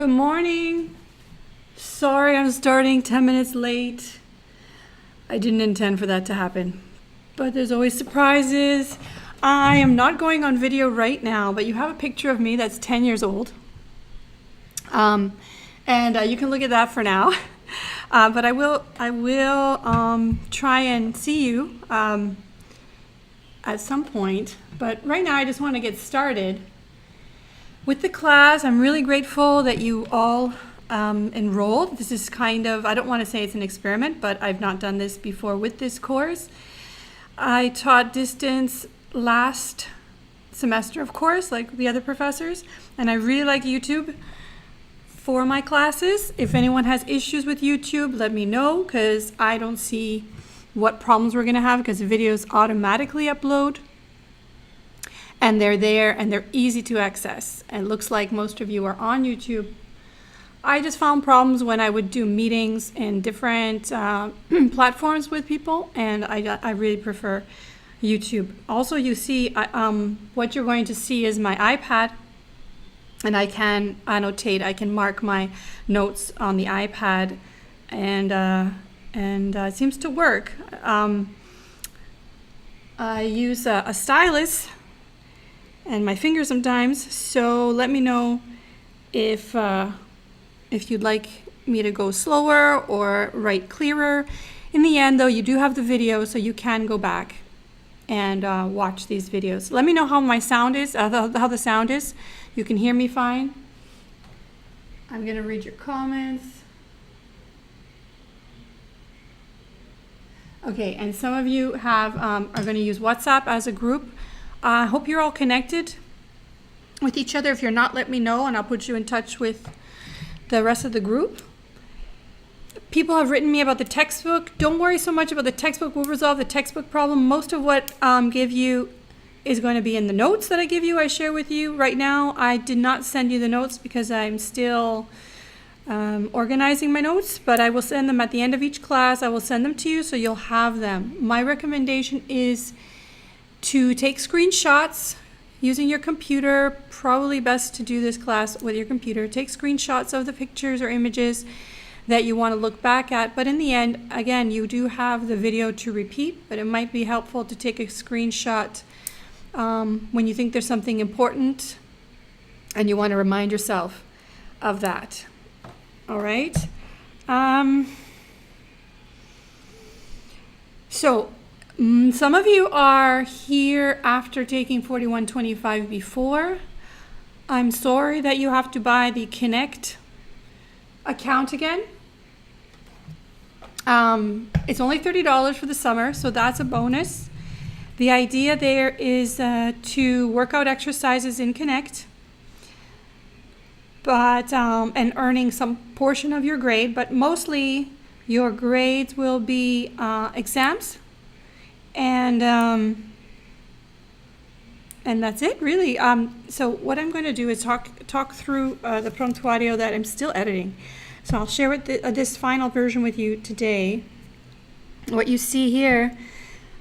Good morning. Sorry I'm starting 10 minutes late. I didn't intend for that to happen, but there's always surprises. I am not going on video right now, but you have a picture of me that's 10 years old. And you can look at that for now. But I will try and see you at some point. But right now I just want to get started with the class. I'm really grateful that you all enrolled. This is kind of, I don't want to say it's an experiment, but I've not done this before with this course. I taught distance last semester, of course, like the other professors, and I really like YouTube for my classes. If anyone has issues with YouTube, let me know, because I don't see what problems we're going to have, because the videos automatically upload. And they're there and they're easy to access. And it looks like most of you are on YouTube. I just found problems when I would do meetings in different platforms with people, and I really prefer YouTube. Also, you see, what you're going to see is my iPad, and I can annotate, I can mark my notes on the iPad, and it seems to work. I use a stylus and my finger sometimes, so let me know if you'd like me to go slower or write clearer. In the end, though, you do have the video, so you can go back and watch these videos. Let me know how my sound is, how the sound is. You can hear me fine. I'm gonna read your comments. Okay, and some of you have are going to use WhatsApp as a group. I hope you're all connected with each other. If you're not, let me know, and I'll put you in touch with the rest of the group. People have written me about the textbook. Don't worry so much about the textbook. We'll resolve the textbook problem. Most of what give you is going to be in the notes that I give you, I share with you. Right now, I did not send you the notes because I'm still organizing my notes, but I will send them at the end of each class. I will send them to you so you'll have them. My recommendation is to take screenshots using your computer. Probably best to do this class with your computer. Take screenshots of the pictures or images that you want to look back at. But in the end, again, you do have the video to repeat, but it might be helpful to take a screenshot when you think there's something important and you want to remind yourself of that. All right. Some of you are here after taking 4125 before. I'm sorry that you have to buy the Connect account again. It's only $30 for the summer, so that's a bonus. The idea there is to work out exercises in Connect, but and earning some portion of your grade, but mostly your grades will be exams. And that's it, really. So what I'm going to do is talk through the prontuario that I'm still editing. So I'll share this final version with you today. What you see here,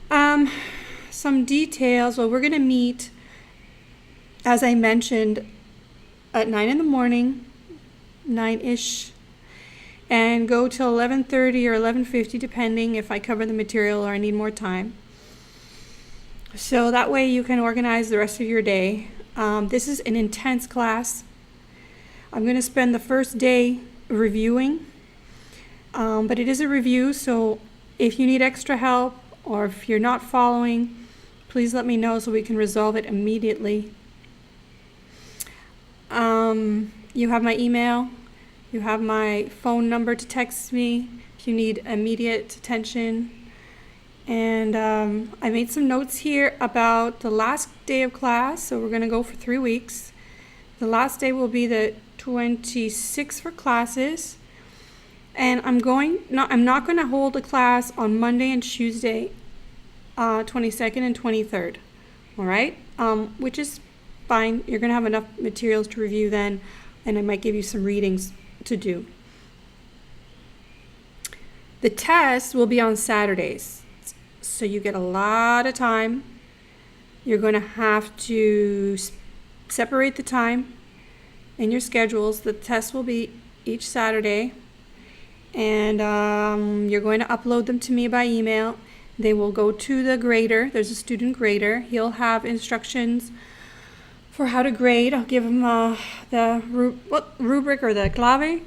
some details. Well, we're going to meet, as I mentioned, at 9 in the morning, 9-ish, and go till 11:30 or 11:50, depending if I cover the material or I need more time. So that way you can organize the rest of your day. This is an intense class. I'm going to spend the first day reviewing, but it is a review, so if you need extra help or if you're not following, please let me know so we can resolve it immediately. You have my email. You have my phone number to text me if you need immediate attention. And I made some notes here about the last day of class. So we're going to go for 3 weeks. The last day will be the 26th for classes. And I'm not going to hold a class on Monday and Tuesday, 22nd and 23rd. All right? Which is fine. You're going to have enough materials to review then, and I might give you some readings to do. The test will be on Saturdays, so you get a lot of time. You're going to have to separate the time in your schedules. The test will be each Saturday, and you're going to upload them to me by email. They will go to the grader. There's a student grader. He'll have instructions for how to grade. I'll give him the rubric or the clave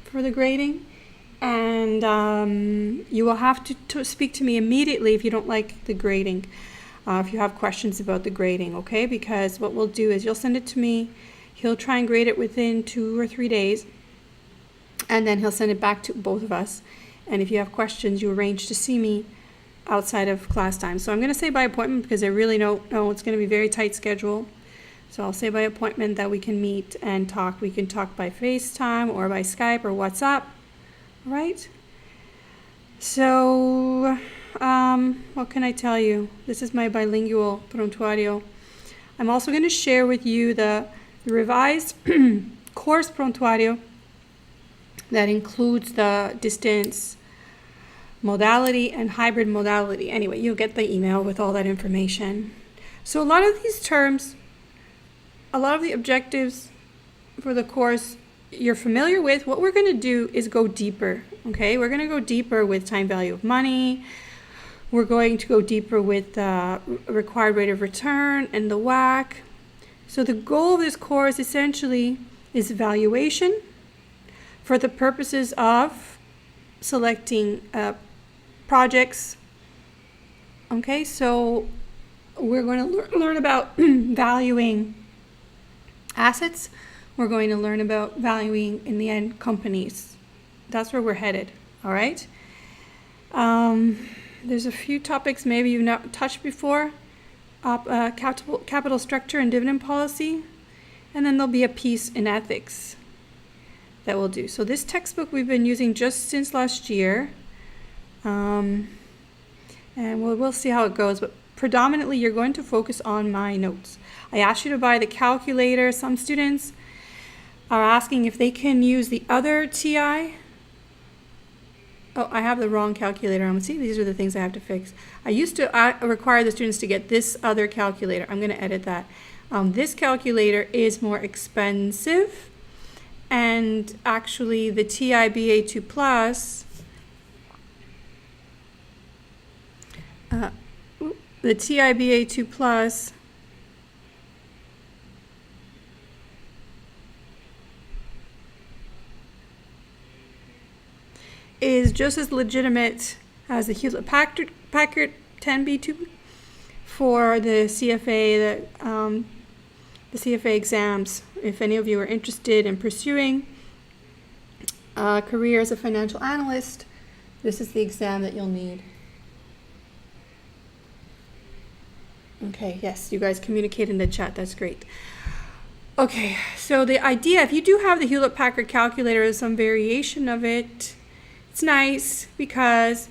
for the grading. And you will have to speak to me immediately if you don't like the grading, if you have questions about the grading, okay? Because what we'll do is you'll send it to me. He'll try and grade it within 2 or 3 days, and then he'll send it back to both of us. And if you have questions, you arrange to see me outside of class time. So I'm going to say by appointment because I really don't know. It's going to be a very tight schedule. So I'll say by appointment that we can meet and talk. We can talk by FaceTime or by Skype or WhatsApp. All right? So, what can I tell you? This is my bilingual prontuario. I'm also going to share with you the revised course prontuario that includes the distance modality and hybrid modality. Anyway, you'll get the email with all that information. So a lot of these terms, a lot of the objectives for the course you're familiar with. What we're going to do is go deeper, okay? We're going to go deeper with time value of money. We're going to go deeper with the required rate of return and the WACC. So the goal of this course essentially is valuation for the purposes of selecting projects. Okay, so we're going to learn about valuing assets. We're going to learn about valuing, in the end, companies. That's where we're headed, all right? There's a few topics maybe you've not touched before. Capital structure and dividend policy. And then there'll be a piece in ethics that we'll do. So this textbook we've been using just since last year. And we'll see how it goes. But predominantly, you're going to focus on my notes. I asked you to buy the calculator. Some students are asking if they can use the other TI. Oh, I have the wrong calculator. I'm going to see, these are the things I have to fix. I used to require the students to get this other calculator. I'm going to edit that. This calculator is more expensive. And actually, the TI-BA2 Plus, the TI-BA2 Plus is just as legitimate as the Hewlett-Packard 10B2 for the CFA, the CFA exams. If any of you are interested in pursuing a career as a financial analyst, this is the exam that you'll need. Okay, yes, you guys communicate in the chat. That's great. Okay, so the idea, if you do have the Hewlett-Packard calculator or some variation of it, it's nice because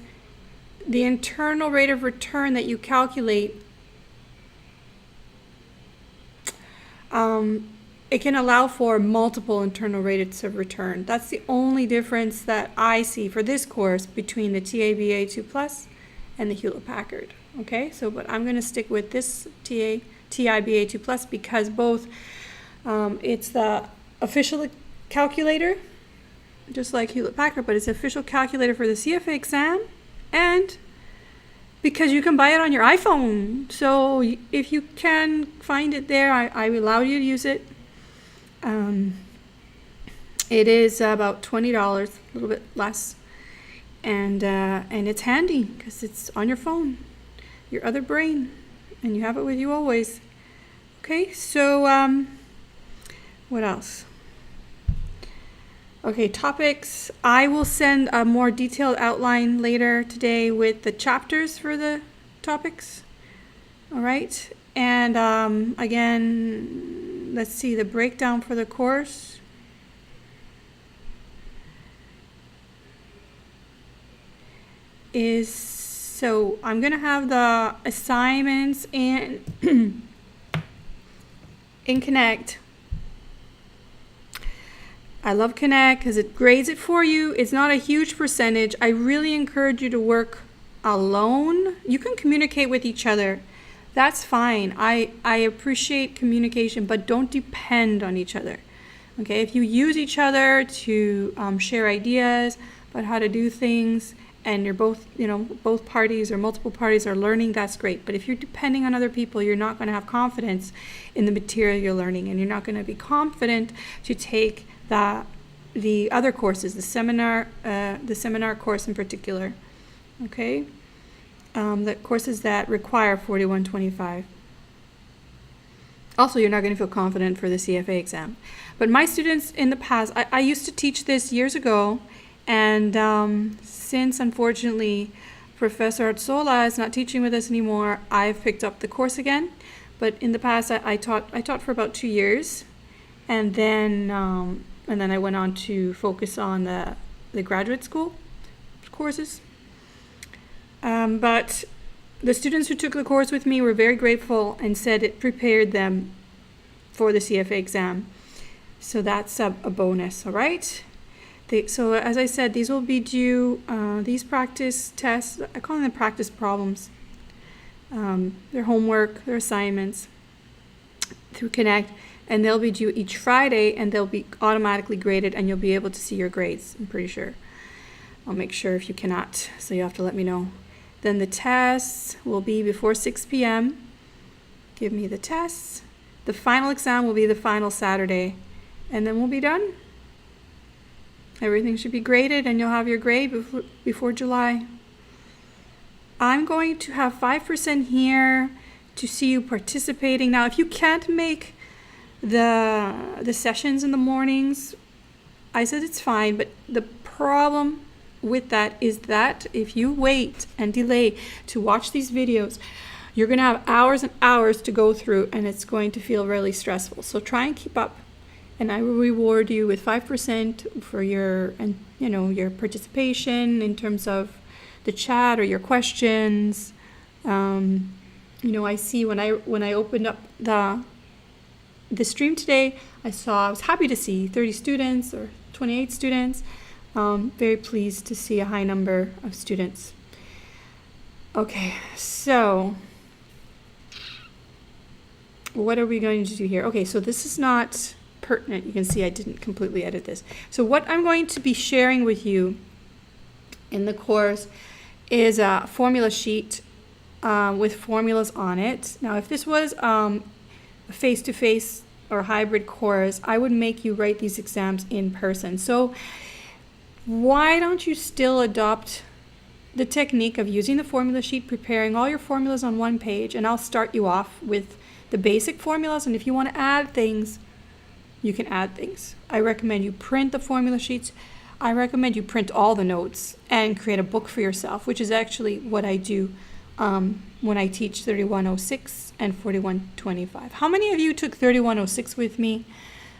the internal rate of return that you calculate, it can allow for multiple internal rates of return. That's the only difference that I see for this course between the TI-BA2 Plus and the Hewlett-Packard. Okay, so but I'm going to stick with this TI-BA2 Plus because both it's the official calculator, just like Hewlett-Packard, but it's an official calculator for the CFA exam, and because you can buy it on your iPhone. So if you can find it there, I allow you to use it. It is about $20, a little bit less, and it's handy because it's on your phone, your other brain, and you have it with you always. Okay, so what else? Okay, topics. I will send a more detailed outline later today with the chapters for the topics. All right, and again, let's see the breakdown for the course. So I'm gonna have the assignments in Connect. I love Connect because it grades it for you. It's not a huge percentage. I really encourage you to work alone. You can communicate with each other. That's fine. I appreciate communication, but don't depend on each other. Okay, if you use each other to share ideas about how to do things, and you're both, both parties or multiple parties are learning, that's great. But if you're depending on other people, you're not going to have confidence in the material you're learning, and you're not going to be confident to take the other courses, the seminar course in particular. Okay, the courses that require 4125. Also, you're not going to feel confident for the CFA exam. But my students in the past, I used to teach this years ago, and since unfortunately Professor Arzola is not teaching with us anymore, I've picked up the course again. But in the past, I taught for about 2 years, and then I went on to focus on the graduate school courses. But the students who took the course with me were very grateful and said it prepared them for the CFA exam. So that's a bonus, all right? So as I said, these will be due, these practice tests, I call them the practice problems. Their homework, their assignments through Connect, and they'll be due each Friday, and they'll be automatically graded, and you'll be able to see your grades, I'm pretty sure. I'll make sure if you cannot, so you have to let me know. Then the tests will be before 6 p.m. Give me the tests. The final exam will be the final Saturday, and then we'll be done. Everything should be graded, and you'll have your grade before July. I'm going to have 5% here to see you participating. Now, if you can't make the sessions in the mornings, I said it's fine, but the problem with that is that if you wait and delay to watch these videos, you're going to have hours and hours to go through, and it's going to feel really stressful. So try and keep up, and I will reward you with 5% for your participation in terms of the chat or your questions. I see when I opened up the stream today, I was happy to see 30 students or 28 students. Very pleased to see a high number of students. Okay, so what are we going to do here? Okay, so this is not pertinent. You can see I didn't completely edit this. So what I'm going to be sharing with you in the course is a formula sheet with formulas on it. Now, if this was a face-to-face or hybrid course, I would make you write these exams in person. So why don't you still adopt the technique of using the formula sheet, preparing all your formulas on one page, and I'll start you off with the basic formulas, and if you want to add things, you can add things. I recommend you print the formula sheets. I recommend you print all the notes and create a book for yourself, which is actually what I do when I teach 3106 and 4125. How many of you took 3106 with me?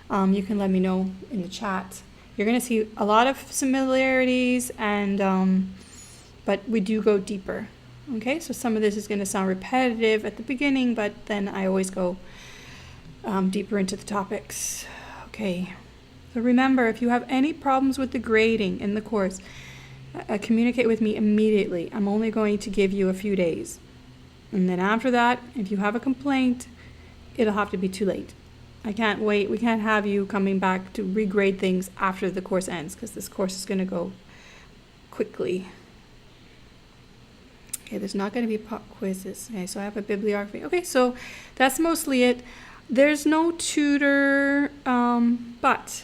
You can let me know in the chat. You're going to see a lot of similarities, but we do go deeper. Okay, so some of this is going to sound repetitive at the beginning, but then I always go deeper into the topics. Okay, so remember, if you have any problems with the grading in the course, communicate with me immediately. I'm only going to give you a few days. And then after that, if you have a complaint, it'll have to be too late. I can't wait. We can't have you coming back to regrade things after the course ends, because this course is going to go quickly. Okay, there's not going to be pop quizzes. Okay, so I have a bibliography. Okay, so that's mostly it. There's no tutor, but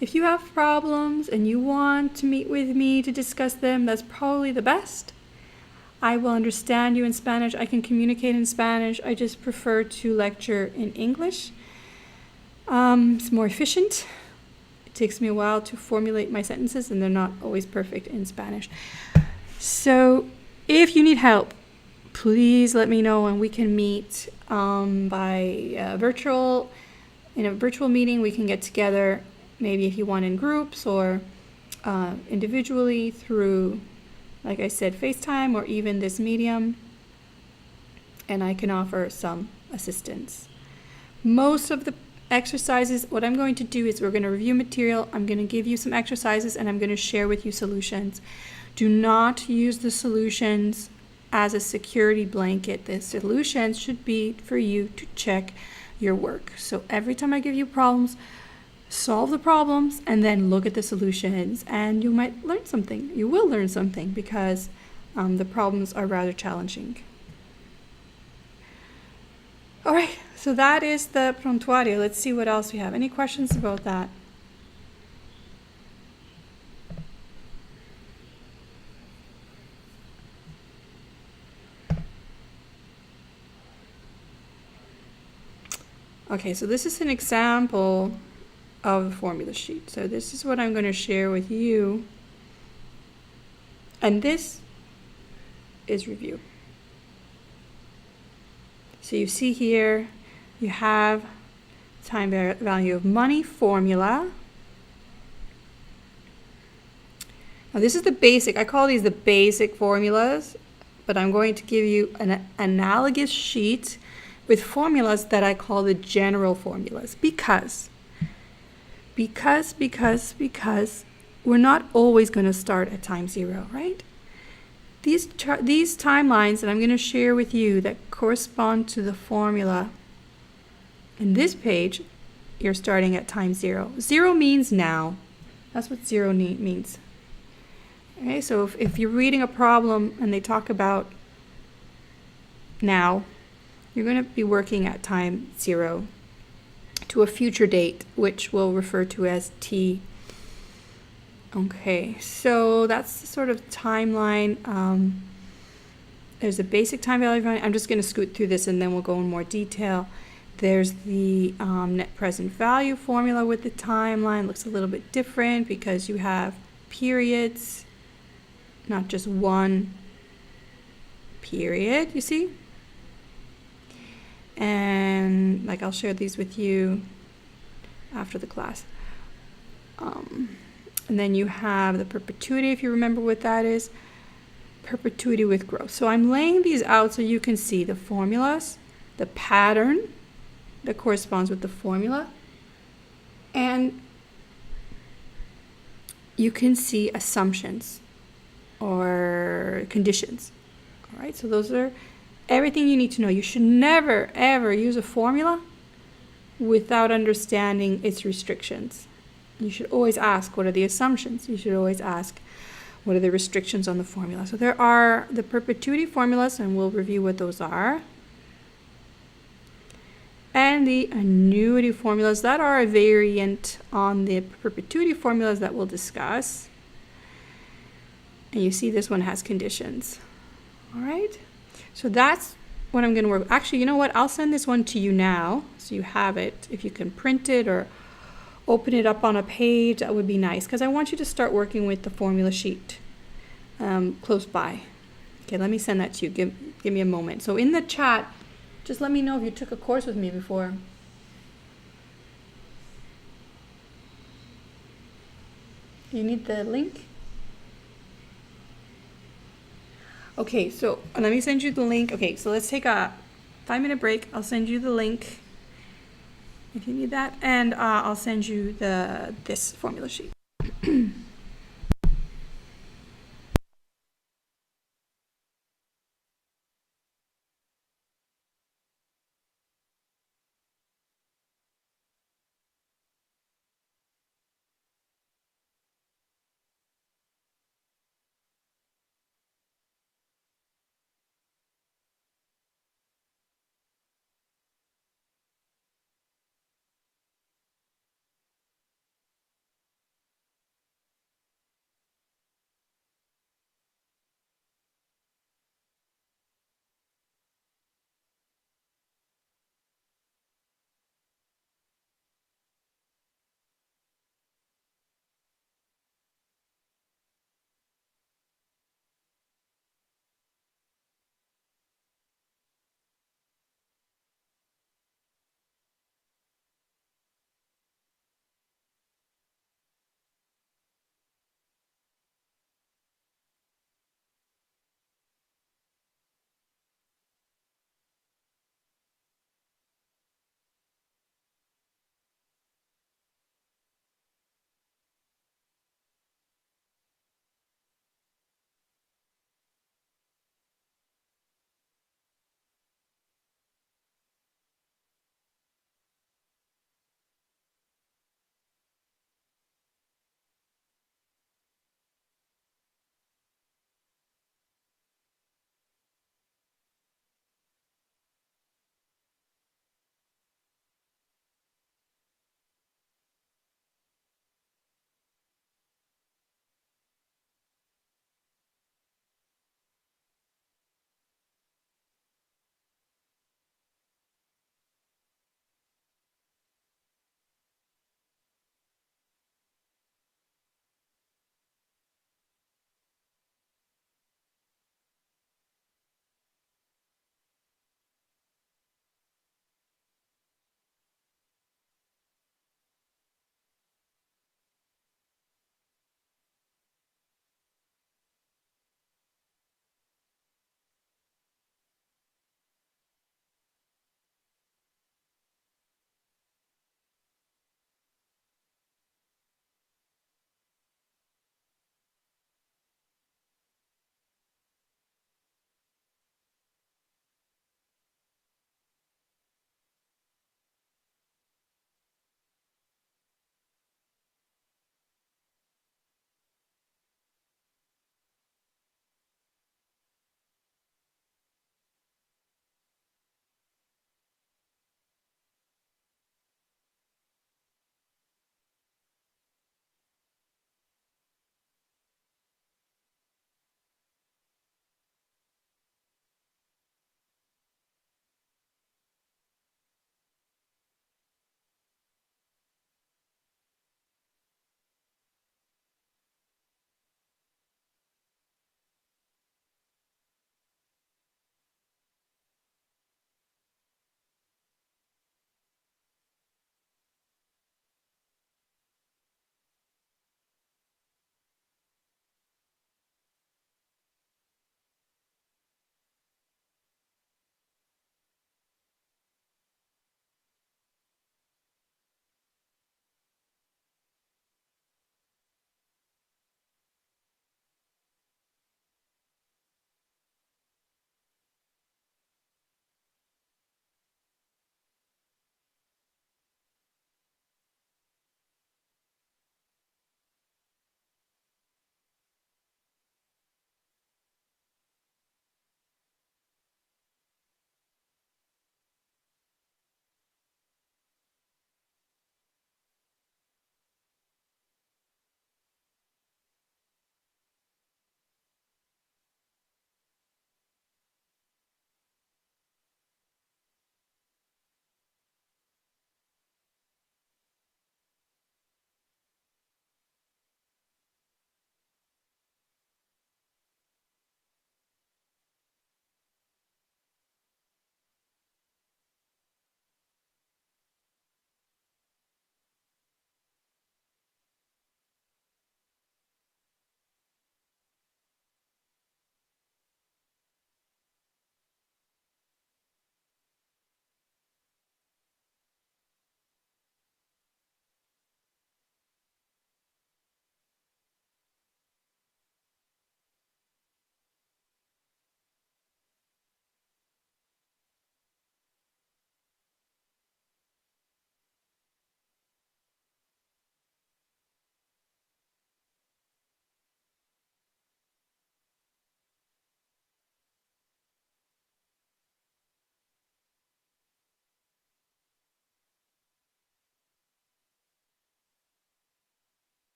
if you have problems and you want to meet with me to discuss them, that's probably the best. I will understand you in Spanish. I can communicate in Spanish. I just prefer to lecture in English. It's more efficient. It takes me a while to formulate my sentences, and they're not always perfect in Spanish. So if you need help, please let me know, and we can meet by in a virtual meeting. We can get together, maybe if you want in groups or individually through, like I said, FaceTime or even this medium, and I can offer some assistance. Most of the exercises, what I'm going to do is we're going to review material, I'm going to give you some exercises, and I'm going to share with you solutions. Do not use the solutions as a security blanket. The solutions should be for you to check your work. So every time I give you problems, solve the problems and then look at the solutions, and you might learn something. You will learn something because the problems are rather challenging. All right, so that is the prontuario. Let's see what else we have. Any questions about that? Okay, so this is an example of the formula sheet. So this is what I'm going to share with you. And this is review. So you see here, you have time value of money formula. Now this is the basic, I call these the basic formulas, but I'm going to give you an analogous sheet with formulas that I call the general formulas because we're not always going to start at time zero, right? These timelines that I'm going to share with you that correspond to the formula in this page, you're starting at time zero. Zero means now. That's what zero means. Okay, so if you're reading a problem and they talk about now, you're going to be working at time zero to a future date, which we'll refer to as T. Okay, so that's the sort of timeline. There's a basic time value. I'm just going to scoot through this and then we'll go in more detail. There's the net present value formula with the timeline. Looks a little bit different because you have periods, not just one period, you see? And like I'll share these with you after the class. And then you have the perpetuity, if you remember what that is. Perpetuity with growth. So I'm laying these out so you can see the formulas, the pattern that corresponds with the formula, and you can see assumptions or conditions. All right, so those are everything you need to know. You should never, ever use a formula without understanding its restrictions. You should always ask, what are the assumptions? You should always ask, what are the restrictions on the formula? So there are the perpetuity formulas, and we'll review what those are. And the annuity formulas that are a variant on the perpetuity formulas that we'll discuss. And you see this one has conditions. All right, so that's what I'm going to work with. Actually, you know what? I'll send this one to you now so you have it. If you can print it or open it up on a page, that would be nice because I want you to start working with the formula sheet close by. Okay, let me send that to you. Give me a moment. So in the chat, just let me know if you took a course with me before. You need the link? Okay, so let me send you the link. Okay, so let's take a 5-minute break. I'll send you the link if you need that, and I'll send you this formula sheet.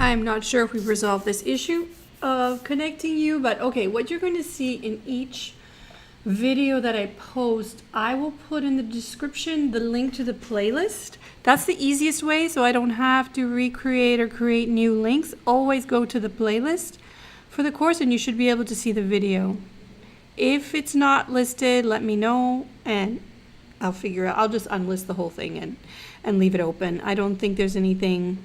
I'm not sure if we've resolved this issue of connecting you, but okay, what you're going to see in each video that I post, I will put in the description the link to the playlist. That's the easiest way, so I don't have to recreate or create new links. Always go to the playlist for the course and you should be able to see the video. If it's not listed, let me know and I'll figure out. I'll just unlist the whole thing and leave it open. I don't think there's anything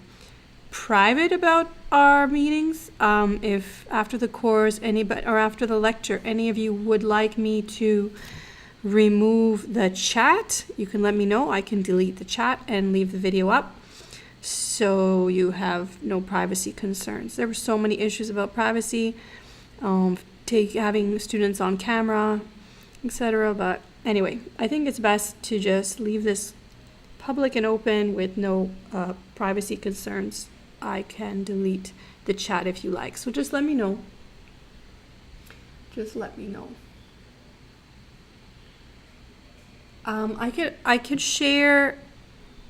private about our meetings. If after the course or after the lecture any of you would like me to remove the chat, you can let me know. I can delete the chat and leave the video up so you have no privacy concerns. There were so many issues about privacy, having students on camera, etc. But anyway, I think it's best to just leave this public and open with no privacy concerns. I can delete the chat if you like. So just let me know. Just let me know. I could share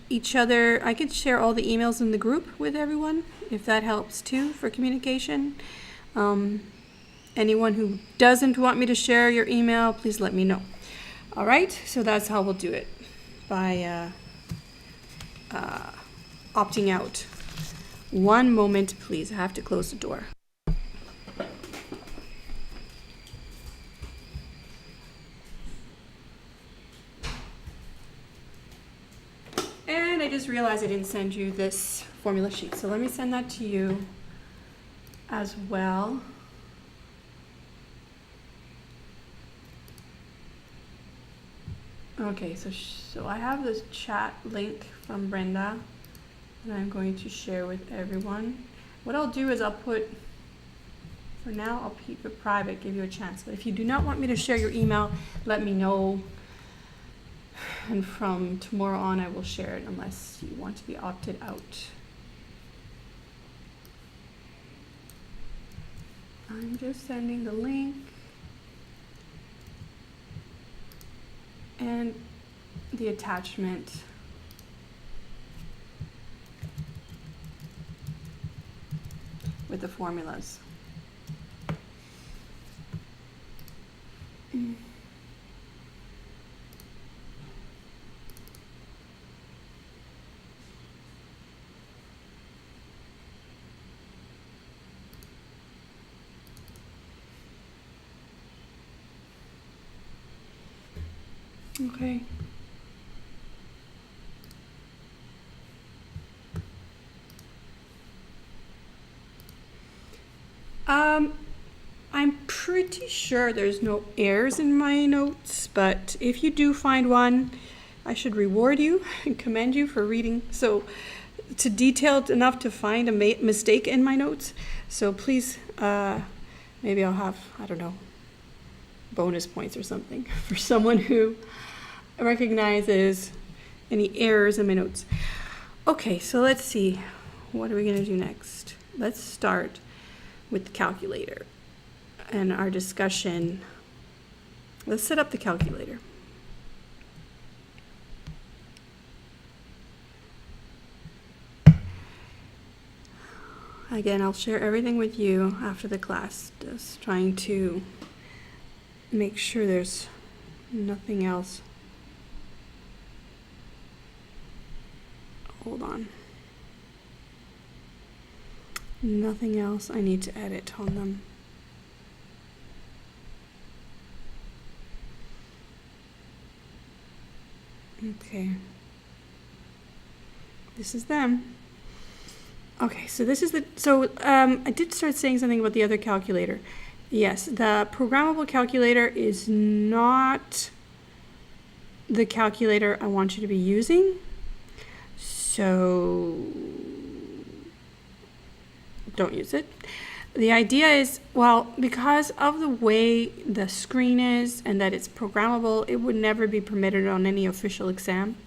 I could share all the emails in the group with everyone if that helps too for communication. Anyone who doesn't want me to share your email, please let me know. All right, so that's how we'll do it, by opting out. One moment, please. I have to close the door. And I just realized I didn't send you this formula sheet, so let me send that to you as well. Okay, so I have this chat link from Brenda that I'm going to share with everyone. What I'll do is for now, I'll keep it private, give you a chance. But if you do not want me to share your email, let me know. And from tomorrow on, I will share it unless you want to be opted out. I'm just sending the link. And the attachment. With the formulas. Okay. I'm pretty sure there's no errors in my notes, but if you do find one, I should reward you and commend you for reading so detailed enough to find a mistake in my notes. So please, maybe I'll have, I don't know, bonus points or something for someone who recognizes any errors in my notes. Okay, so let's see. What are we going to do next? Let's start with the calculator and our discussion. Let's set up the calculator. Again, I'll share everything with you after the class, just trying to make sure there's nothing else. Hold on. Nothing else I need to edit on them. Okay. This is them. Okay, so this is I did start saying something about the other calculator. Yes, the programmable calculator is not the calculator I want you to be using. So don't use it. The idea is, well, because of the way the screen is and that it's programmable, it would never be permitted on any official exam.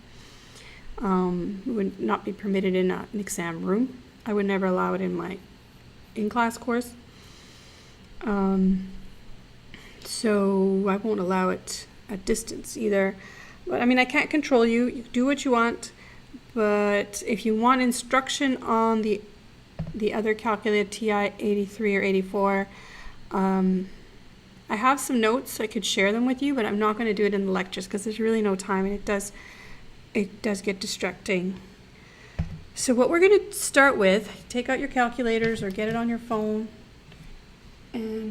It would not be permitted in an exam room. I would never allow it in my in-class course. So I won't allow it at distance either. But I mean, I can't control you. You do what you want. But if you want instruction on the the other calculator, TI 83 or 84. I have some notes, so I could share them with you, but I'm not going to do it in the lectures because there's really no time, and it does get distracting. So what we're going to start with, take out your calculators or get it on your phone, and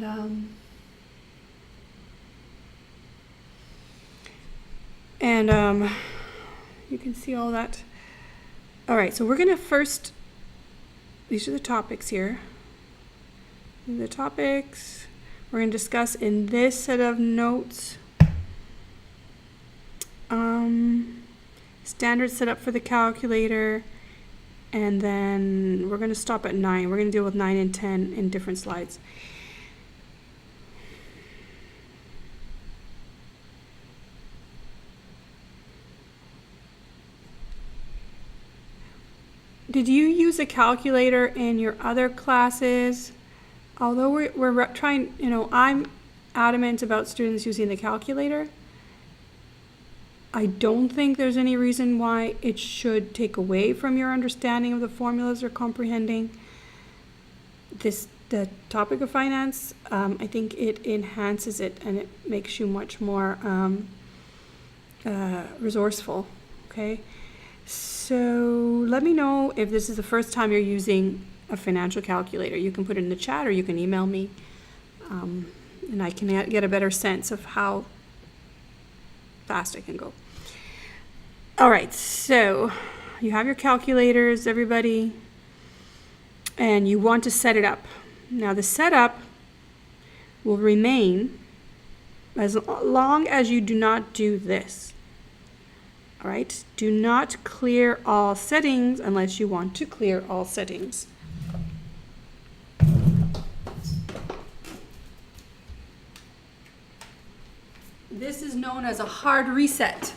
you can see all that. All right, so we're going to first, these are the topics here. These are the topics we're going to discuss in this set of notes. Standard setup for the calculator, and then we're going to stop at 9. We're going to deal with 9 and 10 in different slides. Did you use a calculator in your other classes? Although we're trying, I'm adamant about students using the calculator. I don't think there's any reason why it should take away from your understanding of the formulas or comprehending the topic of finance. I think it enhances it and it makes you much more resourceful, okay? So let me know if this is the first time you're using a financial calculator. You can put it in the chat or you can email me, and I can get a better sense of how fast I can go. All right, so you have your calculators, everybody, and you want to set it up. Now the setup will remain as long as you do not do this. All right, do not clear all settings unless you want to clear all settings. This is known as a hard reset.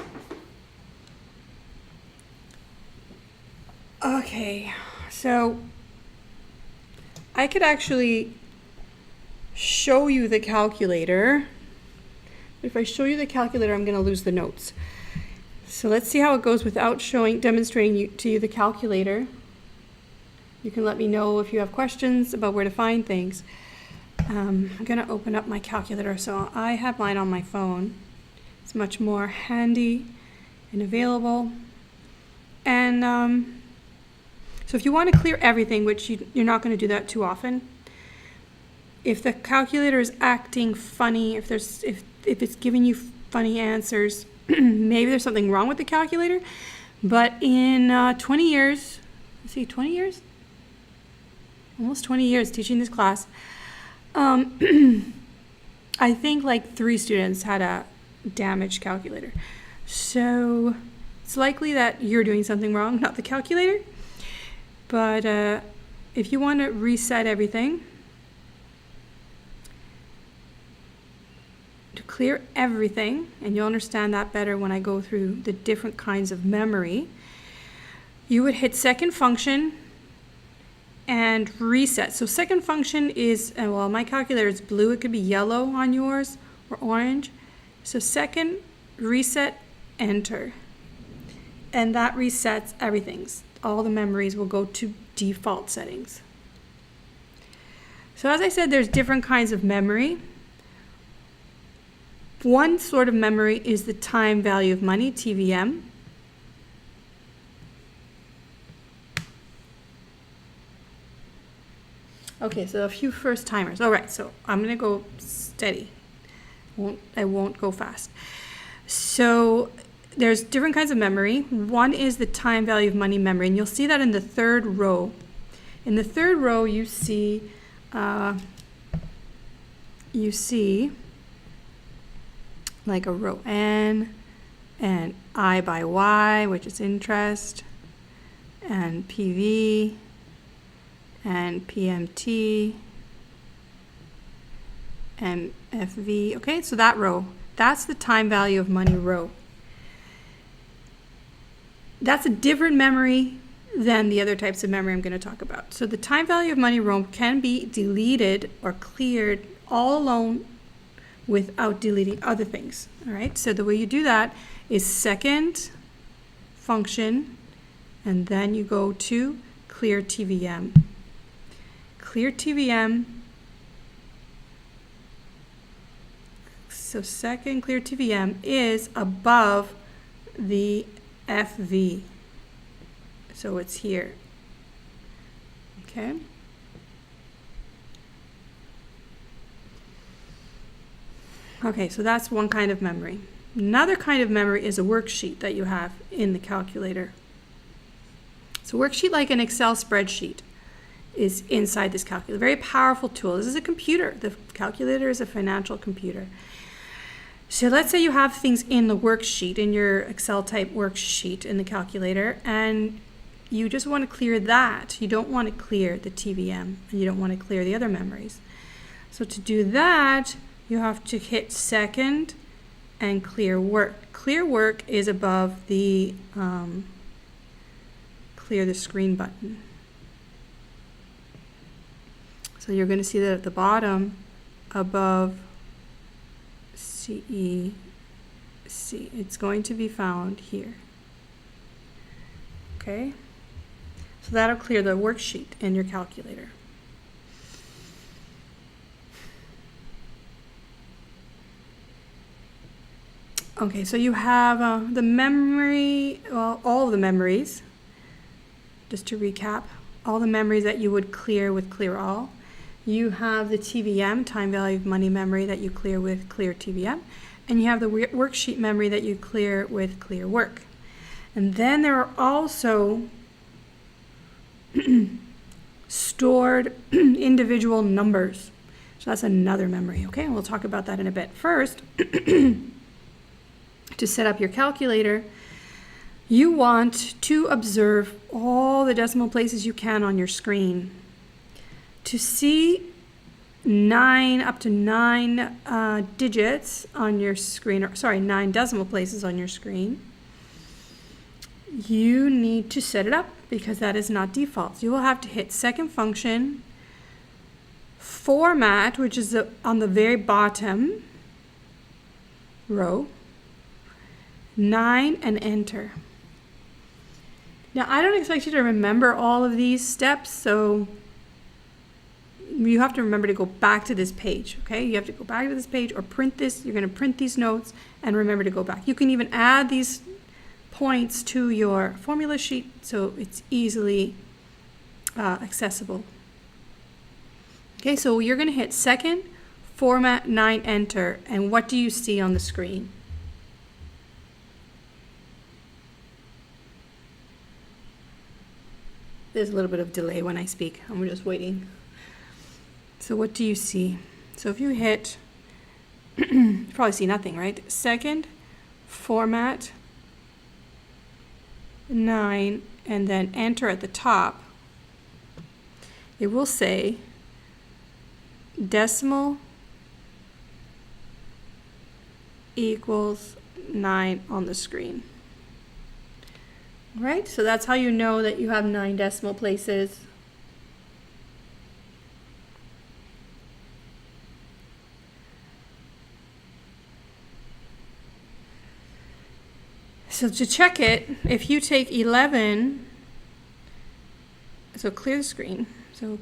Okay, so I could actually show you the calculator. If I show you the calculator, I'm going to lose the notes. So let's see how it goes without demonstrating to you the calculator. You can let me know if you have questions about where to find things. I'm going to open up my calculator. So I have mine on my phone. It's much more handy and available. And so if you want to clear everything, which you're not going to do that too often, if the calculator is acting funny, if it's giving you funny answers, maybe there's something wrong with the calculator. But in 20 years, let's see, 20 years? Almost 20 years teaching this class, I think like 3 students had a damaged calculator. So it's likely that you're doing something wrong, not the calculator. But if you want to reset everything, to clear everything, and you'll understand that better when I go through the different kinds of memory, you would hit second function and reset. So second function is, well, my calculator is blue. It could be yellow on yours or orange. So second, reset, enter. And that resets everything. All the memories will go to default settings. So as I said, there's different kinds of memory. One sort of memory is the time value of money, TVM. Okay, so a few first timers. All right, so I'm going to go steady. I won't go fast. So there's different kinds of memory. One is the time value of money memory, and you'll see that in the third row. In the third row, you see like a row N and I by Y, which is interest, and PV and PMT and FV. Okay, so that row, that's the time value of money row. That's a different memory than the other types of memory I'm going to talk about. So the time value of money row can be deleted or cleared all alone without deleting other things. All right, so the way you do that is second function, and then you go to clear TVM. clear TVM. So second clear TVM is above the FV. So it's here. Okay. Okay, so that's one kind of memory. Another kind of memory is a worksheet that you have in the calculator. So worksheet, like an Excel spreadsheet, is inside this calculator. Very powerful tool. This is a computer. The calculator is a financial computer. So let's say you have things in the worksheet, in your Excel type worksheet in the calculator, and you just want to clear that. You don't want to clear the TVM, and you don't want to clear the other memories. So to do that, you have to hit second and clear work. Clear work is above the clear the screen button. So you're going to see that at the bottom above CEC. It's going to be found here. Okay? So that'll clear the worksheet in your calculator. Okay, so you have the memory, well, all of the memories. Just to recap, all the memories that you would clear with clear all. You have the TVM, time value of money memory, that you clear with clear TVM. And you have the worksheet memory that you clear with clear work. And then there are also stored individual numbers. So that's another memory, okay? And we'll talk about that in a bit. First, to set up your calculator, you want to observe all the decimal places you can on your screen. To see 9 up to 9 digits on your screen, or sorry, 9 decimal places on your screen, you need to set it up because that is not default. You will have to hit second function, format, which is on the very bottom row, 9, and enter. Now, I don't expect you to remember all of these steps, so you have to remember to go back to this page, okay? You have to go back to this page or print this. You're going to print these notes and remember to go back. You can even add these points to your formula sheet so it's easily accessible. Okay, so you're going to hit second, format, 9, enter, and what do you see on the screen? There's a little bit of delay when I speak. I'm just waiting. So what do you see? So if you hit, you probably see nothing, right? Second, format, 9, and then enter at the top. It will say decimal equals 9 on the screen. Right? So that's how you know that you have 9 decimal places. So to check it, if you take 11, so clear the screen. So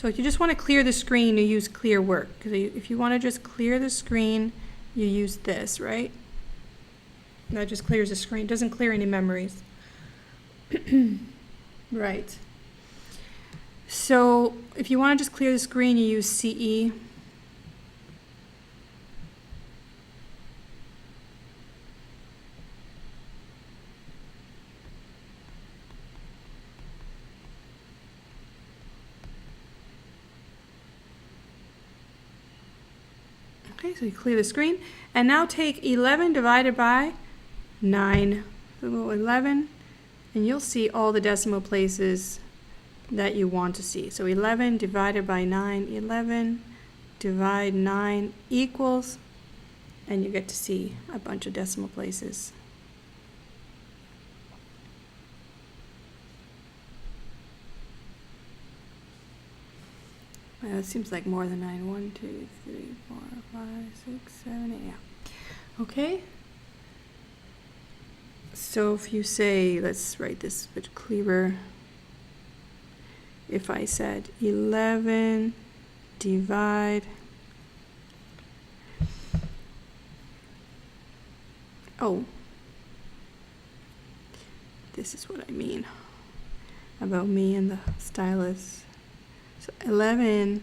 if you just want to clear the screen, you use clear work. Because if you want to just clear the screen, you use this, right? That just clears the screen. Doesn't clear any memories. Right. So if you want to just clear the screen, you use CE. Okay, so you clear the screen. And now take 11 divided by 9. So go 11, and you'll see all the decimal places that you want to see. So 11 divided by 9, 11 divide 9 equals, and you get to see a bunch of decimal places. Well, it seems like more than 9. 1, 2, 3, 4, 5, 6, 7, 8. Yeah. Okay. So if you say, let's write this a bit clearer. if I said 11 divide, oh, this is what I mean about me and the stylus. So 11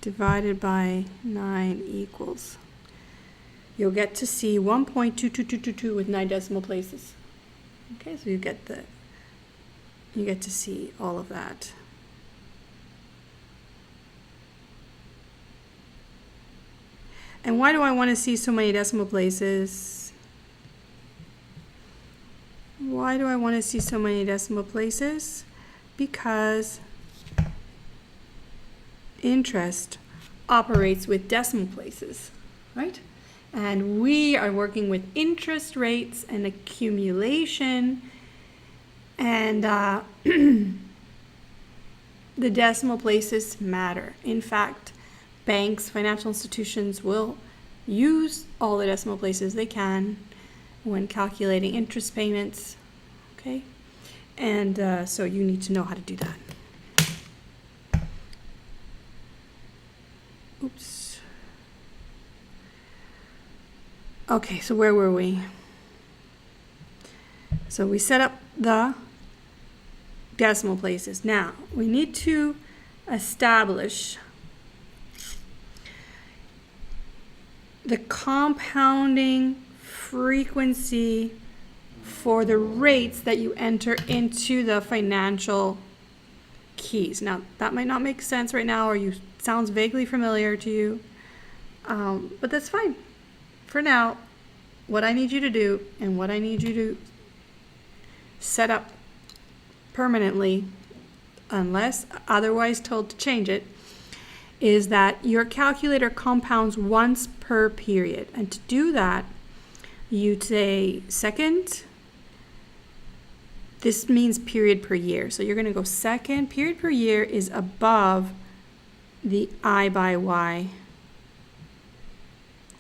divided by 9 equals, you'll get to see 1.22222 with 9 decimal places. Okay, so you get to see all of that. And why do I want to see so many decimal places? Why do I want to see so many decimal places? Because interest operates with decimal places, right? And we are working with interest rates and accumulation, and the decimal places matter. In fact, banks, financial institutions will use all the decimal places they can when calculating interest payments, okay? And so you need to know how to do that. Oops. Okay, so where were we? So we set up the decimal places. Now, we need to establish the compounding frequency for the rates that you enter into the financial keys. Now, that might not make sense right now, or sounds vaguely familiar to you, but that's fine. For now, what I need you to do, and what I need you to set up permanently, unless otherwise told to change it, is that your calculator compounds once per period. And to do that, you say second. This means period per year. So you're going to go second period per year is above the I by Y.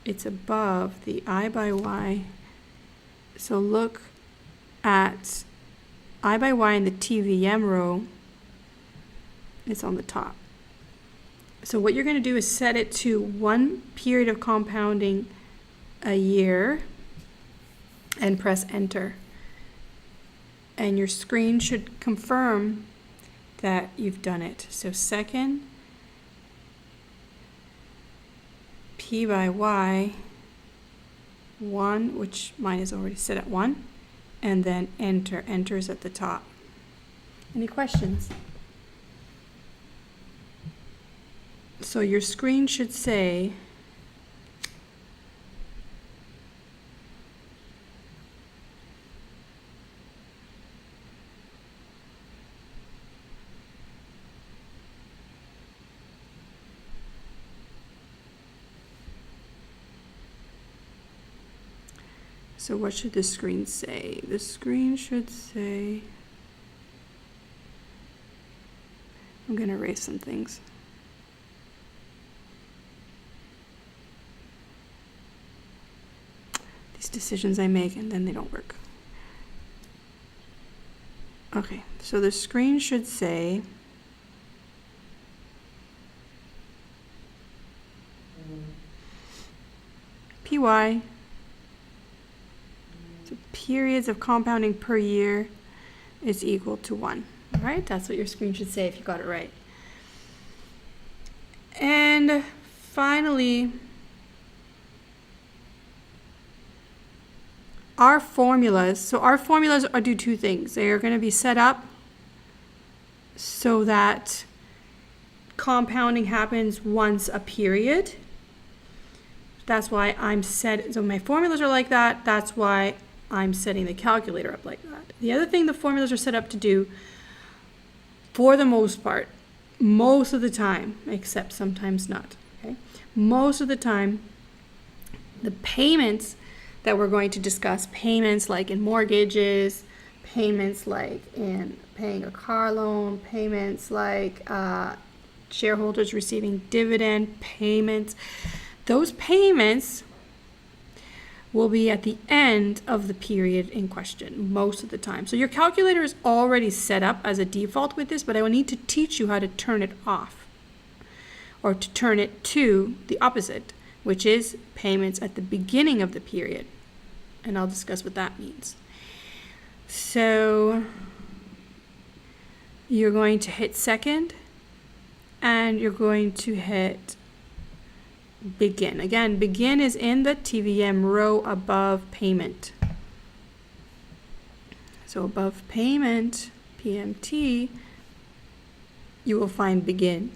It's above the I by Y. So look at I by Y in the TVM row. It's on the top. So what you're going to do is set it to 1 period of compounding a year and press enter. And your screen should confirm that you've done it. So second, P by Y, 1, which mine is already set at 1, and then enter. Enter is at the top. Any questions? So your screen should say so what should the screen say? The screen should say, I'm going to erase some things. These decisions I make and then they don't work. Okay, so the screen should say PY, so periods of compounding per year, is equal to 1. All right, that's what your screen should say if you got it right. And finally, our formulas. So our formulas do two things. They are going to be set up so that compounding happens once a period. That's why I'm set. So my formulas are like that. That's why I'm setting the calculator up like that. The other thing the formulas are set up to do, for the most part, most of the time, except sometimes not, okay? Most of the time, the payments that we're going to discuss, payments like in mortgages, payments like in paying a car loan, payments like shareholders receiving dividend payments, those payments will be at the end of the period in question most of the time. So your calculator is already set up as a default with this, but I will need to teach you how to turn it off, or to turn it to the opposite, which is payments at the beginning of the period. And I'll discuss what that means. So you're going to hit second, and you're going to hit begin. Again, begin is in the TVM row above payment. So above payment, PMT, you will find begin.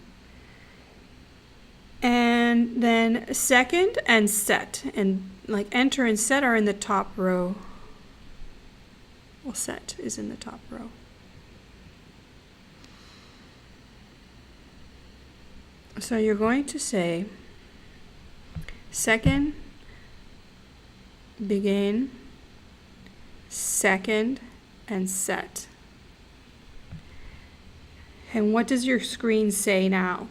And then second and set, and like enter and set are in the top row. Well, set is in the top row. So you're going to say second, begin, second, and set. And what does your screen say now?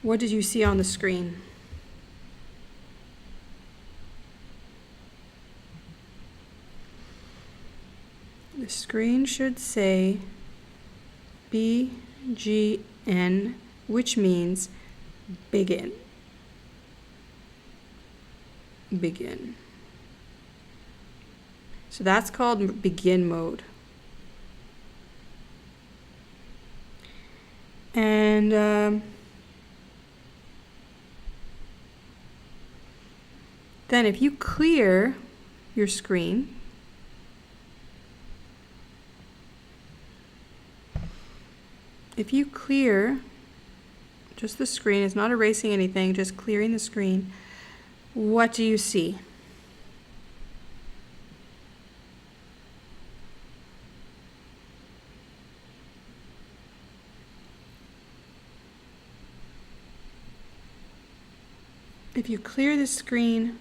What did you see on the screen? The screen should say BGN, which means begin. Begin. So that's called begin mode. And then if you clear your screen, if you clear just the screen, it's not erasing anything, just clearing the screen, what do you see? If you clear the screen,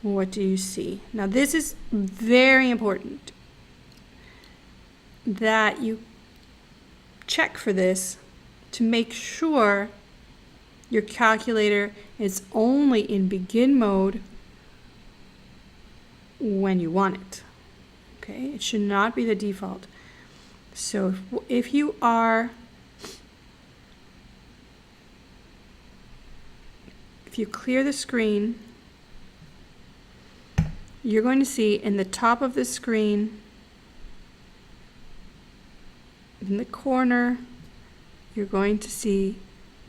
what do you see? Now this is very important that you check for this to make sure your calculator is only in begin mode when you want it. Okay, it should not be the default. So if you clear the screen, you're going to see in the top of the screen, in the corner, you're going to see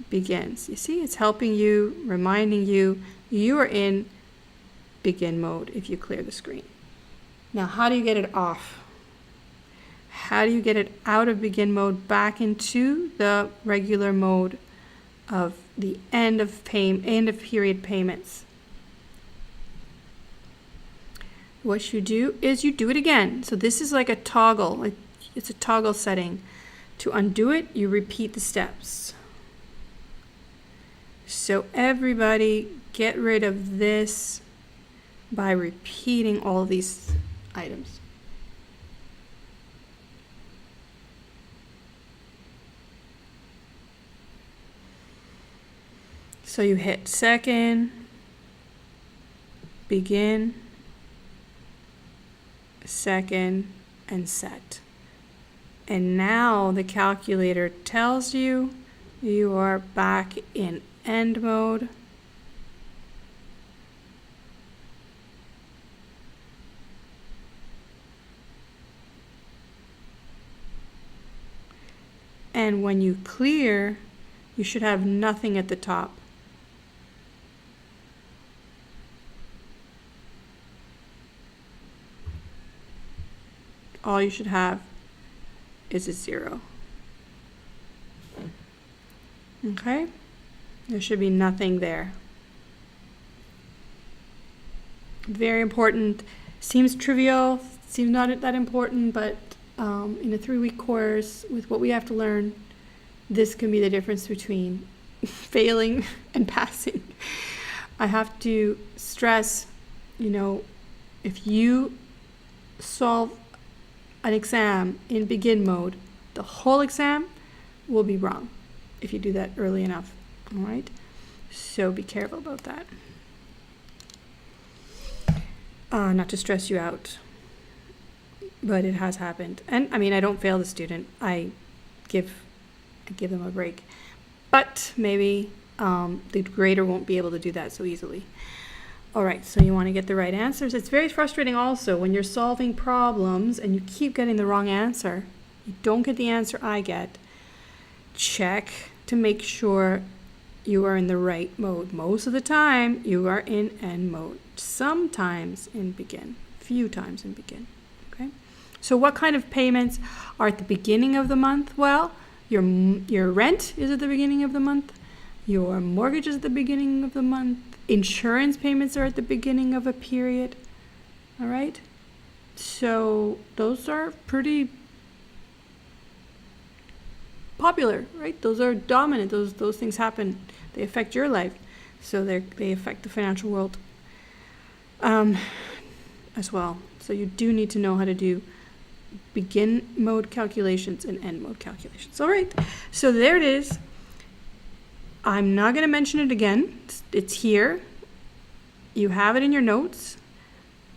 begins. You see, it's helping you, reminding you, you are in begin mode if you clear the screen. Now, how do you get it off? How do you get it out of begin mode back into the regular mode of the end of period payments? What you do is you do it again. So this is like a toggle. It's a toggle setting. To undo it, you repeat the steps. So everybody get rid of this by repeating all of these items. So you hit second, begin, second, and set. And now the calculator tells you you are back in end mode. And when you clear, you should have nothing at the top. All you should have is a 0. Okay? There should be nothing there. Very important. Seems trivial, seems not that important, but in a 3-week course with what we have to learn, this can be the difference between failing and passing. I have to stress, if you solve an exam in begin mode, the whole exam will be wrong. if you do that early enough. All right, so be careful about that. Not to stress you out, but it has happened. And I mean, I don't fail the student. I give them a break. But maybe the grader won't be able to do that so easily. All right, so you want to get the right answers. It's very frustrating also when you're solving problems and you keep getting the wrong answer. You don't get the answer I get. Check to make sure you are in the right mode. Most of the time, you are in end mode. Sometimes in begin. Few times in begin. Okay. So what kind of payments are at the beginning of the month? Well, your rent is at the beginning of the month. Your mortgage is at the beginning of the month. Insurance payments are at the beginning of a period. All right. So those are pretty popular, right? Those are dominant. Those things happen. They affect your life. So they affect the financial world as well. So you do need to know how to do begin mode calculations and end mode calculations. All right. So there it is. I'm not going to mention it again. It's here. You have it in your notes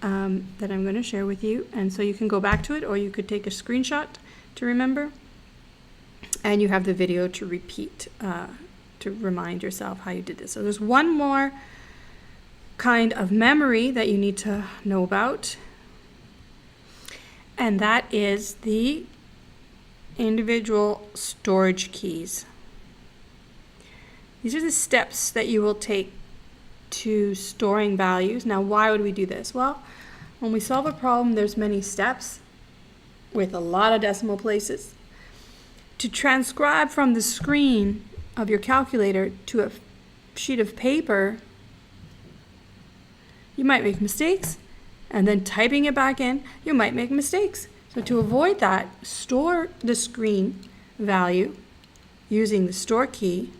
that I'm going to share with you. And so you can go back to it, or you could take a screenshot to remember. And you have the video to repeat, to remind yourself how you did this. So there's one more kind of memory that you need to know about. And that is the individual storage keys. These are the steps that you will take to storing values. Now, why would we do this? Well, when we solve a problem, there's many steps with a lot of decimal places. To transcribe from the screen of your calculator to a sheet of paper, you might make mistakes, and then typing it back in, you might make mistakes. So to avoid that, store the screen value using the store key.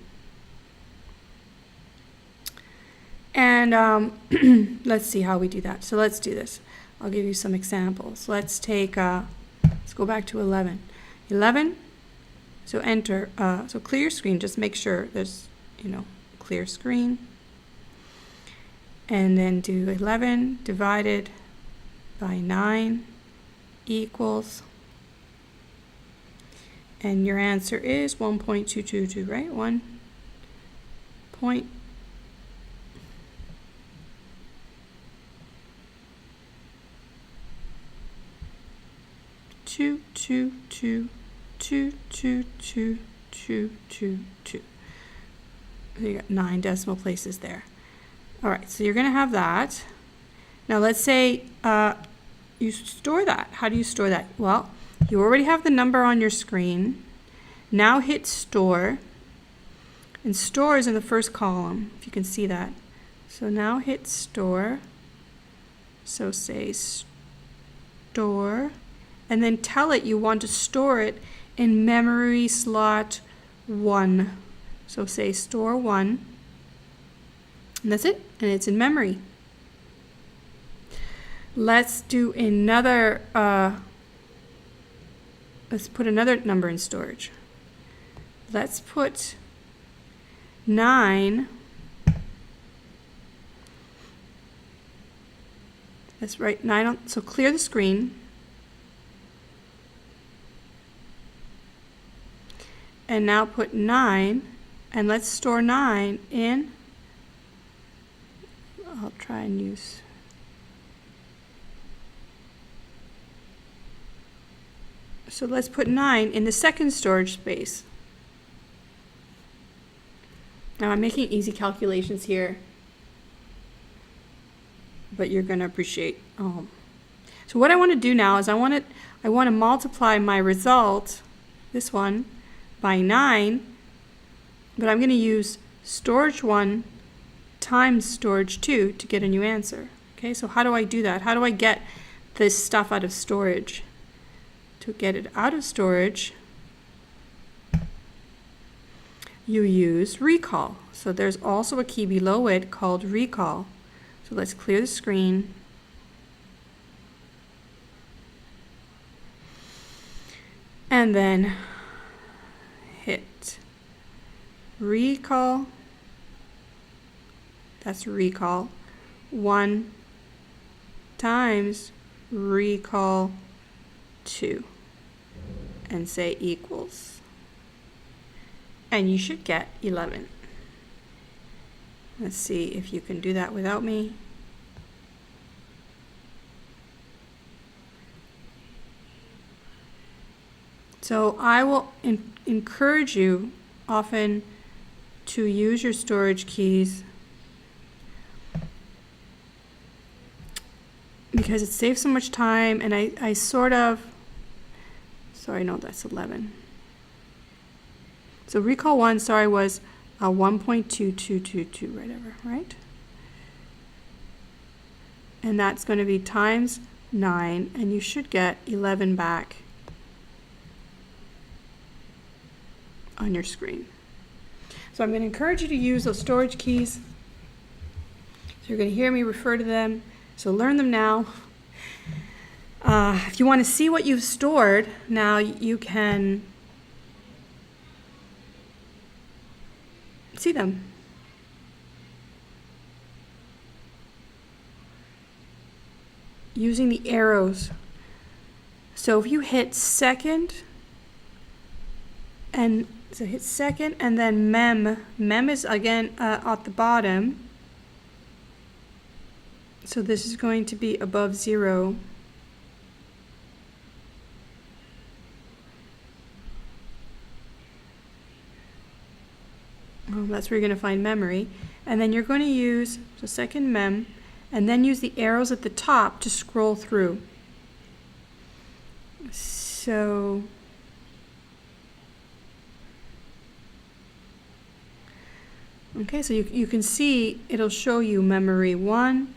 And let's see how we do that. So let's do this. I'll give you some examples. Let's take, let's go back to 11. 11, so enter, so clear your screen. Just make sure there's, clear screen. And then do 11 divided by 9 equals, and your answer is 1.222, right? 1.222222222. So you got 9 decimal places there. All right, so you're going to have that. Now let's say you store that. How do you store that? Well, you already have the number on your screen. Now hit store. And store is in the first column, if you can see that. So now hit store. So say store. And then tell it you want to store it in memory slot 1. So say store 1. And that's it. And it's in memory. Let's do another, let's put another number in storage. Let's put 9. Let's write 9 on, so clear the screen. And now put 9, and let's store 9 in, I'll try and use, so let's put 9 in the second storage space. Now I'm making easy calculations here, but you're going to appreciate. So what I want to do now is I want to multiply my result, this one, by 9, but I'm going to use storage 1 times storage 2 to get a new answer. Okay, so how do I do that? How do I get this stuff out of storage? To get it out of storage, you use recall. So there's also a key below it called recall. So let's clear the screen. And then hit recall, that's recall, 1 times recall 2, and say equals. And you should get 11. Let's see if you can do that without me. So I will encourage you often to use your storage keys because it saves so much time, and I sort of, sorry, no, that's 11. So recall 1, sorry, was 1.2222, whatever, right? And that's going to be times 9, and you should get 11 back on your screen. So I'm going to encourage you to use those storage keys. So you're going to hear me refer to them. So learn them now. If you want to see what you've stored, now you can see them. Using the arrows. So if you hit second, and so hit second and then mem is again at the bottom. So this is going to be above 0. That's where you're going to find memory. And then you're going to use the second mem, and then use the arrows at the top to scroll through. So okay, so you can see it'll show you memory 1,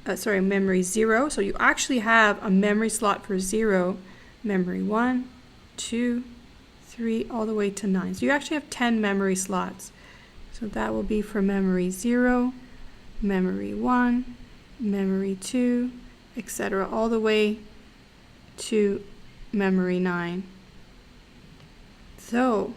memory 0. So you actually have a memory slot for 0, memory 1, 2, 3, all the way to 9. So you actually have 10 memory slots. So that will be for memory 0, memory 1, memory 2, etc., all the way to memory 9. So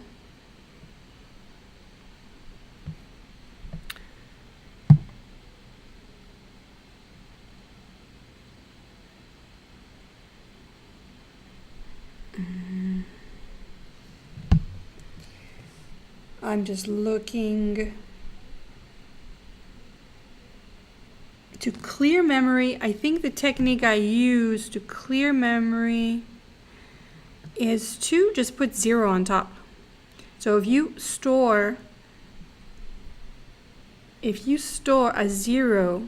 I'm just looking to clear memory. I think the technique I use to clear memory is to just put 0 on top. So if you store a 0,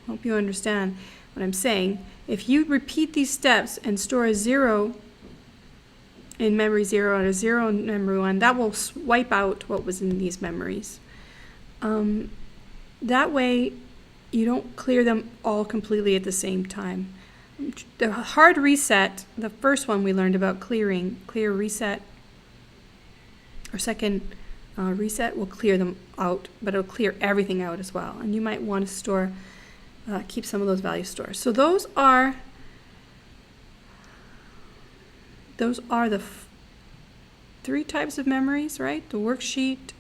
hope you understand what I'm saying. If you repeat these steps and store a 0 in memory 0 and a 0 in memory 1, that will wipe out what was in these memories. That way you don't clear them all completely at the same time. The hard reset, the first one we learned about clear reset, or second reset will clear them out, but it'll clear everything out as well. And you might want to keep some of those values stored. So those are the 3 types of memories, right? The worksheet,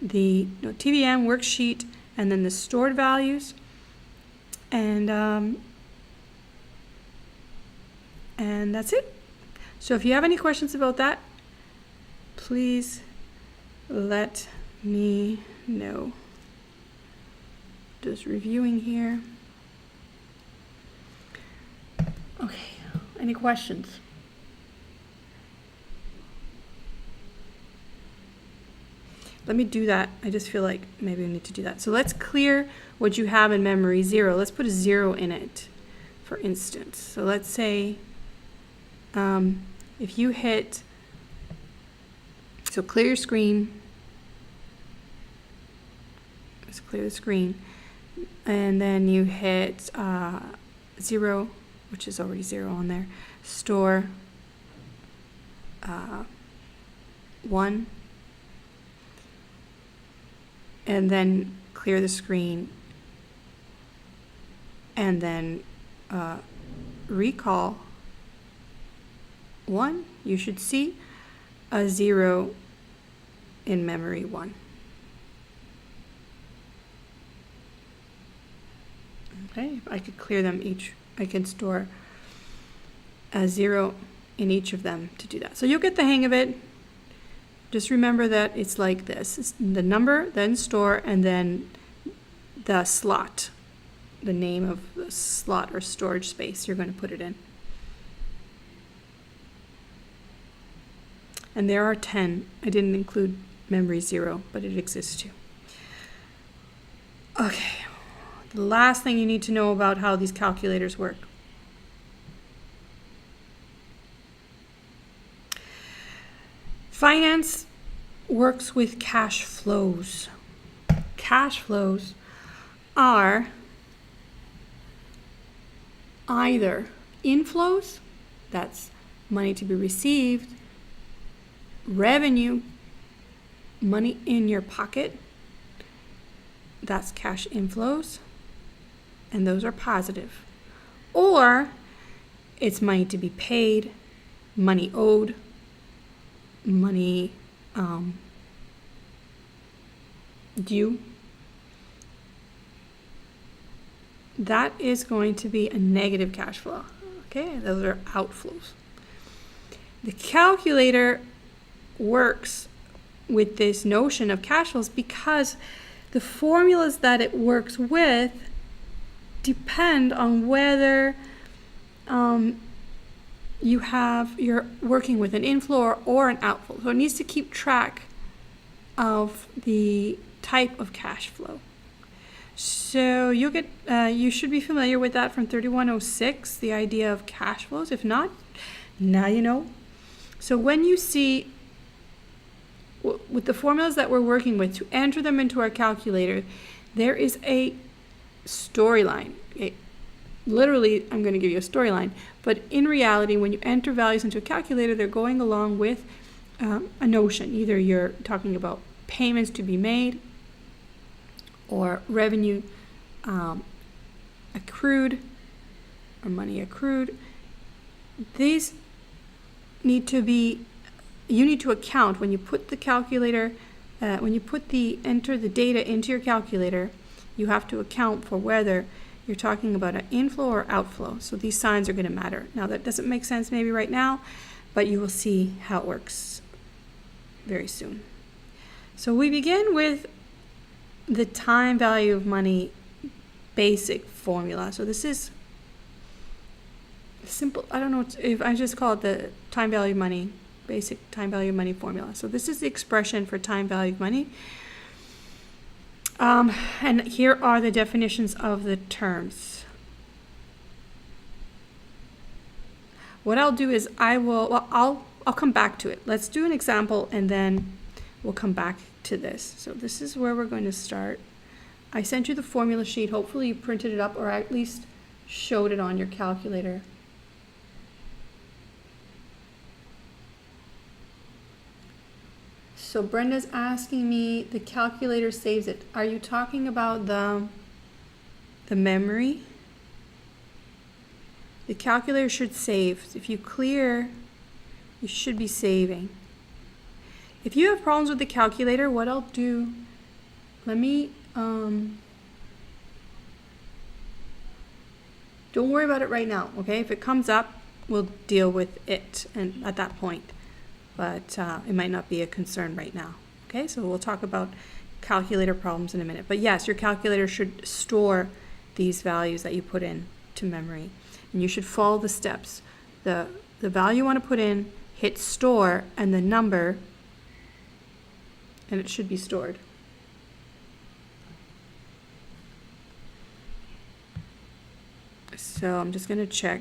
the TVM worksheet, and then the stored values. And that's it. So if you have any questions about that, please let me know. Just reviewing here. Okay. Any questions? Let me do that. I just feel like maybe we need to do that. So let's clear what you have in memory 0. Let's put a 0 in it, for instance. So let's say if you hit, so clear your screen. Let's clear the screen. And then you hit 0, which is already 0 on there. Store 1. And then clear the screen. And then recall 1. You should see a 0 in memory 1. Okay, I could clear them each. I can store a 0 in each of them to do that. So you'll get the hang of it. Just remember that it's like this. It's the number, then store, and then the slot, the name of the slot or storage space you're going to put it in. And there are 10. I didn't include memory 0, but it exists too. Okay, the last thing you need to know about how these calculators work. Finance works with cash flows. Cash flows are either inflows, that's money to be received, revenue, money in your pocket, that's cash inflows, and those are positive. Or it's money to be paid, money owed, money due. That is going to be a negative cash flow. Okay, those are outflows. The calculator works with this notion of cash flows because the formulas that it works with depend on whether you're working with an inflow or an outflow. So it needs to keep track of the type of cash flow. So you should be familiar with that from 3106, the idea of cash flows. If not, now you know. So when you see with the formulas that we're working with, to enter them into our calculator, there is a storyline. Literally, I'm going to give you a storyline, but in reality, when you enter values into a calculator, they're going along with a notion. Either you're talking about payments to be made or revenue accrued or money accrued. These need to be, you need to account when you put the calculator, enter the data into your calculator, you have to account for whether you're talking about an inflow or outflow. So these signs are going to matter. Now that doesn't make sense maybe right now, but you will see how it works very soon. So we begin with the time value of money basic formula. So this is simple, I don't know if I just call it the time value of money, basic time value of money formula. So this is the expression for time value of money. And here are the definitions of the terms. What I'll do is I'll come back to it. Let's do an example and then we'll come back to this. So this is where we're going to start. I sent you the formula sheet. Hopefully you printed it up or at least showed it on your calculator. So Brenda's asking me, the calculator saves it. Are you talking about the memory? The calculator should save. If you clear, you should be saving. If you have problems with the calculator, what I'll do, let me, don't worry about it right now, okay? If it comes up, we'll deal with it and at that point. But it might not be a concern right now. Okay, so we'll talk about calculator problems in a minute. But yes, your calculator should store these values that you put in to memory. And you should follow the steps. The value you want to put in, hit store and the number, and it should be stored. So I'm just going to check.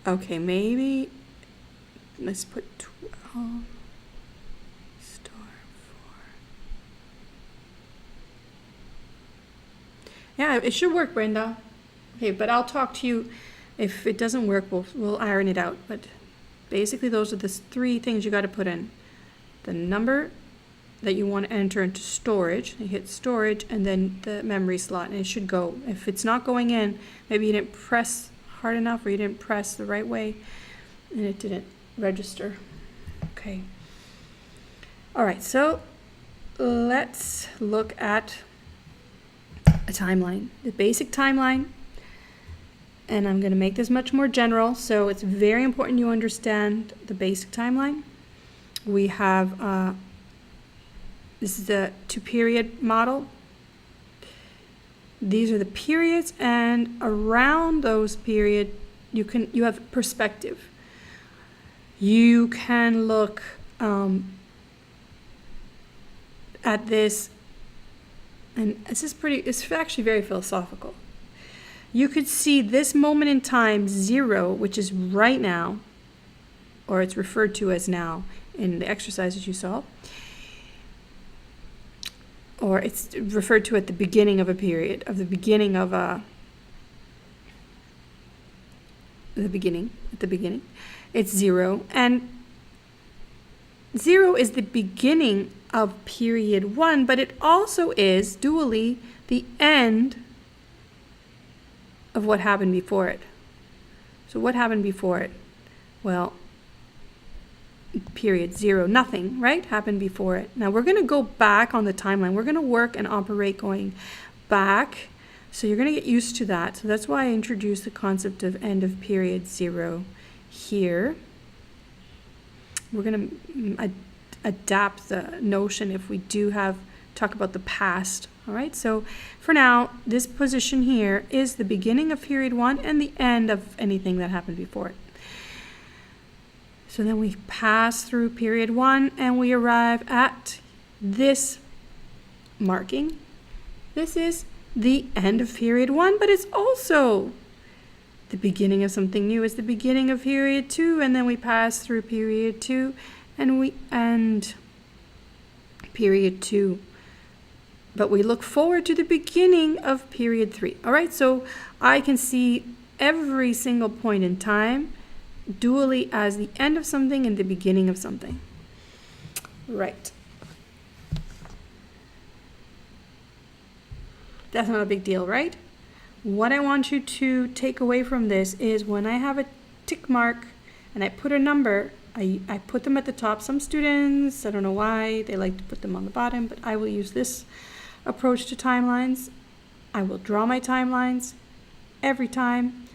Okay, maybe let's put 12 star 4. Yeah, it should work, Brenda. Okay, but I'll talk to you if it doesn't work. We'll iron it out. But Basically, those are the three things you got to put in. The number that you want to enter into storage, you hit storage, and then the memory slot, and it should go. If it's not going in, maybe you didn't press hard enough or you didn't press the right way and it didn't register. Okay. All right, so let's look at a timeline, the basic timeline. And I'm going to make this much more general, so it's very important you understand the basic timeline. We have, this is the two-period model. These are the periods, and around those periods, you have perspective. You can look at this, and it's actually very philosophical. You could see this moment in time, 0, which is right now, or it's referred to as now in the exercises you saw, or it's referred to at the beginning of a period, at the beginning, it's 0, and 0 is the beginning of period 1, but it also is dually the end of what happened before it. So what happened before it? Well, period 0, nothing, right? Happened before it. Now we're going to go back on the timeline. We're going to work and operate going back. So you're going to get used to that. So that's why I introduced the concept of end of period 0 here. We're going to adapt the notion if we do talk about the past. All right, so for now, this position here is the beginning of period 1 and the end of anything that happened before it. So then we pass through period 1 and we arrive at this marking. This is the end of period 1, but it's also the beginning of something new. It's the beginning of period 2, and then we pass through period 2 and we end period 2. But we look forward to the beginning of period 3. All right, so I can see every single point in time dually as the end of something and the beginning of something. Right. That's not a big deal, right? What I want you to take away from this is when I have a tick mark and I put a number, I put them at the top. Some students, I don't know why, they like to put them on the bottom, but I will use this approach to timelines. I will draw my timelines every time,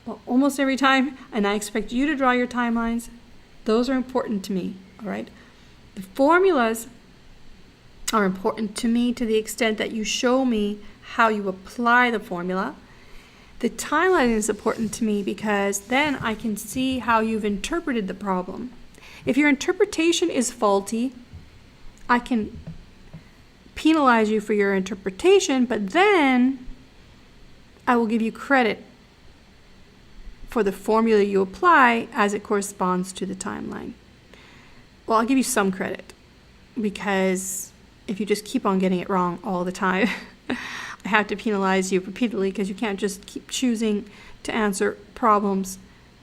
well, almost every time, and I expect you to draw your timelines. Those are important to me, all right? The formulas are important to me to the extent that you show me how you apply the formula. The timeline is important to me because then I can see how you've interpreted the problem. If your interpretation is faulty, I can penalize you for your interpretation, but then I will give you credit for the formula you apply as it corresponds to the timeline. Well, I'll give you some credit because if you just keep on getting it wrong all the time, I have to penalize you repeatedly because you can't just keep choosing to answer problems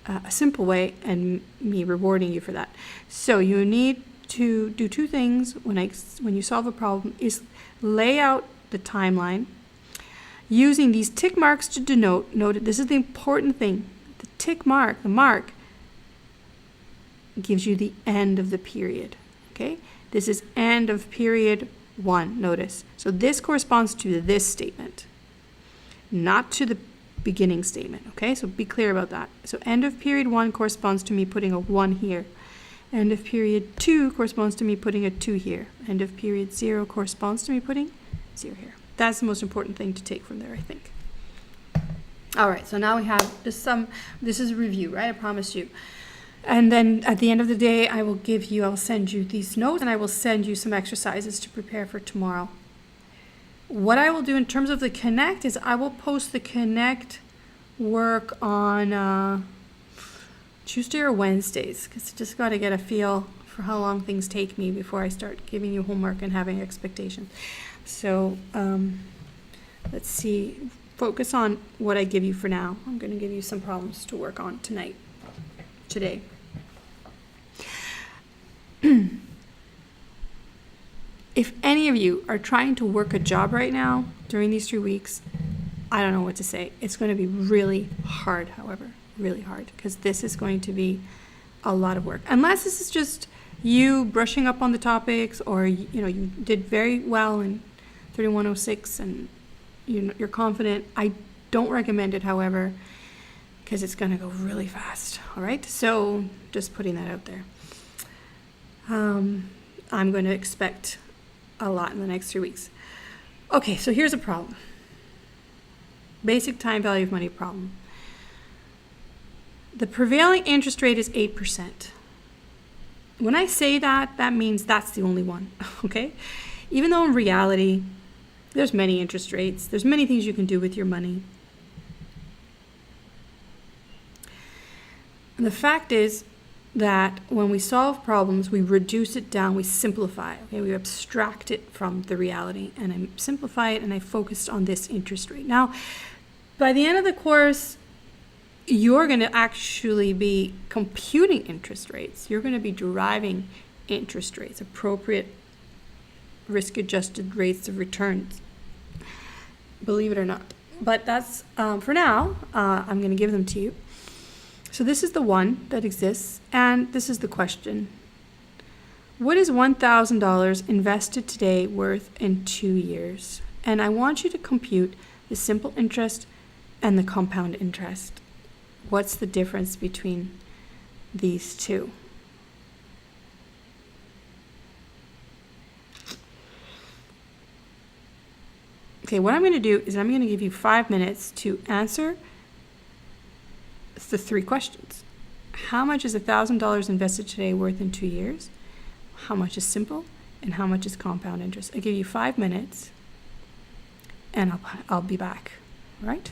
a simple way and me rewarding you for that. So you need to do two things when you solve a problem is lay out the timeline using these tick marks to denote. Note, this is the important thing. The tick mark, the mark, gives you the end of the period. Okay, this is end of period 1. Notice. So this corresponds to this statement, not to the beginning statement. Okay, so be clear about that. So end of period 1 corresponds to me putting a 1 here. End of period 2 corresponds to me putting a 2 here. End of period 0 corresponds to me putting 0 here. That's the most important thing to take from there, I think. All right, so now we have this is a review, right? I promised you. And then at the end of the day, I'll send you these notes and I will send you some exercises to prepare for tomorrow. What I will do in terms of the Connect is I will post the Connect work on Tuesday or Wednesdays, because I just got to get a feel for how long things take me before I start giving you homework and having expectations. So let's see, focus on what I give you for now. I'm going to give you some problems to work on today. If any of you are trying to work a job right now during these 3 weeks, I don't know what to say. It's going to be really hard, however, really hard, because this is going to be a lot of work. Unless this is just you brushing up on the topics, or you did very well in 3106 and you're confident. I don't recommend it, however, because it's going to go really fast. All right, so just putting that out there. I'm going to expect a lot in the next 3 weeks. Okay, so here's a problem. Basic time value of money problem. The prevailing interest rate is 8%. When I say that, that means that's the only one, okay? Even though in reality, there's many interest rates, there's many things you can do with your money. And the fact is that when we solve problems, we reduce it down, we simplify, okay? We abstract it from the reality, and I simplify it, and I focused on this interest rate. Now, by the end of the course, you're going to actually be computing interest rates. You're going to be deriving interest rates, appropriate risk-adjusted rates of returns, believe it or not. But that's, for now, I'm going to give them to you. So this is the one that exists, and this is the question. What is $1,000 invested today worth in 2 years? And I want you to compute the simple interest and the compound interest. What's the difference between these two? Okay, what I'm going to do is I'm going to give you 5 minutes to answer the 3 questions. How much is $1,000 invested today worth in 2 years? How much is simple? And how much is compound interest? I'll give you 5 minutes, and I'll be back, all right?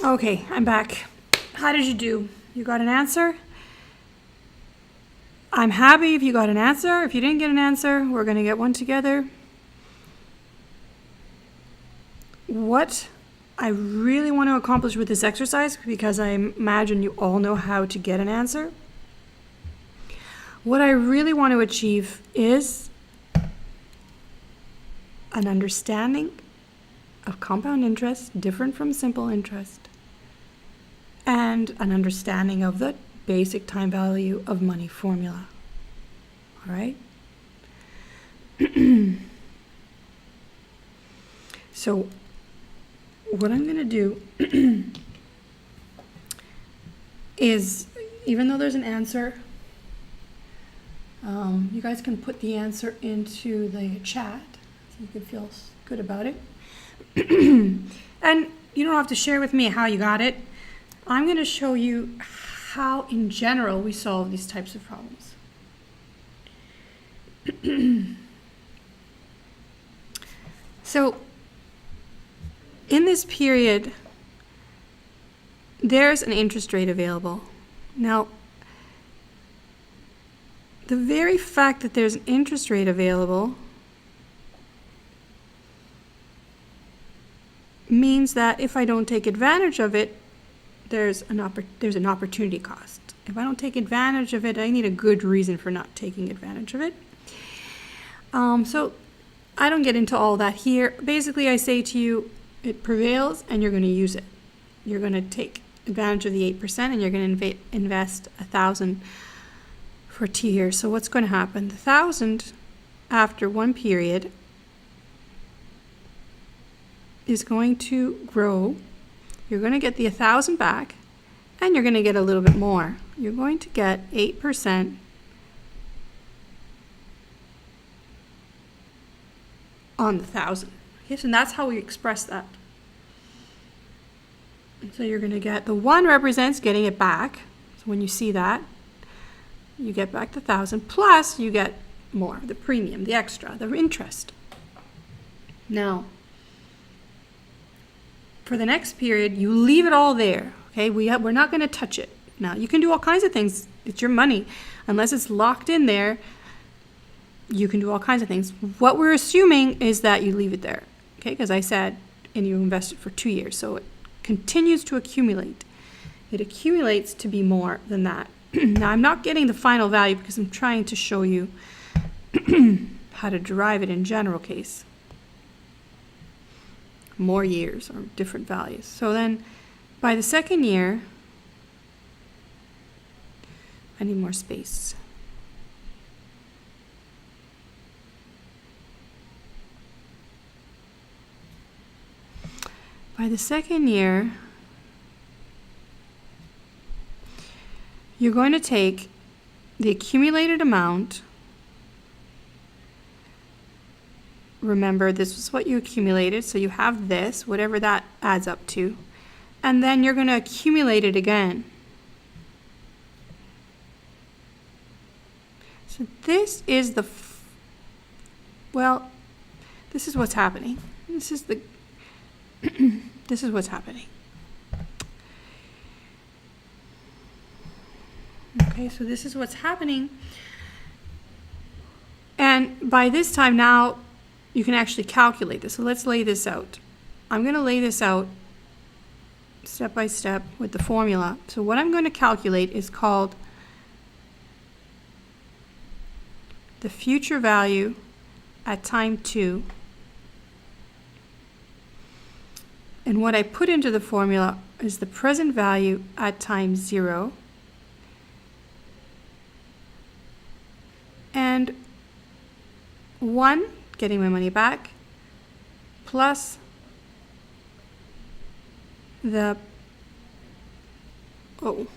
Okay, I'm back. How did you do? You got an answer? I'm happy if you got an answer. If you didn't get an answer, we're going to get one together. What I really want to accomplish with this exercise, because I imagine you all know how to get an answer, what I really want to achieve is an understanding of compound interest, different from simple interest, and an understanding of the basic time value of money formula. All right? So what I'm going to do is, even though there's an answer, you guys can put the answer into the chat so you can feel good about it. And you don't have to share with me how you got it. I'm going to show you how, in general, we solve these types of problems. So, in this period, there's an interest rate available. Now, the very fact that there's an interest rate available means that if I don't take advantage of it, there's an opportunity cost. If I don't take advantage of it, I need a good reason for not taking advantage of it. So I don't get into all that here. Basically, I say to you, it prevails and you're going to use it. You're going to take advantage of the 8% and you're going to invest 1,000 for 2 years. So what's going to happen? The 1,000 after one period is going to grow. You're going to get the 1,000 back and you're going to get a little bit more. You're going to get 8% on the 1,000. Okay, so that's how we express that. And so you're going to get, the 1 represents getting it back. So when you see that, you get back the 1,000 plus you get more, the premium, the extra, the interest. Now, for the next period, you leave it all there. Okay, we're not going to touch it. Now, you can do all kinds of things. It's your money. Unless it's locked in there, you can do all kinds of things. What we're assuming is that you leave it there. Okay, because I said, and you invest it for 2 years. So it continues to accumulate. It accumulates to be more than that. Now, I'm not getting the final value because I'm trying to show you how to derive it in general case. More years or different values. So then by the second year, I need more space. By the second year, you're going to take the accumulated amount. Remember, this was what you accumulated, so you have this, whatever that adds up to, and then you're going to accumulate it again. So this is the, well, this is what's happening. This is the, this is what's happening. Okay, so this is what's happening. And by this time now, you can actually calculate this. So let's lay this out. I'm going to lay this out step by step with the formula. So what I'm going to calculate is called the future value at time 2. And what I put into the formula is the present value at time 0. And 1, getting my money back, plus the, I'm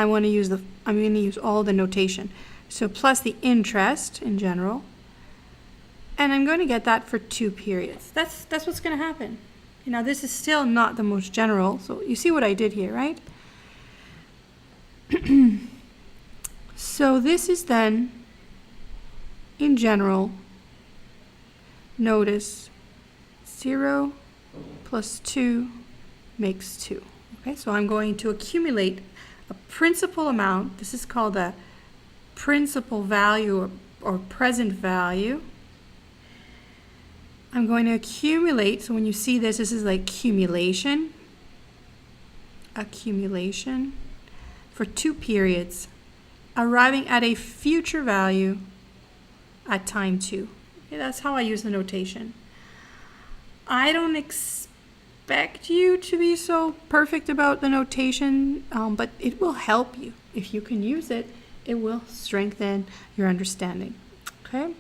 going to use all the notation. So plus the interest in general, and I'm going to get that for 2 periods. That's what's going to happen. You know, this is still not the most general, so you see what I did here, right? So this is then, in general, notice 0 plus 2 makes 2. Okay, so I'm going to accumulate a principal amount. This is called a principal value or present value. I'm going to accumulate, so when you see this, this is like accumulation for 2 periods, arriving at a future value at time 2. Okay, that's how I use the notation. I don't expect you to be so perfect about the notation, but it will help you. If you can use it, it will strengthen your understanding. Okay?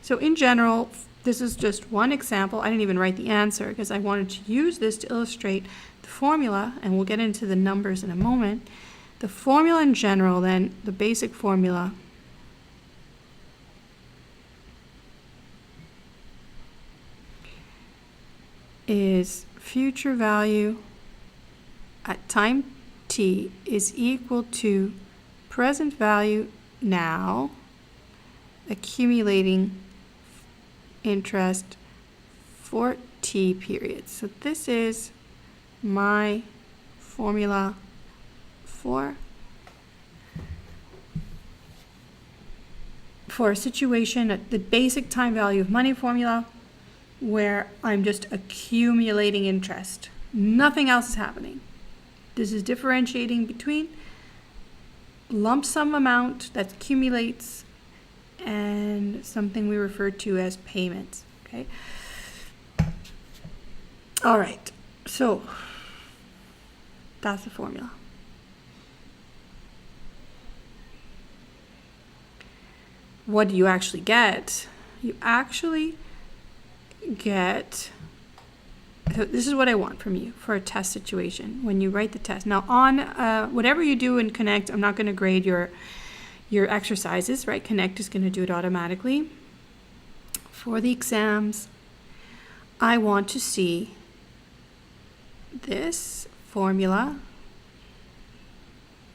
So in general, this is just one example. I didn't even write the answer because I wanted to use this to illustrate the formula, and we'll get into the numbers in a moment. The formula in general, then, the basic formula is future value at time t is equal to present value now, accumulating interest for t periods. So this is my formula for a situation at the basic time value of money formula where I'm just accumulating interest. Nothing else is happening. This is differentiating between lump sum amount that accumulates and something we refer to as payments. Okay. All right. So that's the formula. What do you actually get? You actually get, so this is what I want from you for a test situation when you write the test. Now on whatever you do in Connect, I'm not going to grade your exercises, right? Connect is going to do it automatically. For the exams, I want to see this formula,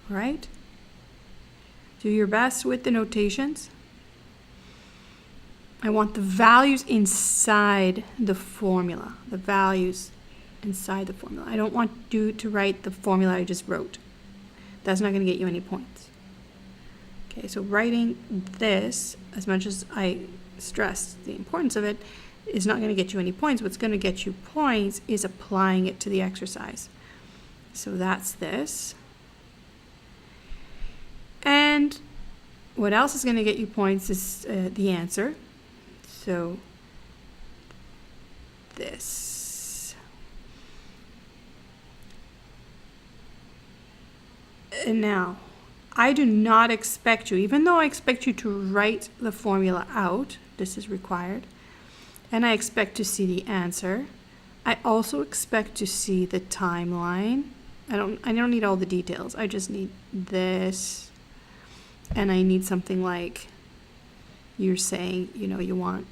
right? Do your best with the notations. I want the values inside the formula, the values inside the formula. I don't want you to write the formula I just wrote. That's not going to get you any points. Okay, so writing this, as much as I stressed the importance of it, is not going to get you any points. What's going to get you points is applying it to the exercise. So that's this. And what else is going to get you points is the answer. So this. And now, I do not expect you, even though I expect you to write the formula out, this is required, and I expect to see the answer, I also expect to see the timeline. I don't need all the details. I just need this, and I need something like you're saying, you know, you want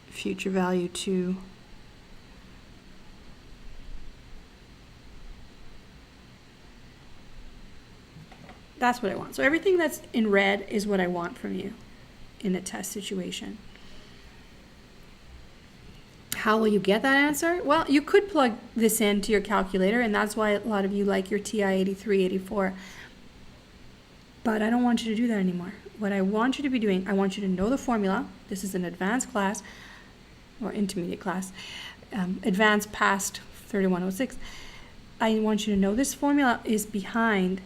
future value to that's what I want. So everything that's in red is what I want from you in a test situation. How will you get that answer? Well, you could plug this into your calculator, and that's why a lot of you like your TI 83, 84. But I don't want you to do that anymore. What I want you to be doing, I want you to know the formula. This is an advanced class or intermediate class, advanced past 3106. I want you to know this formula is behind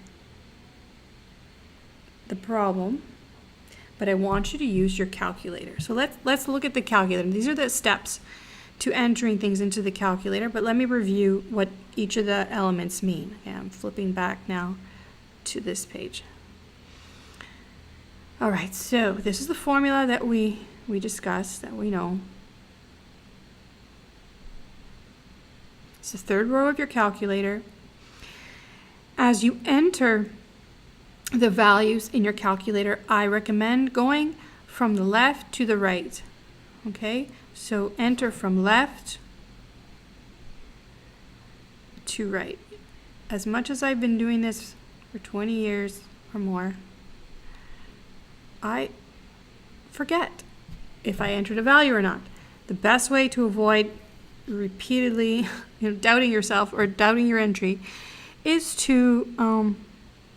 the problem, but I want you to use your calculator. So let's look at the calculator. These are the steps to entering things into the calculator, but let me review what each of the elements mean. Okay, I'm flipping back now to this page. All right, so this is the formula that we discussed, that we know. It's the third row of your calculator. As you enter the values in your calculator, I recommend going from the left to the right. Okay, so enter from left to right. As much as I've been doing this for 20 years or more, I forget if I entered a value or not. The best way to avoid repeatedly doubting yourself or doubting your entry is to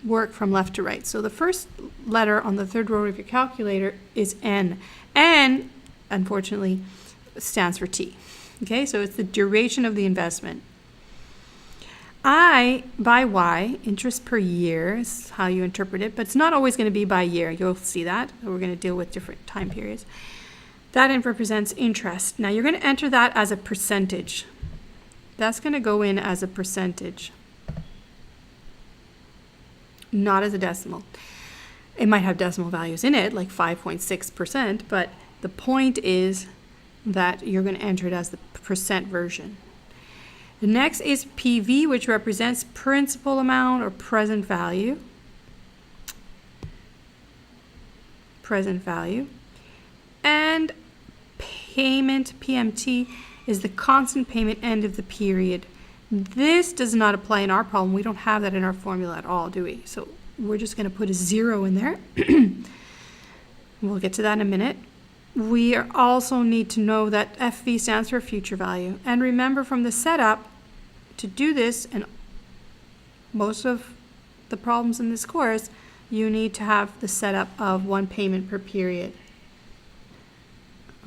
work from left to right. So the first letter on the third row of your calculator is N. N, unfortunately, stands for T. Okay, so it's the duration of the investment. I by Y, interest per year is how you interpret it, but it's not always going to be by year. You'll see that. We're going to deal with different time periods. That represents interest. Now you're going to enter that as a percentage. That's going to go in as a percentage, not as a decimal. It might have decimal values in it, like 5.6%, but the point is that you're going to enter it as the percent version. The next is PV, which represents principal amount or present value. Present value. And payment, PMT, is the constant payment end of the period. This does not apply in our problem. We don't have that in our formula at all, do we? So we're just going to put a 0 in there. We'll get to that in a minute. We also need to know that FV stands for future value. And remember from the setup, to do this, and most of the problems in this course, you need to have the setup of one payment per period.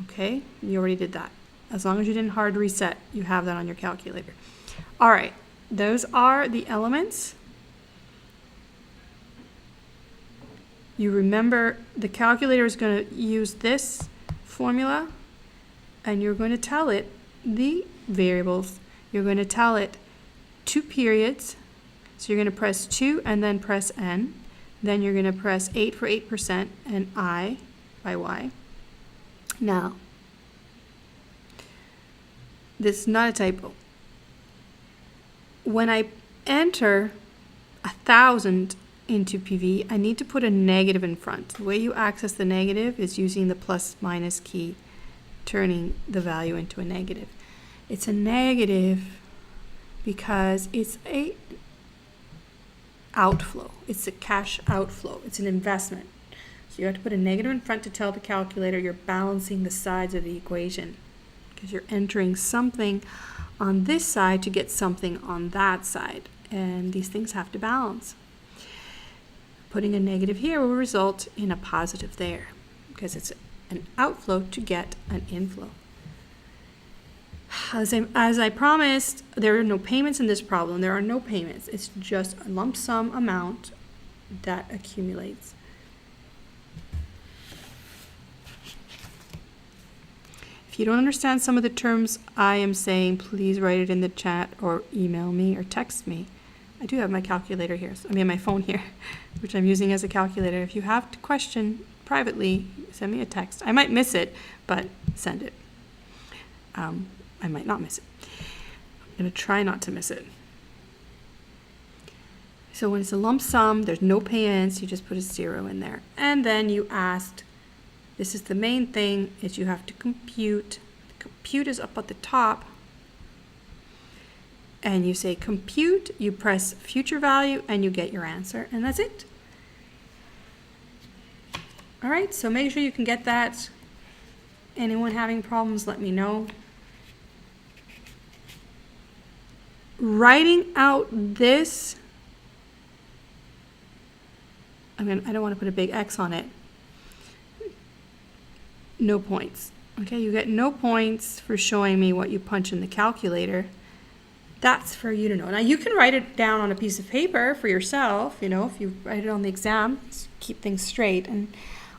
Okay, you already did that. As long as you didn't hard reset, you have that on your calculator. All right, those are the elements. You remember the calculator is going to use this formula, and you're going to tell it the variables. You're going to tell it 2 periods. So you're going to press 2 and then press N. Then you're going to press 8 for 8% and I by Y. Now, this is not a typo. When I enter 1,000 into PV, I need to put a negative in front. The way you access the negative is using the plus minus key, turning the value into a negative. It's a negative because it's a outflow. It's a cash outflow. It's an investment. So you have to put a negative in front to tell the calculator you're balancing the sides of the equation, because you're entering something on this side to get something on that side, and these things have to balance. Putting a negative here will result in a positive there, because it's an outflow to get an inflow. As I promised, there are no payments in this problem. There are no payments. It's just a lump sum amount that accumulates. If you don't understand some of the terms I am saying, please write it in the chat or email me or text me. I do have my calculator here, my phone here, which I'm using as a calculator. If you have a question privately, send me a text. I might miss it, but send it. I might not miss it. I'm going to try not to miss it. So when it's a lump sum, there's no payments, you just put a 0 in there. And then you asked, this is the main thing, is you have to compute. Compute is up at the top. And you say compute, you press future value, and you get your answer, and that's it. All right, so make sure you can get that. Anyone having problems, let me know. Writing out this, I don't want to put a big X on it. No points. Okay, you get no points for showing me what you punch in the calculator. That's for you to know. Now you can write it down on a piece of paper for yourself, if you write it on the exam, keep things straight.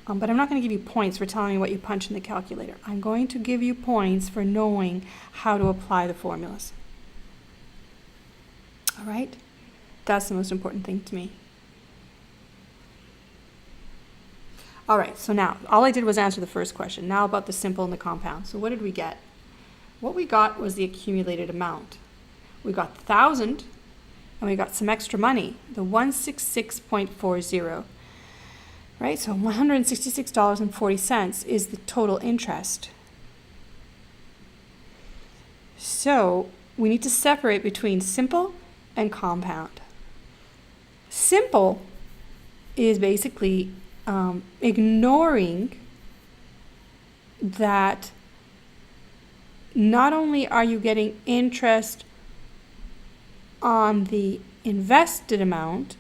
But I'm not going to give you points for telling me what you punch in the calculator. I'm going to give you points for knowing how to apply the formulas. All right? That's the most important thing to me. All right, so now, all I did was answer the first question. Now about the simple and the compound. So what did we get? What we got was the accumulated amount. We got 1,000, and we got some extra money, the 166.40. Right, so $166.40 is the total interest. So we need to separate between simple and compound. Simple is basically ignoring that not only are you getting interest on the invested amount,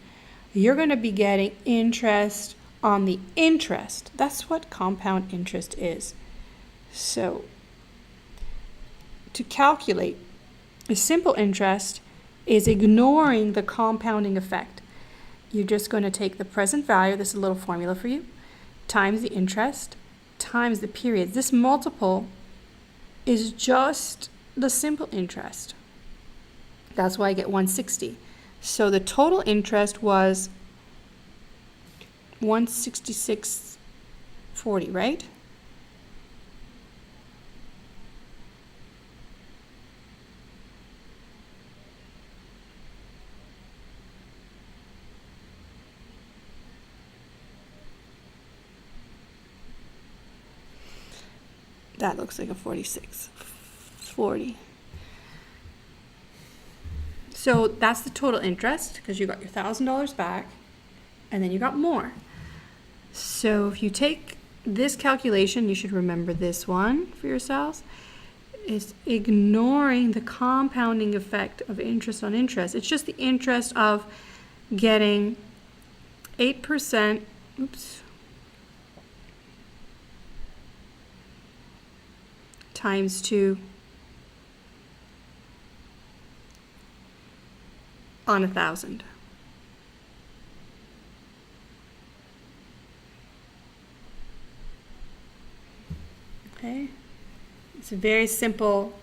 you're going to be getting interest on the interest. That's what compound interest is. So to calculate a simple interest is ignoring the compounding effect. You're just going to take the present value, this is a little formula for you, times the interest, times the periods. This multiple is just the simple interest. That's why I get 160. So the total interest was 166.40, right? That looks like a 46.40. So that's the total interest because you got your $1,000 back and then you got more. So if you take this calculation, you should remember this one for yourselves, is ignoring the compounding effect of interest on interest. It's just the interest of getting 8%, times 2 on 1,000. Okay, it's a very simple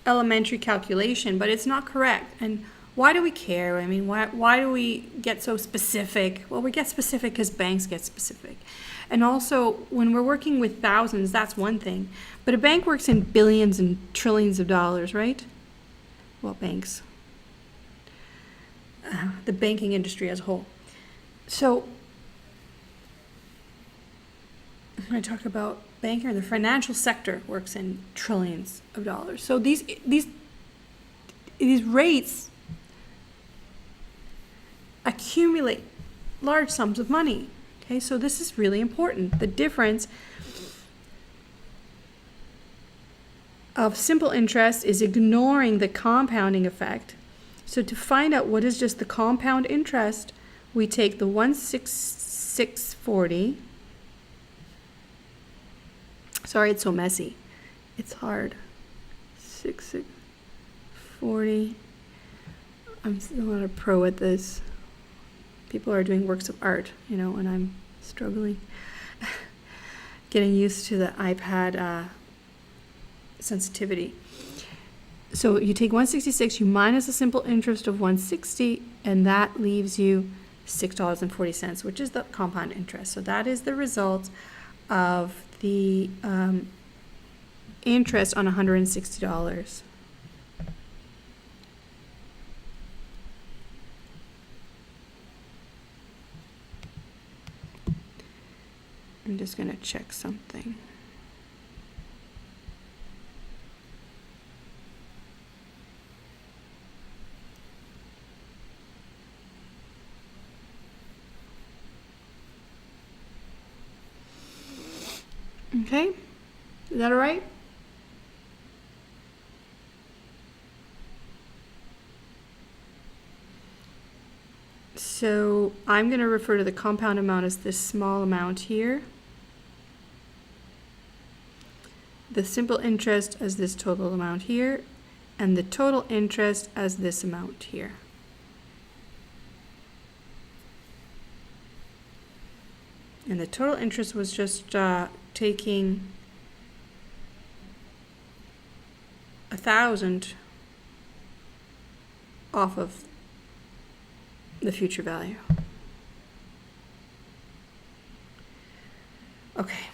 elementary calculation, but it's not correct. And why do we care? I mean, why do we get so specific? Well, we get specific because banks get specific. And also, when we're working with thousands, that's one thing. But a bank works in billions and trillions of dollars, right? Well, banks. The banking industry as a whole. So, when I talk about banking, the financial sector works in trillions of dollars. So these rates accumulate large sums of money. Okay, so this is really important. The difference of simple interest is ignoring the compounding effect. So to find out what is just the compound interest, we take the 166.40. Sorry, it's so messy. It's hard. 66.40. I'm still not a pro at this. People are doing works of art, you know, and I'm struggling. Getting used to the iPad sensitivity. So you take 166, you minus the simple interest of 160, and that leaves you $6.40, which is the compound interest. So that is the result of the interest on $160. I'm just going to check something. Okay, is that all right? So I'm going to refer to the compound amount as this small amount here, the simple interest as this total amount here, and the total interest as this amount here. And the total interest was just taking 1,000 off of the future value. Okay.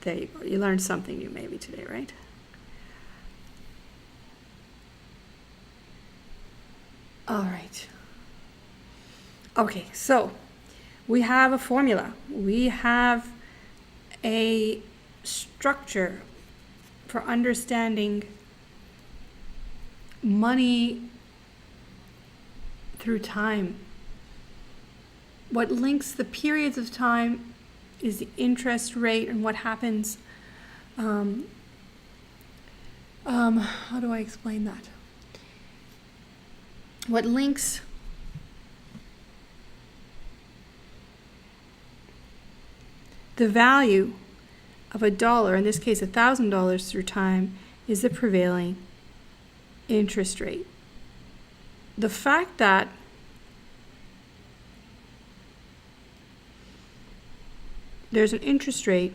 There you go. You learned something new maybe today, right? All right. Okay, so we have a formula. We have a structure for understanding money through time. What links the periods of time is the interest rate and what happens. How do I explain that? what links the value of $1, in this case $1,000 through time, is the prevailing interest rate. The fact that there's an interest rate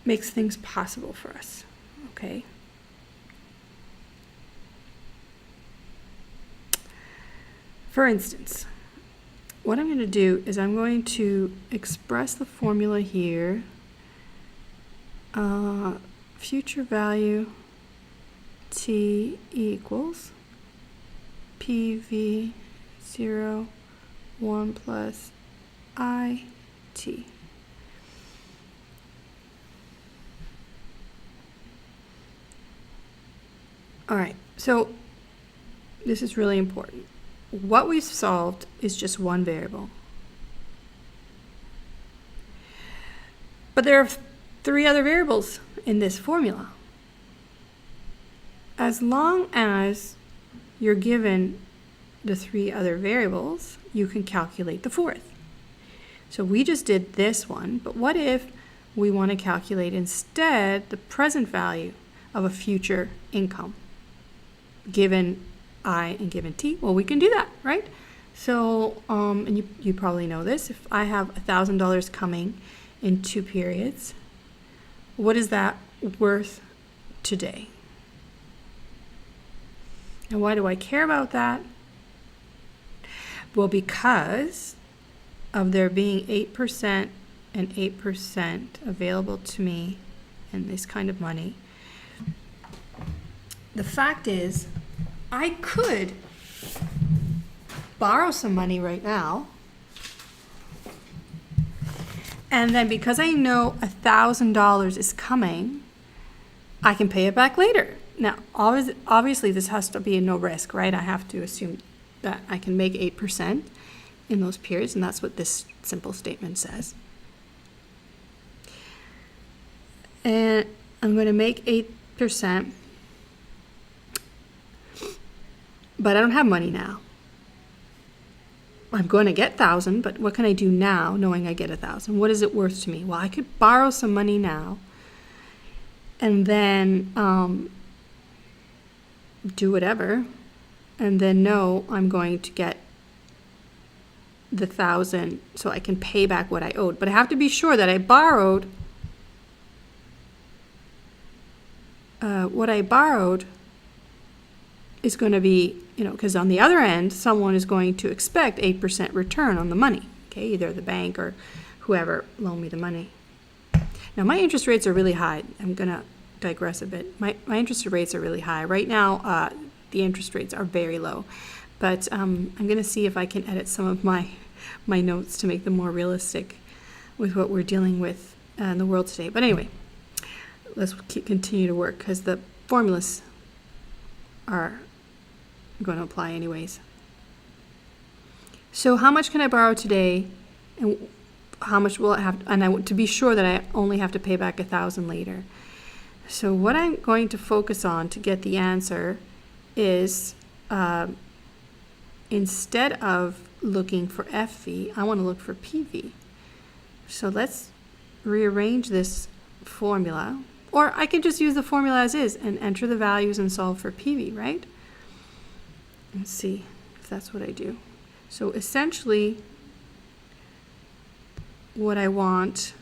makes things possible for us, okay? For instance, what I'm going to do is I'm going to express the formula here. Future value T equals PV 0, 1 plus IT. All right, so this is really important. What we've solved is just one variable. But there are 3 other variables in this formula. As long as you're given the 3 other variables, you can calculate the 4th. So we just did this one, but what if we want to calculate instead the present value of a future income given I and given T? Well, we can do that, right? So, and you probably know this, if I have $1,000 coming in 2 periods, what is that worth today? And why do I care about that? Well, because of there being 8% and 8% available to me in this kind of money. The fact is, I could borrow some money right now, and then because I know $1,000 is coming, I can pay it back later. Now, obviously this has to be a no risk, right? I have to assume that I can make 8% in those periods, and that's what this simple statement says. And I'm going to make 8%, but I don't have money now. I'm going to get 1,000, but what can I do now knowing I get 1,000? What is it worth to me? Well, I could borrow some money now and then do whatever, and then know I'm going to get the 1,000 so I can pay back what I owed. But I have to be sure that I borrowed what I borrowed is going to be, because on the other end, someone is going to expect 8% return on the money, okay? Either the bank or whoever loaned me the money. Now, my interest rates are really high. I'm going to digress a bit. My interest rates are really high. Right now, the interest rates are very low. But I'm going to see if I can edit some of my notes to make them more realistic with what we're dealing with in the world today. But anyway, let's continue to work because the formulas are going to apply anyways. So how much can I borrow today, and how much will it have? And I want to be sure that I only have to pay back 1,000 later. So what I'm going to focus on to get the answer is instead of looking for FV, I want to look for PV. So let's rearrange this formula, or I can just use the formula as is and enter the values and solve for PV, right? Let's see if that's what I do. So essentially, what I want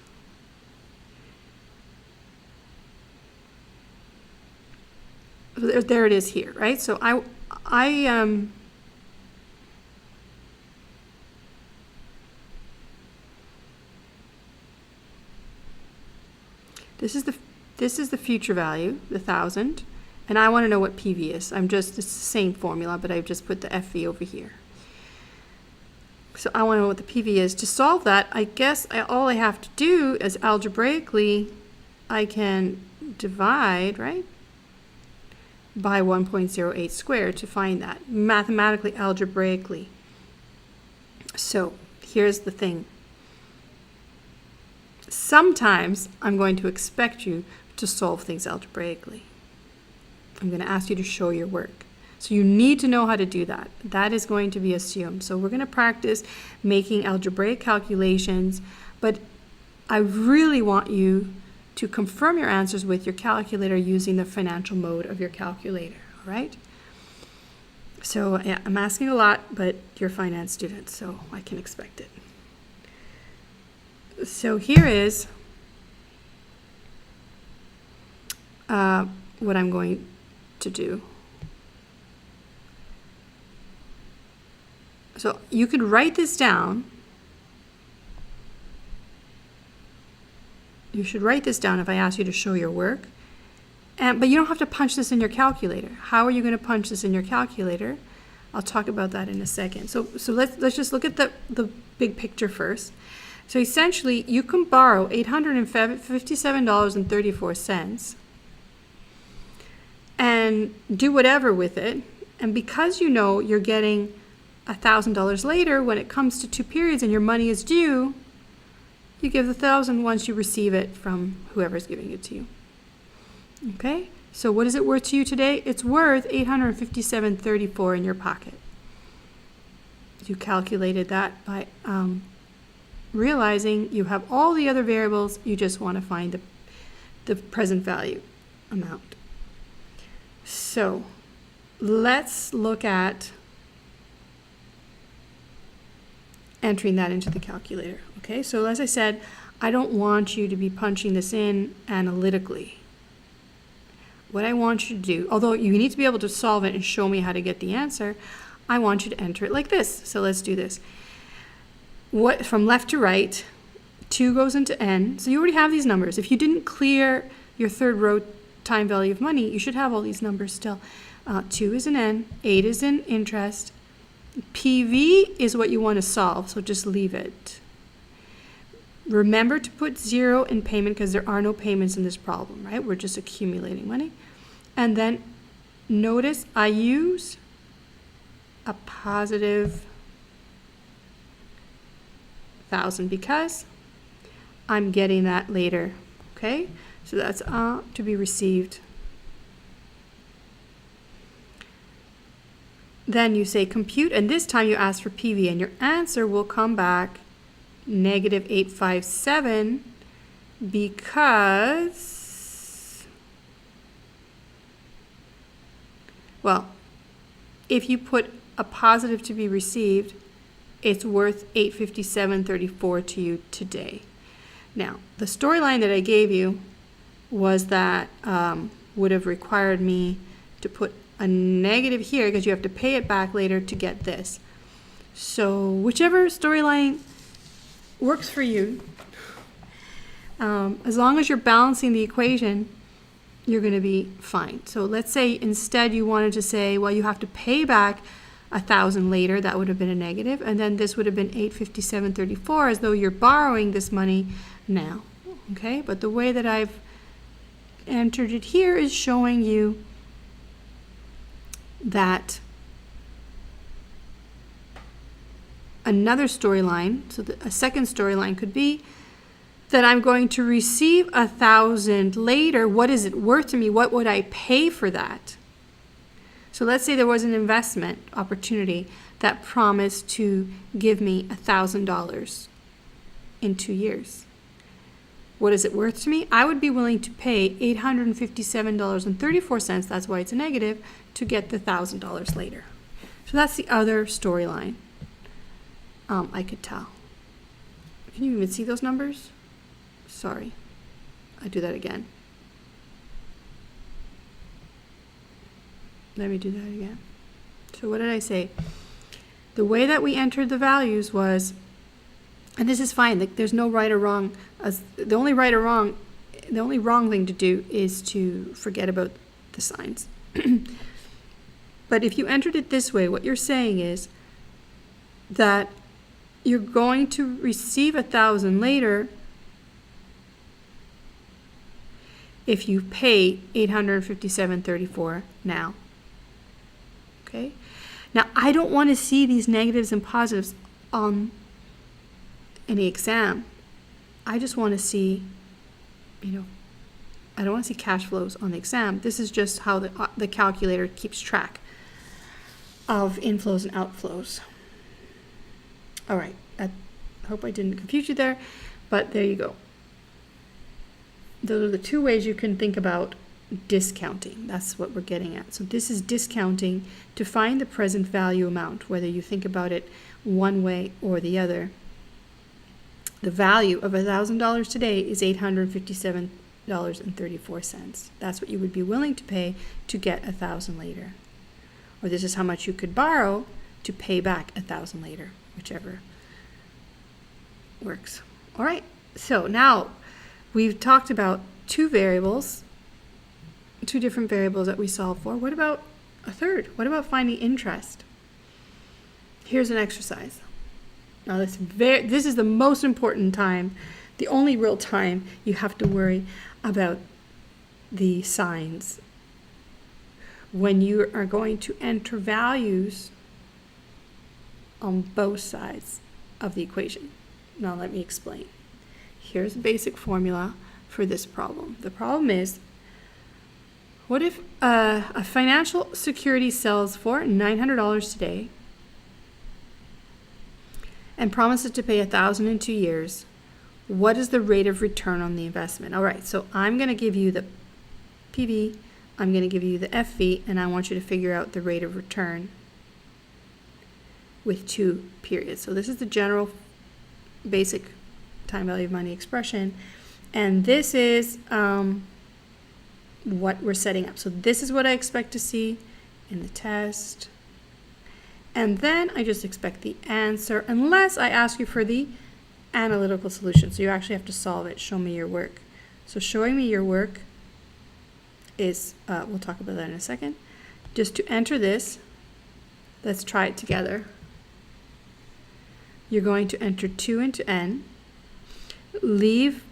there it is here, right? So this is the future value, the 1,000, and I want to know what PV is. it's the same formula, but I've just put the FV over here. So I want to know what the PV is. To solve that, I guess all I have to do is algebraically, I can divide, right, by 1.08 squared to find that, mathematically, algebraically. So here's the thing. Sometimes I'm going to expect you to solve things algebraically. I'm going to ask you to show your work. So you need to know how to do that. That is going to be assumed. So we're going to practice making algebraic calculations, but I really want you to confirm your answers with your calculator using the financial mode of your calculator, all right? So yeah, I'm asking a lot, but you're finance students, so I can expect it. So here is what I'm going to do. So you could write this down. You should write this down if I ask you to show your work. But you don't have to punch this in your calculator. How are you going to punch this in your calculator? I'll talk about that in a second. So let's just look at the big picture first. So essentially, you can borrow $857.34 and do whatever with it. And because you know you're getting $1,000 later when it comes to 2 periods and your money is due, you give the $1,000 once you receive it from whoever's giving it to you. Okay? So what is it worth to you today? It's worth $857.34 in your pocket. You calculated that by realizing you have all the other variables, you just want to find the present value amount. So let's look at entering that into the calculator. Okay, so as I said, I don't want you to be punching this in analytically. What I want you to do, although you need to be able to solve it and show me how to get the answer, I want you to enter it like this. So let's do this. What from left to right, 2 goes into n. So you already have these numbers. If you didn't clear your third row time value of money, you should have all these numbers still. 2 is in n, 8 is in interest. PV is what you want to solve, so just leave it. Remember to put 0 in payment because there are no payments in this problem, right? We're just accumulating money. And then notice I use a positive 1,000 because I'm getting that later, okay? So that's to be received. Then you say compute, and this time you ask for PV, and your answer will come back negative 857 because, well, if you put a positive to be received, it's worth $857.34 to you today. Now, the storyline that I gave you was that would have required me to put a negative here because you have to pay it back later to get this. So whichever storyline works for you, as long as you're balancing the equation, you're going to be fine. So let's say instead you wanted to say, well, you have to pay back 1,000 later. That would have been a negative, and then this would have been $857.34 as though you're borrowing this money now. Okay, but the way that I've entered it here is showing you that another storyline, so a second storyline could be that I'm going to receive 1,000 later. What is it worth to me? What would I pay for that? So let's say there was an investment opportunity that promised to give me $1,000 in 2 years. What is it worth to me? I would be willing to pay $857.34, that's why it's a negative, to get the $1,000 later. So that's the other storyline I could tell. Can you even see those numbers? Sorry, I do that again. Let me do that again. So what did I say? The way that we entered the values was, and this is fine, like there's no right or wrong. The only wrong thing to do is to forget about the signs. But if you entered it this way, what you're saying is that you're going to receive 1,000 later if you pay $857.34 now. Okay? Now, I don't want to see these negatives and positives on any exam. I just want to see, I don't want to see cash flows on the exam. This is just how the calculator keeps track of inflows and outflows. All right, I hope I didn't confuse you there, but there you go. Those are the two ways you can think about discounting. That's what we're getting at. So this is discounting to find the present value amount, whether you think about it one way or the other. The value of $1,000 today is $857.34. That's what you would be willing to pay to get 1,000 later. Or this is how much you could borrow to pay back 1,000 later, whichever works. All right, so now we've talked about two different variables that we solve for. What about a third? What about finding interest? Here's an exercise. Now this is the most important time, the only real time you have to worry about the signs. When you are going to enter values on both sides of the equation. Now let me explain. Here's a basic formula for this problem. The problem is, what if a financial security sells for $900 today and promises to pay $1,000 in 2 years? What is the rate of return on the investment? All right, so I'm going to give you the PV, I'm going to give you the FV, and I want you to figure out the rate of return with 2 periods. So this is the general basic time value of money expression, and this is what we're setting up. So this is what I expect to see in the test, and then I just expect the answer unless I ask you for the analytical solution. So you actually have to solve it. Show me your work. So showing me your work is, we'll talk about that in a second. Just to enter this, let's try it together. You're going to enter 2 into N, leave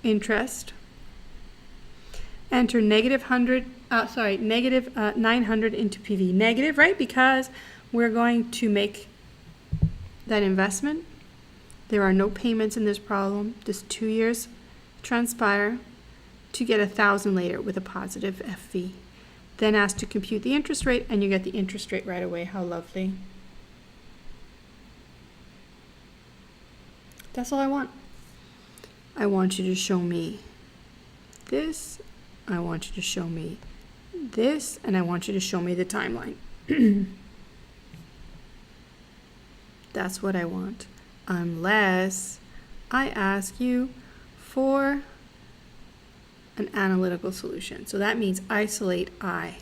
interest, enter negative 900 into PV. Negative, right? Because we're going to make that investment. There are no payments in this problem. Just 2 years transpire to get 1,000 later with a positive FV. Then ask to compute the interest rate, and you get the interest rate right away. How lovely. That's all I want. I want you to show me this. I want you to show me this, and I want you to show me the timeline. That's what I want. Unless I ask you for an analytical solution. So that means isolate I.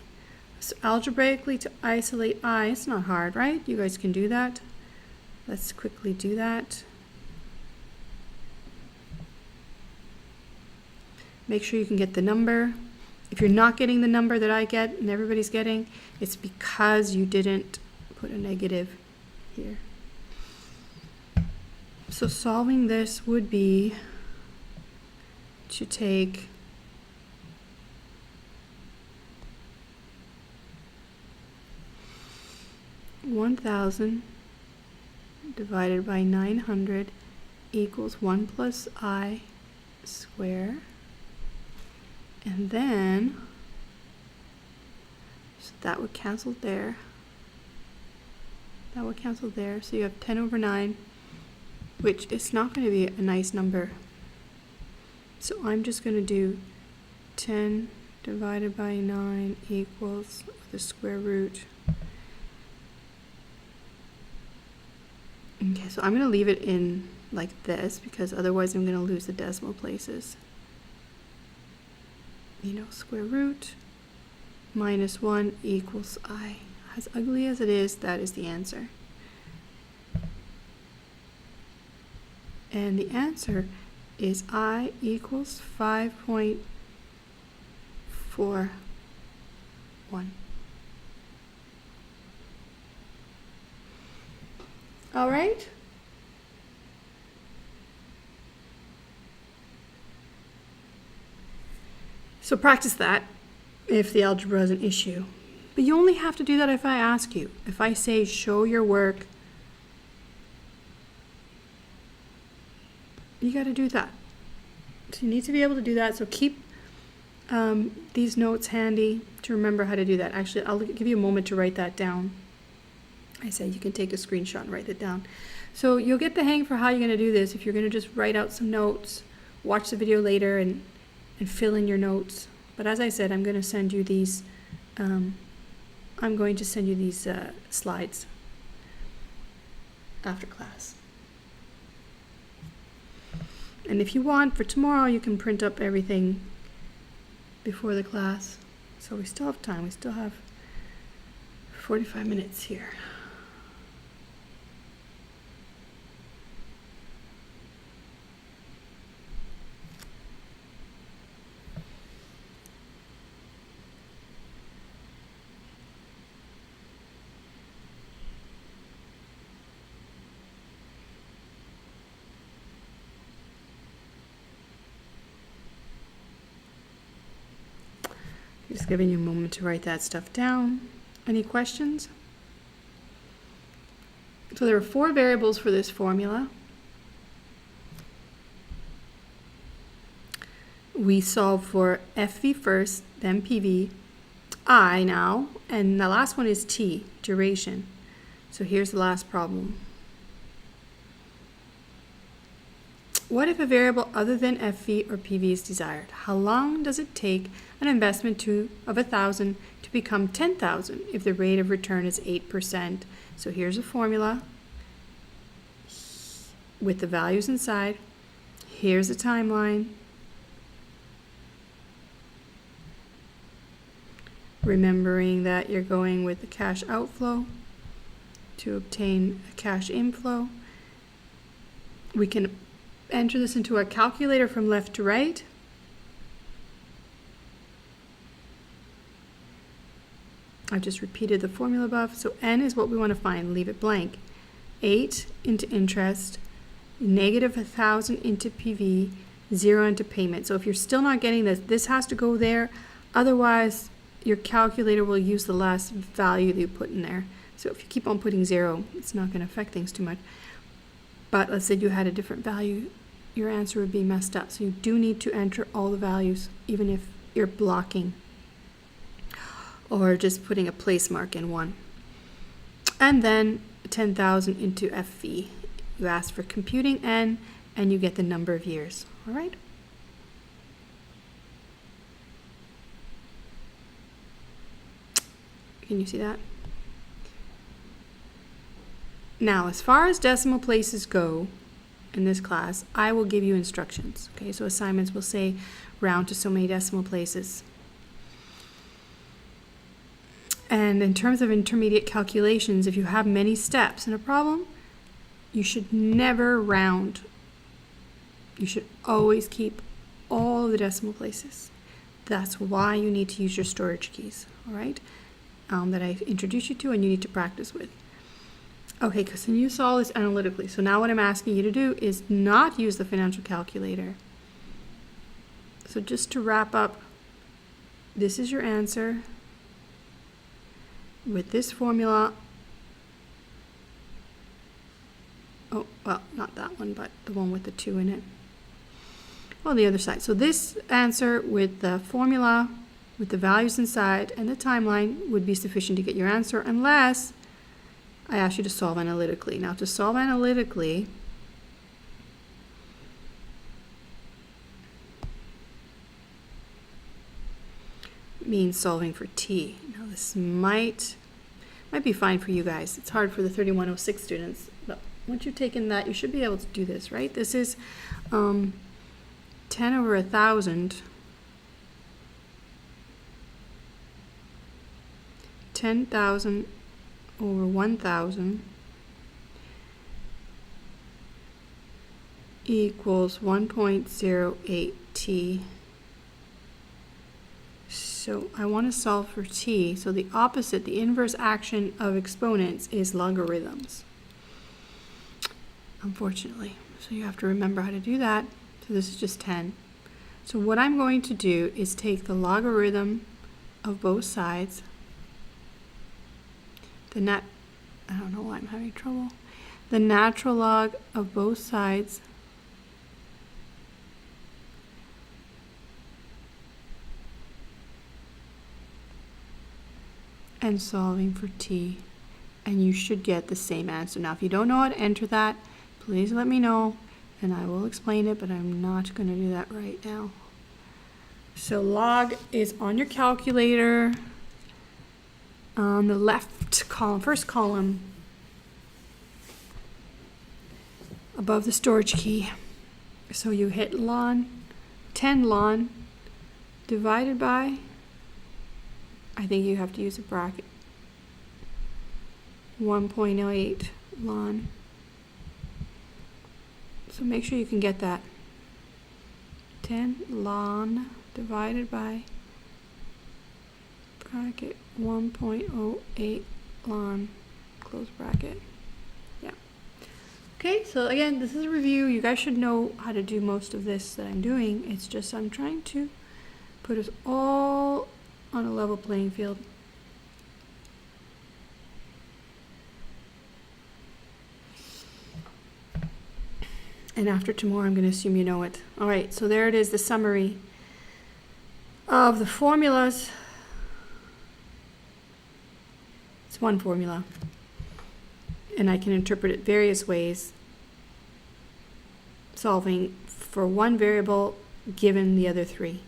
So algebraically to isolate I, it's not hard, right? You guys can do that. Let's quickly do that. Make sure you can get the number. If you're not getting the number that I get and everybody's getting, it's because you didn't put a negative here. So solving this would be to take $1,000 divided by 900 equals 1 plus I square. And then, so that would cancel there. That would cancel there. So you have 10 over 9, which is not going to be a nice number. So I'm just going to do 10 divided by 9 equals the square root. Okay, so I'm going to leave it in like this because otherwise I'm going to lose the decimal places. Square root minus 1 equals I. As ugly as it is, that is the answer. And the answer is I equals 5.41. All right? So practice that if the algebra is an issue. But you only have to do that if I ask you. If I say, show your work, you got to do that. So you need to be able to do that. So keep these notes handy to remember how to do that. Actually, I'll give you a moment to write that down. I said you can take a screenshot and write it down. So you'll get the hang for how you're going to do this if you're going to just write out some notes, watch the video later and fill in your notes. But as I said, I'm going to send you these slides after class. And if you want, for tomorrow, you can print up everything before the class. So we still have time. We still have 45 minutes here. Just giving you a moment to write that stuff down. Any questions? So there are 4 variables for this formula. We solve for FV first, then PV, I now, and the last one is T, duration. So here's the last problem. What if a variable other than FV or PV is desired? How long does it take an investment of 1,000 to become 10,000 if the rate of return is 8%? So here's a formula with the values inside. Here's a timeline. Remembering that you're going with the cash outflow to obtain a cash inflow. We can enter this into a calculator from left to right. I've just repeated the formula above. So N is what we want to find. Leave it blank. 8 into interest, negative 1,000 into PV, 0 into payment. So if you're still not getting this, this has to go there. Otherwise, your calculator will use the last value that you put in there. So if you keep on putting 0, it's not going to affect things too much. But let's say you had a different value, your answer would be messed up. So you do need to enter all the values, even if you're blocking or just putting a place mark in one. And then 10,000 into FV. You ask for computing N, and you get the number of years. All right? Can you see that? Now, as far as decimal places go in this class, I will give you instructions. Okay, so assignments will say round to so many decimal places. And in terms of intermediate calculations, if you have many steps in a problem, you should never round. You should always keep all of the decimal places. That's why you need to use your storage keys, all right, that I introduced you to and you need to practice with. Okay, because then you saw this analytically. So now what I'm asking you to do is not use the financial calculator. So just to wrap up, this is your answer with this formula. Oh, well, not that one, but the one with the 2 in it. On the other side. So this answer with the formula, with the values inside and the timeline would be sufficient to get your answer unless I ask you to solve analytically. Now to solve analytically, means solving for T. Now this might be fine for you guys. It's hard for the 3106 students, but once you've taken that, you should be able to do this, right? This is 10 over 1,000. 10,000 over 1,000 equals 1.08 T. So I want to solve for T. So the opposite, the inverse action of exponents is logarithms, unfortunately. So you have to remember how to do that. So this is just 10. So what I'm going to do is take the logarithm of both sides. I don't know why I'm having trouble. The natural log of both sides and solving for t. And you should get the same answer. Now, if you don't know how to enter that, please let me know and I will explain it, but I'm not going to do that right now. So log is on your calculator on the left column, first column, above the storage key. So you hit ln, 10 ln, divided by, I think you have to use a bracket, 1.08 ln. So make sure you can get that. 10 ln divided by bracket 1.08 ln, close bracket. Yeah. Okay, so again, this is a review. You guys should know how to do most of this that I'm doing. It's just I'm trying to put us all on a level playing field. And after tomorrow, I'm going to assume you know it. All right, so there it is, the summary of the formulas. It's one formula, and I can interpret it various ways, solving for one variable given the other three.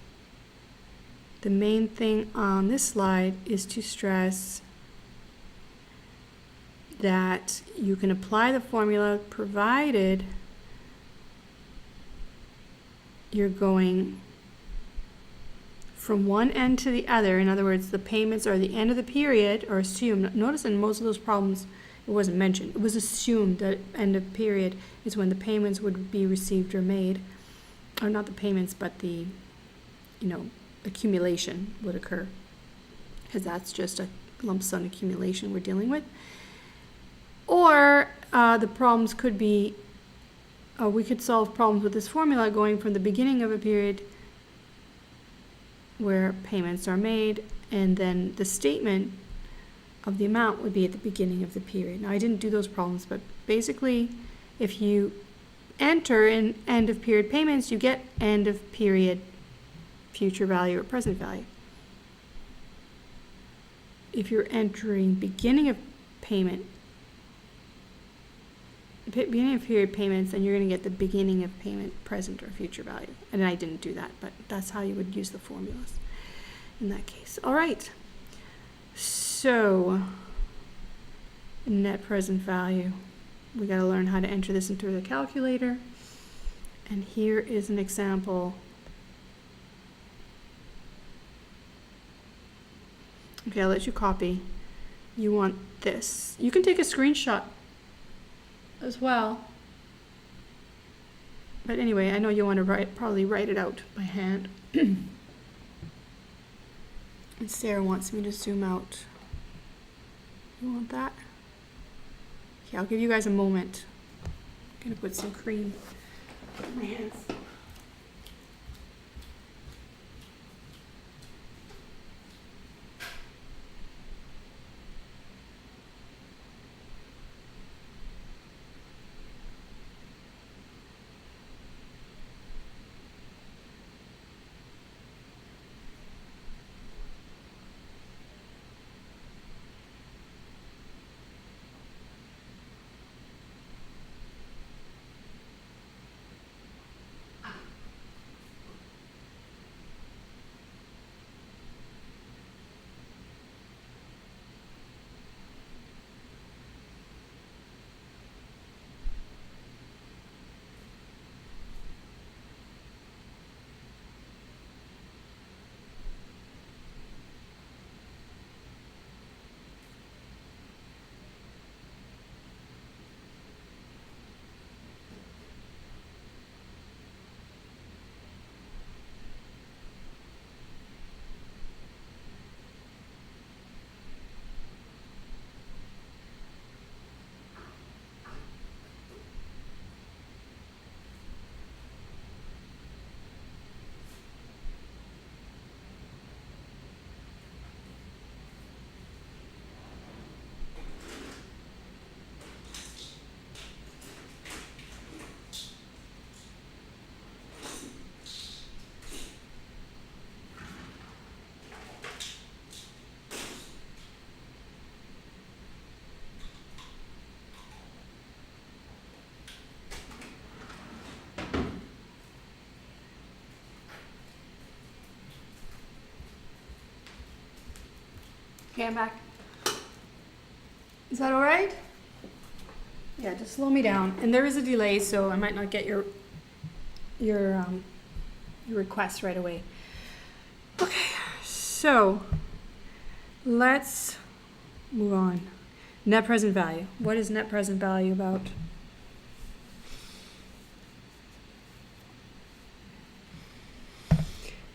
The main thing on this slide is to stress that you can apply the formula provided you're going from one end to the other. In other words, the payments are the end of the period or assumed. Notice in most of those problems it wasn't mentioned. It was assumed that end of period is when the payments would be received or made. Or not the payments, but the, accumulation would occur. Because that's just a lump sum accumulation we're dealing with. Or the problems could be, we could solve problems with this formula going from the beginning of a period where payments are made, and then the statement of the amount would be at the beginning of the period. Now, I didn't do those problems, but basically, if you enter in end of period payments, you get end of period future value or present value. If you're entering beginning of payment, beginning of period payments, then you're going to get the beginning of payment present or future value. And I didn't do that, but that's how you would use the formulas in that case. All right. So net present value. We got to learn how to enter this into the calculator. And here is an example. Okay, I'll let you copy. You want this. You can take a screenshot as well. But anyway, I know you want to probably write it out by hand. And Sarah wants me to zoom out. You want that? Okay, I'll give you guys a moment. I'm going to put some cream on my hands. Okay, I'm back. Is that all right? Yeah, just slow me down. And there is a delay, so I might not get your request right away. Okay, so let's move on. Net present value. What is net present value about?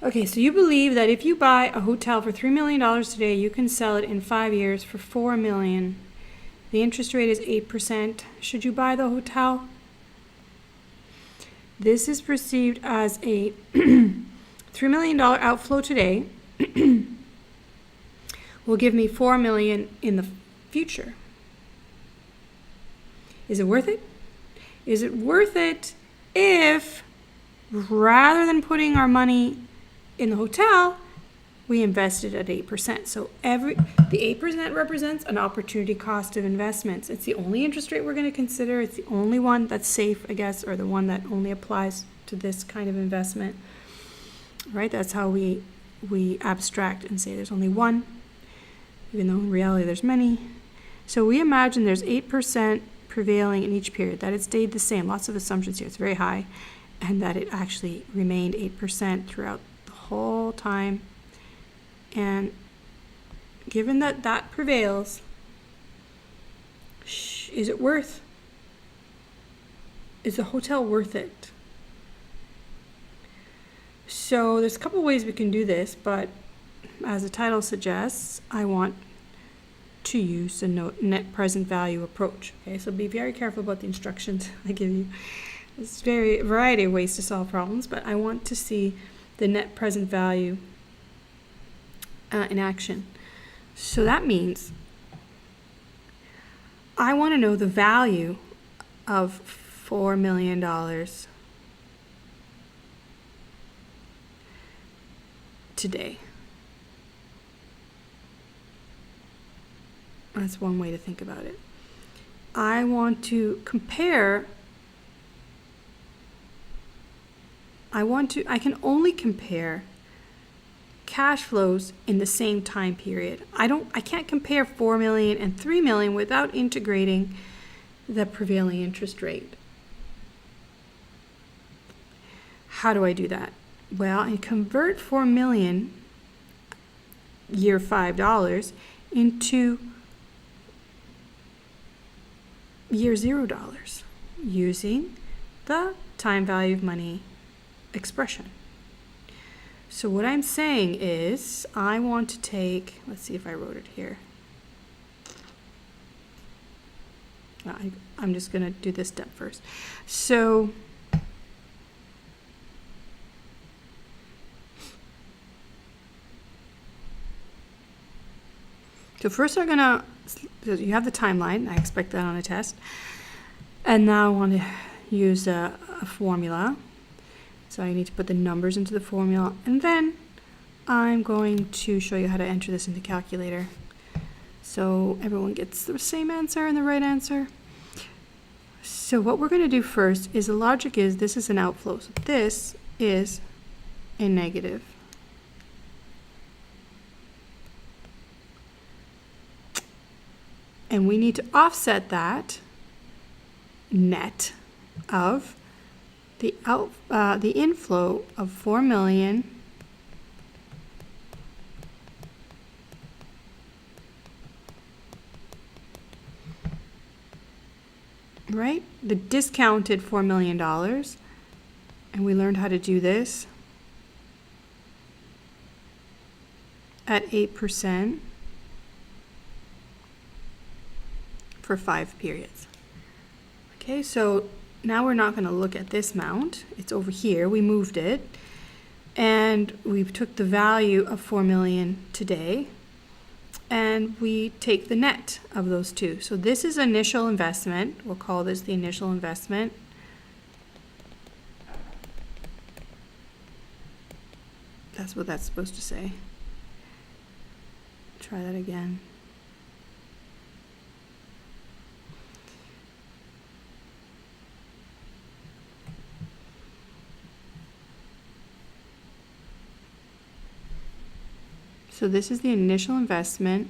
Okay, so you believe that if you buy a hotel for $3 million today, you can sell it in 5 years for $4 million. The interest rate is 8%. Should you buy the hotel? This is perceived as a $3 million outflow today will give me $4 million in the future. Is it worth it? Is it worth it if, rather than putting our money in the hotel, we invested at 8%? So the 8% represents an opportunity cost of investments. It's the only interest rate we're going to consider. It's the only one that's safe, I guess, or the one that only applies to this kind of investment. Right? That's how we abstract and say there's only one, even though in reality there's many. So we imagine there's 8% prevailing in each period, that it stayed the same. Lots of assumptions here. It's very high. And that it actually remained 8% throughout the whole time. And given that that prevails, is it worth? Is the hotel worth it? So there's a couple ways we can do this, but as the title suggests, I want to use the net present value approach. Okay, so be very careful about the instructions I give you. There's a variety of ways to solve problems, but I want to see the net present value in action. So that means I want to know the value of $4 million today. That's one way to think about it. I want to compare. I can only compare cash flows in the same time period. I can't compare 4 million and 3 million without integrating the prevailing interest rate. How do I do that? Well, I convert 4 million year $5 into year $0 using the time value of money expression. So what I'm saying is I want to take, let's see if I wrote it here. I'm just going to do this step first. So first I'm going to, you have the timeline. I expect that on a test. And now I want to use a formula. So I need to put the numbers into the formula. And then I'm going to show you how to enter this into the calculator. So everyone gets the same answer and the right answer. So what we're going to do first is the logic is this is an outflow. So this is a negative. And we need to offset that net of the inflow of 4 million right? The discounted $4 million. And we learned how to do this at 8% for 5 periods. Okay, so now we're not going to look at this amount. It's over here. We moved it. And we took the value of 4 million today. And we take the net of those two. So this is initial investment. We'll call this the initial investment. That's what that's supposed to say. Try that again. So this is the initial investment.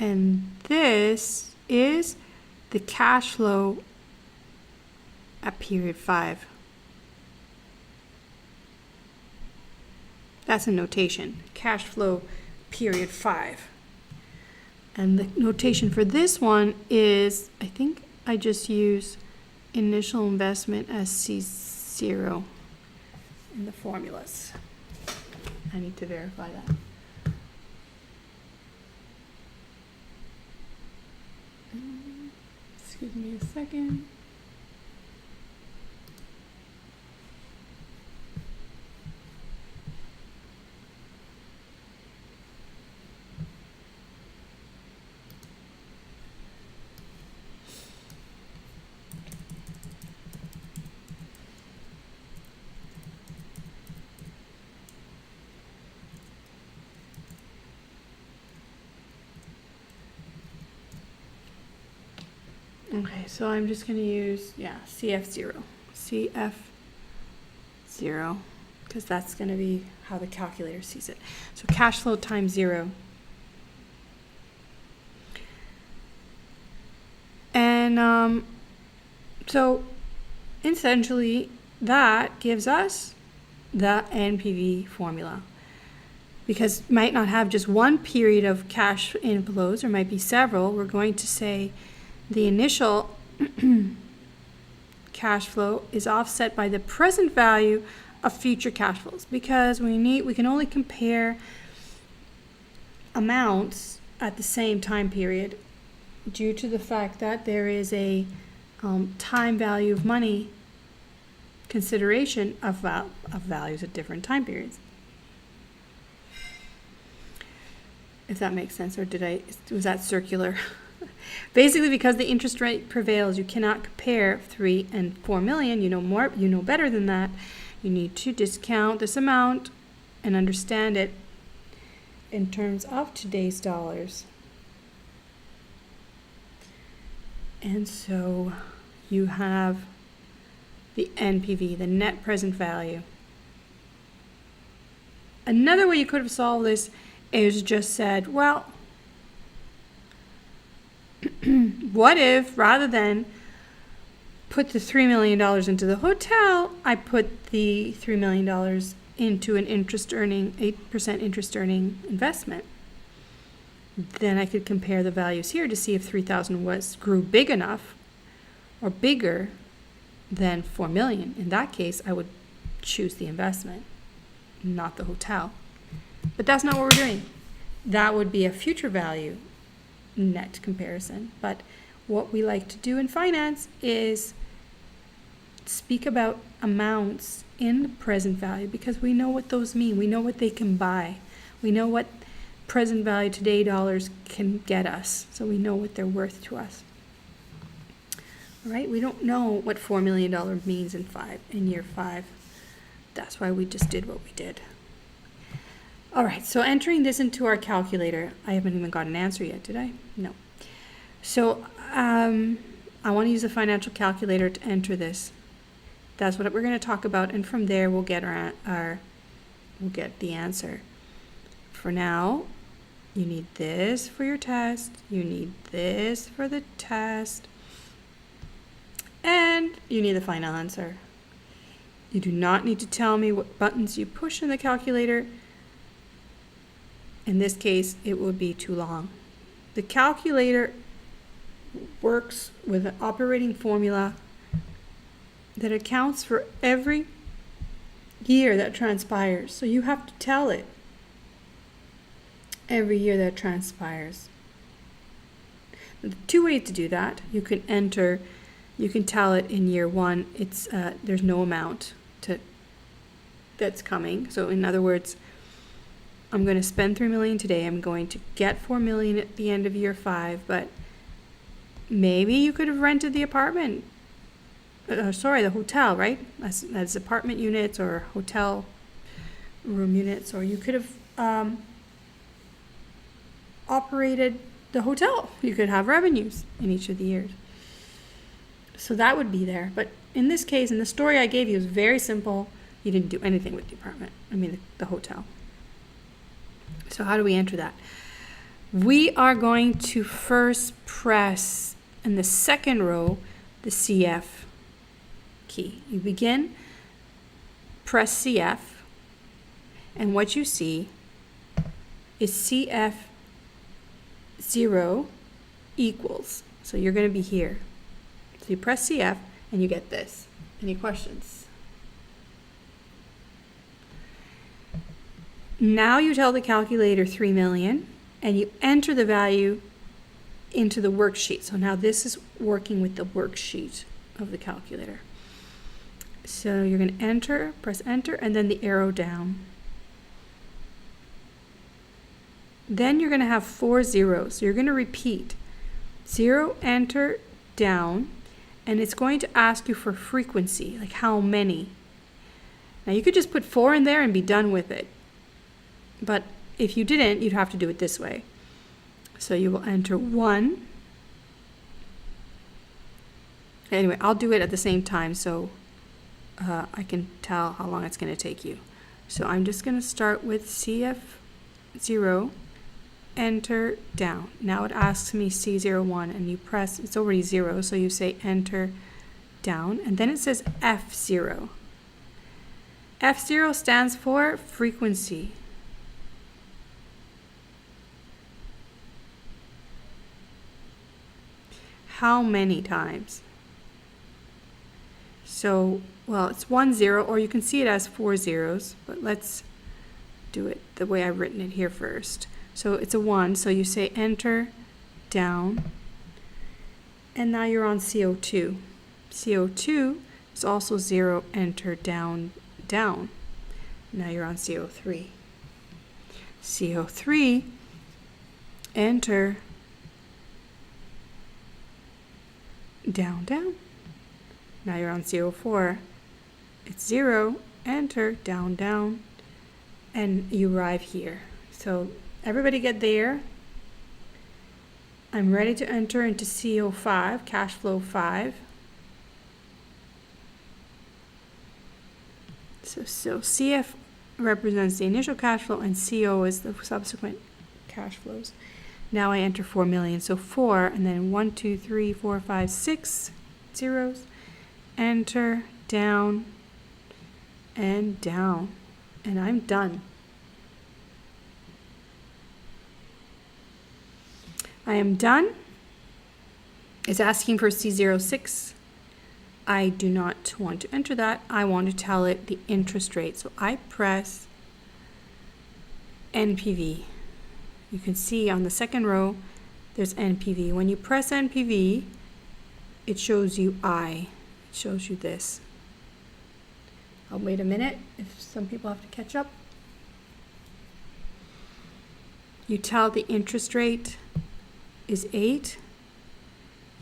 And this is the cash flow at period 5. That's a notation, cash flow period 5. And the notation for this one is, I think I just use initial investment as C0 in the formulas. I need to verify that. Excuse me a second. Okay, so I'm just going to use, CF0, because that's going to be how the calculator sees it. So cash flow times 0. And so essentially that gives us the NPV formula. Because might not have just one period of cash inflows, there might be several. We're going to say the initial cash flow is offset by the present value of future cash flows, because we can only compare amounts at the same time period due to the fact that there is a time value of money consideration of values at different time periods. If that makes sense, or was that circular? Basically, because the interest rate prevails, you cannot compare 3 and 4 million. You know better than that. You need to discount this amount and understand it in terms of today's dollars. And so you have the NPV, the net present value. Another way you could have solved this is just said, well, what if rather than put the $3 million into the hotel, I put the $3 million into an 8% interest earning investment? Then I could compare the values here to see if 3,000 grew big enough or bigger than 4 million. In that case, I would choose the investment, not the hotel. But that's not what we're doing. That would be a future value net comparison. But what we like to do in finance is speak about amounts in the present value, because we know what those mean. We know what they can buy. We know what present value today dollars can get us. So we know what they're worth to us. All right? We don't know what $4 million means in year 5. That's why we just did what we did. All right, so entering this into our calculator, I haven't even got an answer yet, did I? No. So I want to use a financial calculator to enter this. That's what we're going to talk about, and from there we'll get we'll get the answer. For now, you need this for your test, you need this for the test, and you need the final answer. You do not need to tell me what buttons you push in the calculator. In this case, it would be too long. The calculator works with an operating formula that accounts for every year that transpires. So you have to tell it every year that transpires. There are 2 ways to do that. You can tell it in year 1. It's there's no amount that's coming. So in other words, I'm going to spend $3 million today. I'm going to get $4 million at the end of year 5, but maybe you could have rented the apartment. The hotel, right? As apartment units or hotel room units, or you could have operated the hotel. You could have revenues in each of the years. So that would be there. But in this case, in the story I gave you, is very simple. You didn't do anything with the apartment. The hotel. So how do we enter that? We are going to first press in the second row the CF key. You begin, press CF, and what you see is CF 0 equals. So you're going to be here. So you press CF and you get this. Any questions? Now you tell the calculator 3 million and you enter the value into the worksheet. So now this is working with the worksheet of the calculator. So you're going to enter, press enter, and then the arrow down. Then you're going to have 4 zeros. So you're going to repeat 0, enter, down, and it's going to ask you for frequency, like how many. Now you could just put 4 in there and be done with it. But if you didn't, you'd have to do it this way. So you will enter 1. Anyway, I'll do it at the same time so I can tell how long it's going to take you. So I'm just going to start with CF 0, enter, down. Now it asks me C01 and you press, it's already 0, so you say enter, down, and then it says F0. F0 stands for frequency. How many times? So, well, it's 1 0, or you can see it as 4 zeros, but let's do it the way I've written it here first. So it's a 1, so you say enter, down, and now you're on CO2. CO2 is also 0, enter, down, down. Now you're on CO3. CO3, enter, down, down. Now you're on CO4. It's 0, enter, down, down, and you arrive here. So everybody get there. I'm ready to enter into CO5, cash flow 5. So CF represents the initial cash flow and CO is the subsequent cash flows. Now I enter 4 million. So 4 and then 1, 2, 3, 4, 5, 6 zeros. Enter, down, and down. And I'm done. I am done. It's asking for C06. I do not want to enter that. I want to tell it the interest rate. So I press NPV. You can see on the second row, there's NPV. When you press NPV, it shows you I. It shows you this. I'll wait a minute if some people have to catch up. You tell the interest rate is 8.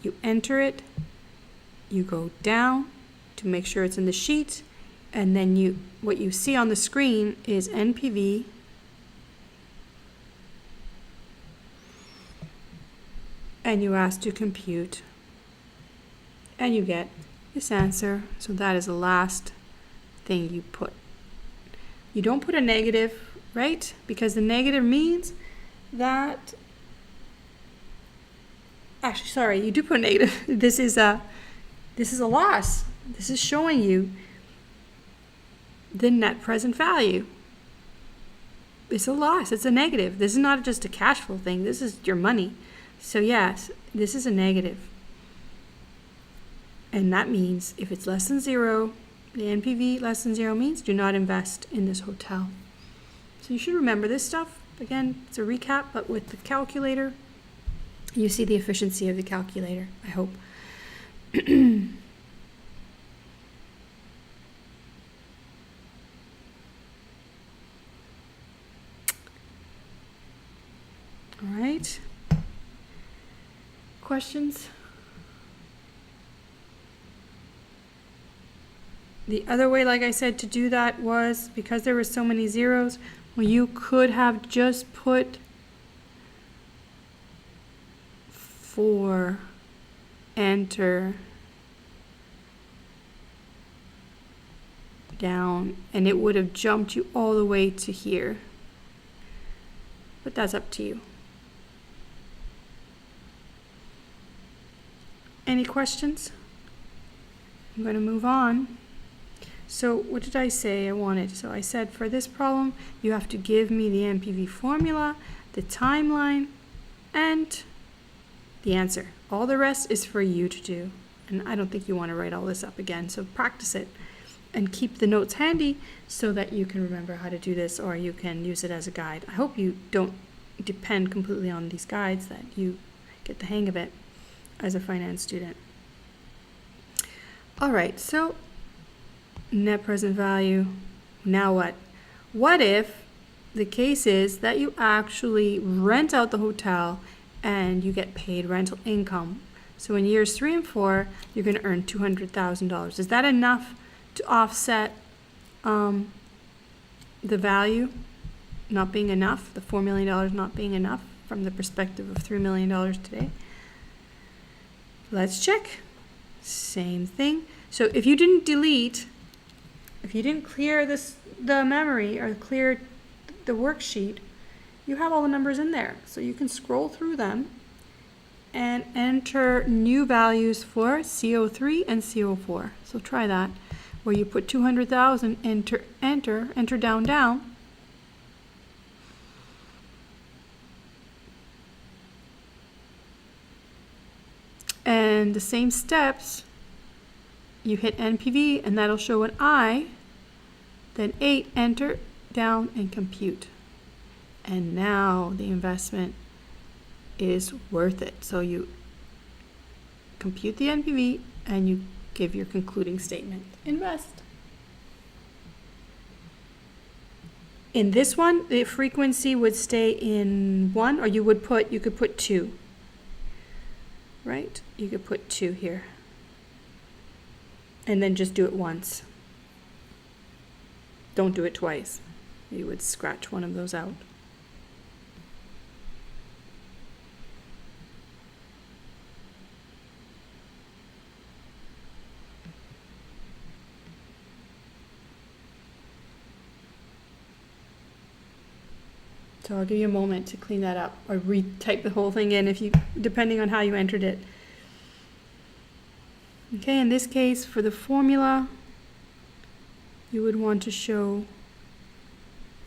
You enter it. You go down to make sure it's in the sheet. And then what you see on the screen is NPV. And you ask to compute. And you get this answer. So that is the last thing you put. You don't put a negative, right? Because the negative means that, actually, sorry, you do put a negative. This is a loss. This is showing you the net present value. It's a loss. It's a negative. This is not just a cash flow thing. This is your money. So yes, this is a negative. And that means if it's less than 0, the NPV less than 0 means do not invest in this hotel. So you should remember this stuff. Again, it's a recap, but with the calculator, you see the efficiency of the calculator, I hope. All right. Questions? The other way, like I said, to do that was because there were so many zeros, well, you could have just put 4, enter, down, and it would have jumped you all the way to here. But that's up to you. Any questions? I'm going to move on. So what did I say I wanted? So I said for this problem, you have to give me the Npv formula, the timeline, and the answer. All the rest is for you to do. And I don't think you want to write all this up again. So practice it and keep the notes handy so that you can remember how to do this, or you can use it as a guide. I hope you don't depend completely on these guides, that you get the hang of it as a finance student. All right, so net present value. Now what? What if the case is that you actually rent out the hotel and you get paid rental income? So in years 3 and 4, you're going to earn $200,000. Is that enough to offset the value not being enough, the $4 million not being enough from the perspective of $3 million today? Let's check. Same thing. So if you didn't delete, if you didn't clear the memory or clear the worksheet, you have all the numbers in there. So you can scroll through them and enter new values for CO3 and CO4. So try that, where you put 200,000, enter down, down. And the same steps, you hit NPV and that'll show an I, then 8, enter, down, and compute. And now the investment is worth it. So you compute the NPV and you give your concluding statement. Invest. In this one, the frequency would stay in 1, or you could put 2. Right? You could put 2 here. And then just do it once. Don't do it twice. You would scratch one of those out. So I'll give you a moment to clean that up, or retype the whole thing in depending on how you entered it. Okay, in this case, for the formula, you would want to show,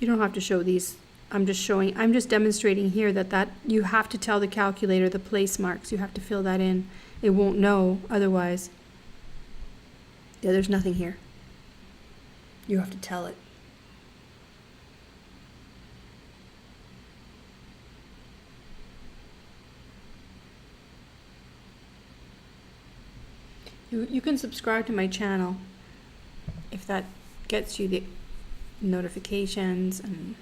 you don't have to show these. I'm just demonstrating here that you have to tell the calculator the place marks. You have to fill that in. It won't know otherwise. Yeah, there's nothing here. You have to tell it. You can subscribe to my channel if that gets you the notifications, and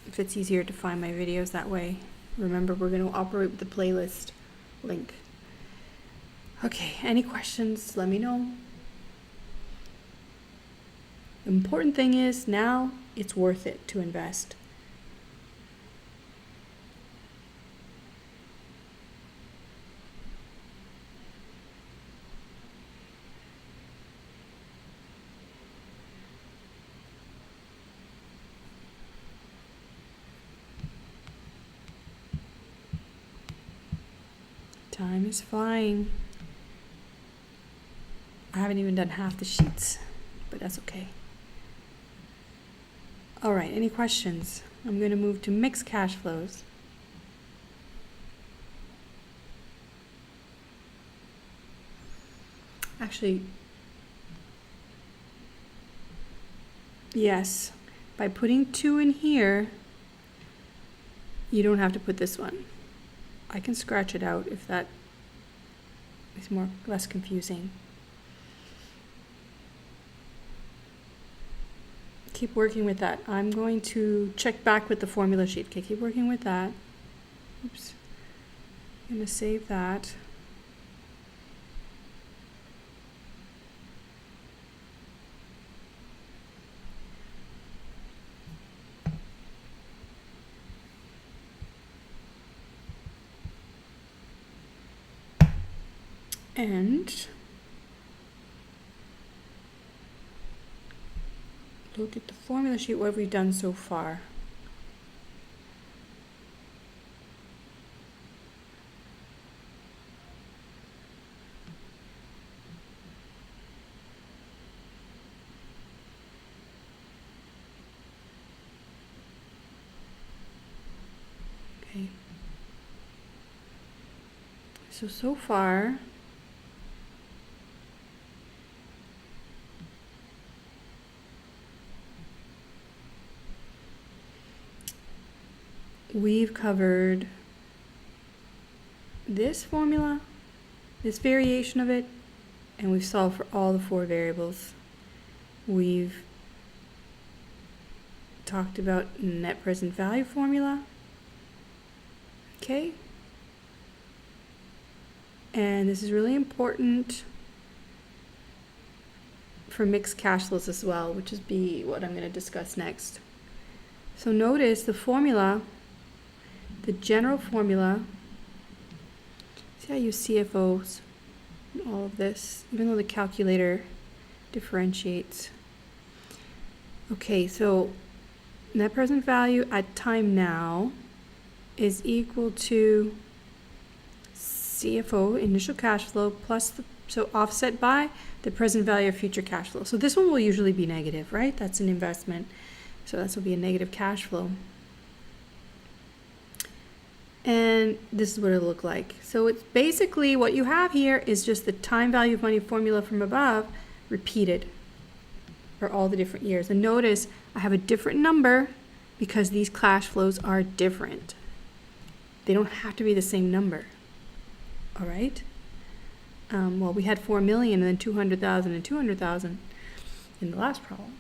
if it's easier to find my videos that way. Remember, we're going to operate with the playlist link. Okay, any questions, let me know. The important thing is now it's worth it to invest. Time is flying. I haven't even done half the sheets, but that's okay. All right, any questions? I'm going to move to mixed cash flows. Actually, yes, by putting 2 in here, you don't have to put this one. I can scratch it out if that is less confusing. Keep working with that. I'm going to check back with the formula sheet. Okay, keep working with that. Oops. I'm going to save that. And look at the formula sheet, what have we done so far? So far, we've covered this formula, this variation of it, and we've solved for all the 4 variables. We've talked about net present value formula, okay? And this is really important for mixed cash flows as well, which is what I'm going to discuss next. So notice the formula, the general formula. See, I use CFOs in all of this, even though the calculator differentiates. Okay, so net present value at time now is equal to CFO, initial cash flow, plus so offset by the present value of future cash flow. So this one will usually be negative, right? That's an investment. So this will be a negative cash flow. And this is what it'll look like. So it's basically what you have here is just the time value of money formula from above repeated for all the different years. And notice I have a different number because these cash flows are different. They don't have to be the same number. All right? Well, we had 4 million and then 200,000 and 200,000 in the last problem.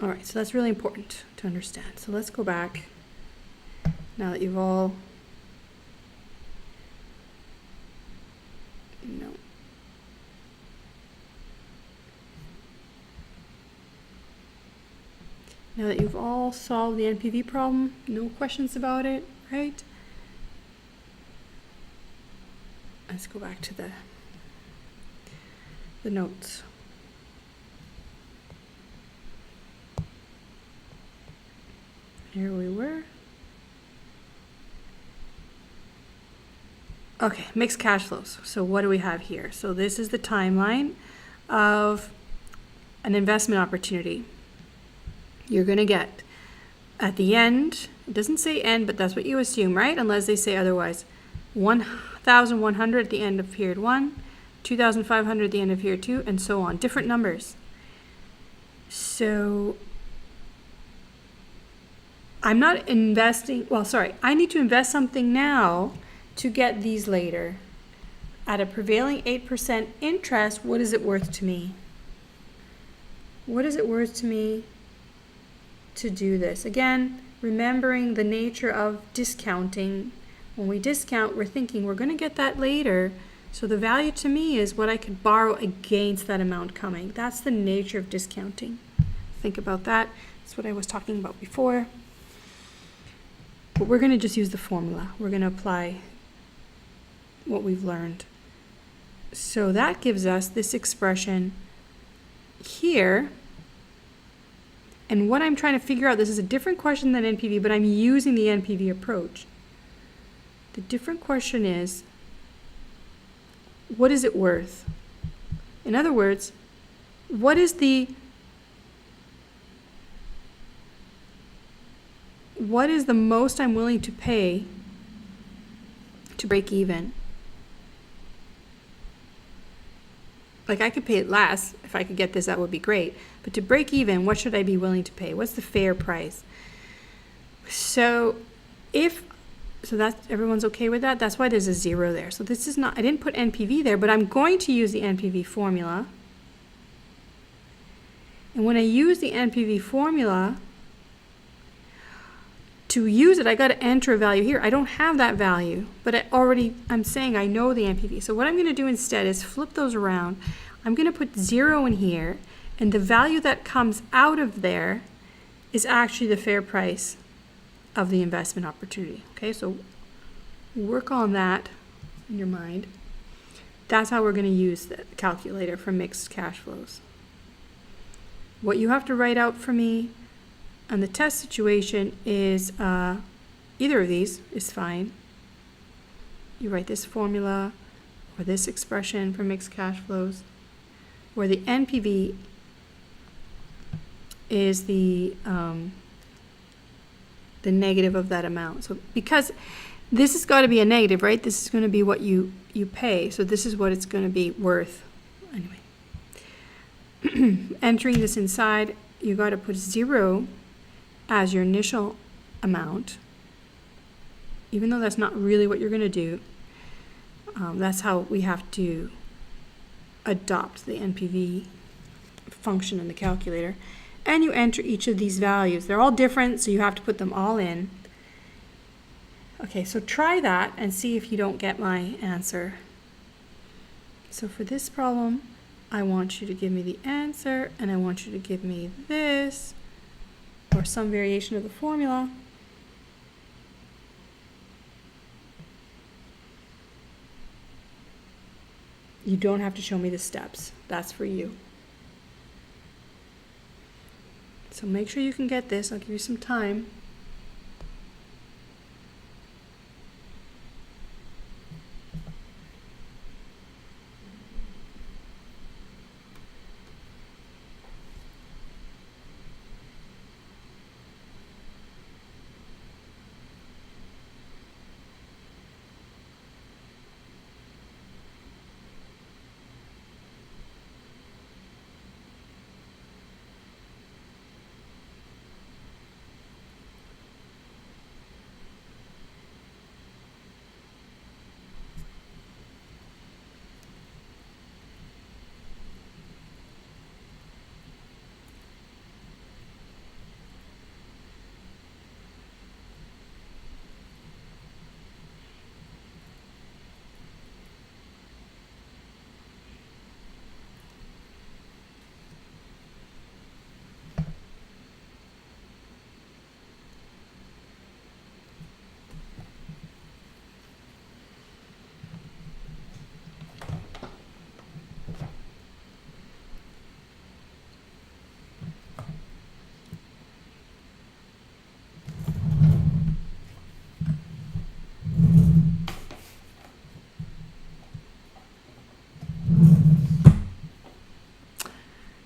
All right, so that's really important to understand. So let's go back. Now that you've all, Now that you've all solved the NPV problem, no questions about it, right? Let's go back to the notes. Here we were. Okay, mixed cash flows. So what do we have here? So this is the timeline of an investment opportunity. You're going to get at the end, it doesn't say end, but that's what you assume, right? Unless they say otherwise. 1,100 at the end of period 1, 2,500 at the end of period 2, and so on. Different numbers. So I'm not investing, I need to invest something now to get these later. At a prevailing 8% interest, what is it worth to me? What is it worth to me to do this? Again, remembering the nature of discounting. When we discount, we're thinking we're going to get that later. So the value to me is what I could borrow against that amount coming. That's the nature of discounting. Think about that. That's what I was talking about before. But we're going to just use the formula. We're going to apply what we've learned. So that gives us this expression here. And what I'm trying to figure out, this is a different question than NPV, but I'm using the NPV approach. The different question is, what is it worth? In other words, what is the most I'm willing to pay to break even? Like, I could pay it less. If I could get this, that would be great. But to break even, what should I be willing to pay? What's the fair price? So that's, everyone's okay with that? That's why there's a 0 there. So this is not, I didn't put NPV there, but I'm going to use the NPV formula. And when I use the NPV formula, to use it, I got to enter a value here. I don't have that value, but I'm saying I know the NPV. So what I'm going to do instead is flip those around. I'm going to put 0 in here, and the value that comes out of there is actually the fair price of the investment opportunity. Okay, so work on that in your mind. That's how we're going to use the calculator for mixed cash flows. What you have to write out for me on the test situation is either of these is fine. You write this formula or this expression for mixed cash flows, where the NPV is the negative of that amount. So because This has got to be a negative, right? This is going to be what you pay. So this is what it's going to be worth. Anyway, entering this inside, you got to put 0 as your initial amount, even though that's not really what you're going to do. That's how we have to adopt the NPV function in the calculator. And you enter each of these values. They're all different, so you have to put them all in. Okay, so try that and see if you don't get my answer. So for this problem, I want you to give me the answer, and I want you to give me this, or some variation of the formula. You don't have to show me the steps. That's for you. So make sure you can get this. I'll give you some time.